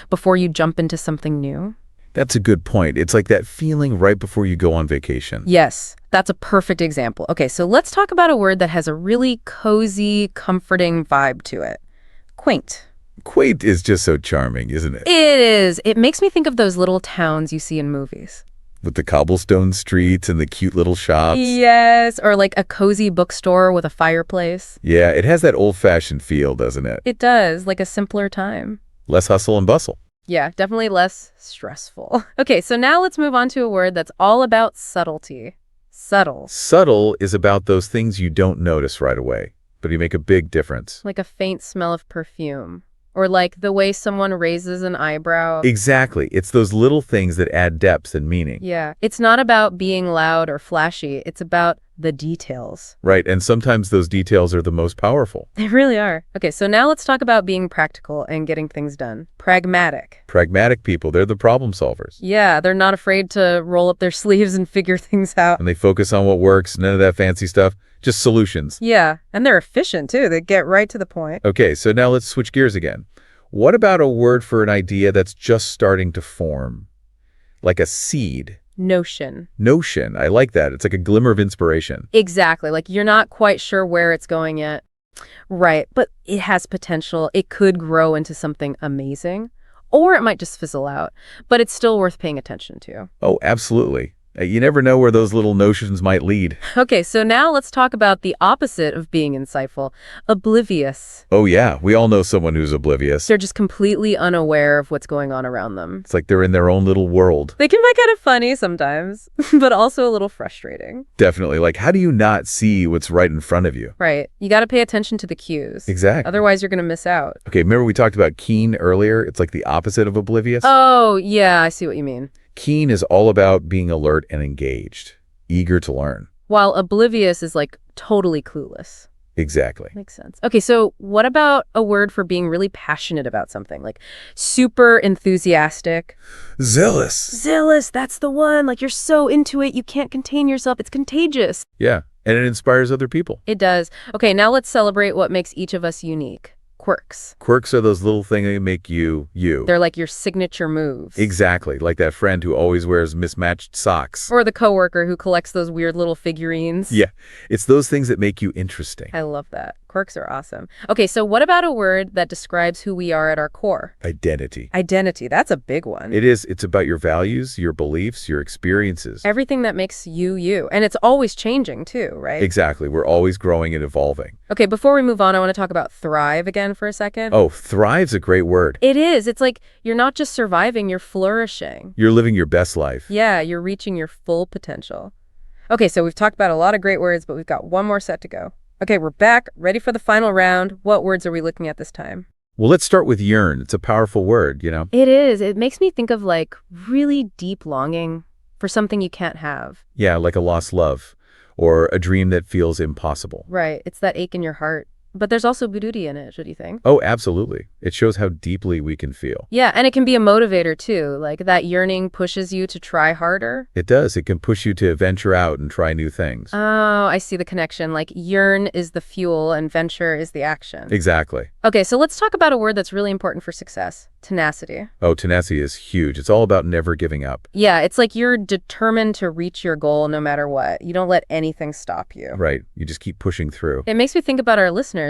before you jump into something new. That's a good point. It's like that feeling right before you go on vacation. Yes, that's a perfect example. Okay, so let's talk about a word that has a really cozy, comforting vibe to it. Quaint. Quaint is just so charming, isn't it? It is. It makes me think of those little towns you see in movies. With the cobblestone streets and the cute little shops. Yes, or like a cozy bookstore with a fireplace. Yeah, it has that old-fashioned feel, doesn't it? It does, like a simpler time. Less hustle and bustle. Yeah, definitely less stressful. Okay, so now let's move on to a word that's all about subtlety. Subtle. Subtle is about those things you don't notice right away, but you make a big difference. Like a faint smell of perfume. Or like the way someone raises an eyebrow. Exactly. It's those little things that add depth and meaning. Yeah. It's not about being loud or flashy. It's about the details. Right. And sometimes those details are the most powerful. They really are. Okay, so now let's talk about being practical and getting things done. Pragmatic. Pragmatic people, they're the problem solvers. Yeah, they're not afraid to roll up their sleeves and figure things out. And they focus on what works, none of that fancy stuff, just solutions. Yeah, and they're efficient too. They get right to the point. Okay, so now let's switch gears again. What about a word for an idea that's just starting to form? Like a seed. Notion. Notion. I like that. It's like a glimmer of inspiration. Exactly. Like you're not quite sure where it's going yet. Right. But it has potential. It could grow into something amazing, or it might just fizzle out. But it's still worth paying attention to. Oh, absolutely. You never know where those little notions might lead. Okay, so now let's talk about the opposite of being insightful. Oblivious. Oh, yeah. We all know someone who's oblivious. They're just completely unaware of what's going on around them. It's like they're in their own little world. They can be kind of funny sometimes, but also a little frustrating. Definitely. Like, how do you not see what's right in front of you? Right. You got to pay attention to the cues. Exactly. Otherwise, you're going to miss out. Okay, remember we talked about keen earlier? It's like the opposite of oblivious. Oh, yeah, I see what you mean. Keen is all about being alert and engaged, eager to learn. While oblivious is like totally clueless. Exactly. Makes sense. Okay, so what about a word for being really passionate about something? Like super enthusiastic. Zealous. Zealous, that's the one. Like you're so into it, you can't contain yourself. It's contagious. Yeah, and it inspires other people. It does. Okay, now let's celebrate what makes each of us unique. Quirks. Quirks are those little things that make you, you. They're like your signature moves. Exactly, like that friend who always wears mismatched socks. Or the coworker who collects those weird little figurines. Yeah, it's those things that make you interesting. I love that. Quirks are awesome. Okay, so what about a word that describes who we are at our core? Identity. Identity, that's a big one. It is. It's about your values, your beliefs, your experiences. Everything that makes you, you. And it's always changing too, right? Exactly. We're always growing and evolving. Okay, before we move on, I want to talk about thrive again for a second. Oh, thrive's a great word. It is. It's like you're not just surviving, you're flourishing. You're living your best life. Yeah, you're reaching your full potential. Okay, so we've talked about a lot of great words, but we've got one more set to go. Okay, we're back, ready for the final round. What words are we looking at this time? Well, let's start with yearn. It's a powerful word, you know? It is. It makes me think of like really deep longing for something you can't have. Yeah, like a lost love or a dream that feels impossible. Right. It's that ache in your heart. But there's also beauty in it, what do you think? Oh, absolutely. It shows how deeply we can feel. Yeah, and it can be a motivator too. Like that yearning pushes you to try harder. It does. It can push you to venture out and try new things. Oh, I see the connection. Like yearn is the fuel and venture is the action. Exactly. Okay, so let's talk about a word that's really important for success. Tenacity. Oh, tenacity is huge. It's all about never giving up. Yeah, it's like you're determined to reach your goal no matter what. You don't let anything stop you. Right. You just keep pushing through. It makes me think about our listeners,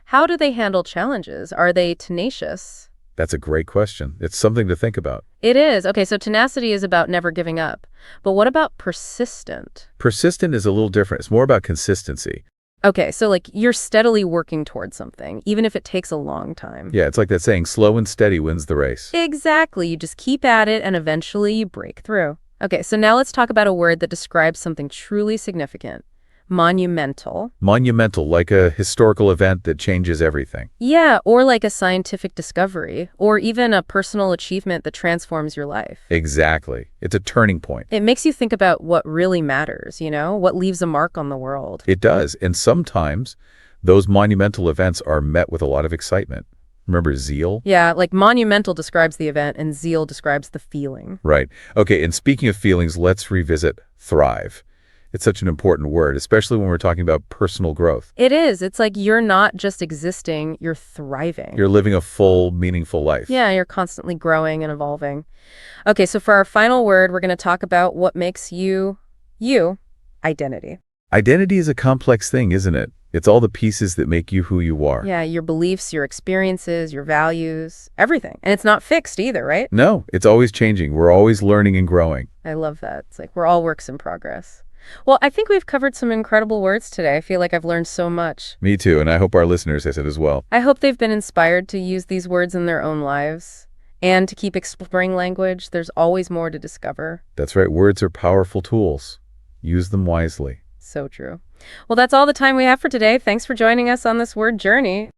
How do they handle challenges? Are they tenacious? That's a great question. It's something to think about. It is. Okay, so tenacity is about never giving up. But what about persistent? Persistent is a little different. It's more about consistency. Okay, so like you're steadily working towards something, even if it takes a long time. Yeah, it's like that saying, slow and steady wins the race. Exactly. You just keep at it and eventually you break through. Okay, so now let's talk about a word that describes something truly significant. Monumental. Monumental, like a historical event that changes everything. Yeah, or like a scientific discovery, or even a personal achievement that transforms your life. Exactly. It's a turning point. It makes you think about what really matters, what leaves a mark on the world. It does. And sometimes those monumental events are met with a lot of excitement. Remember zeal? Yeah, like monumental describes the event and zeal describes the feeling. Right. Okay, and speaking of feelings, let's revisit thrive. It's such an important word, especially when we're talking about personal growth. It is. It's like you're not just existing, you're thriving. You're living a full, meaningful life. Yeah, you're constantly growing and evolving. Okay, so for our final word, we're going to talk about what makes you, identity. Identity is a complex thing, isn't it? It's all the pieces that make you who you are. Yeah, your beliefs, your experiences, your values, everything. And it's not fixed either, right? No, it's always changing. We're always learning and growing. I love that. It's like we're all works in progress. Well, I think we've covered some incredible words today. I feel like I've learned so much. Me too, and I hope our listeners have it as well. I hope they've been inspired to use these words in their own lives and to keep exploring language. There's always more to discover. That's right. Words are powerful tools. Use them wisely. So true. Well, that's all the time we have for today. Thanks for joining us on this word journey.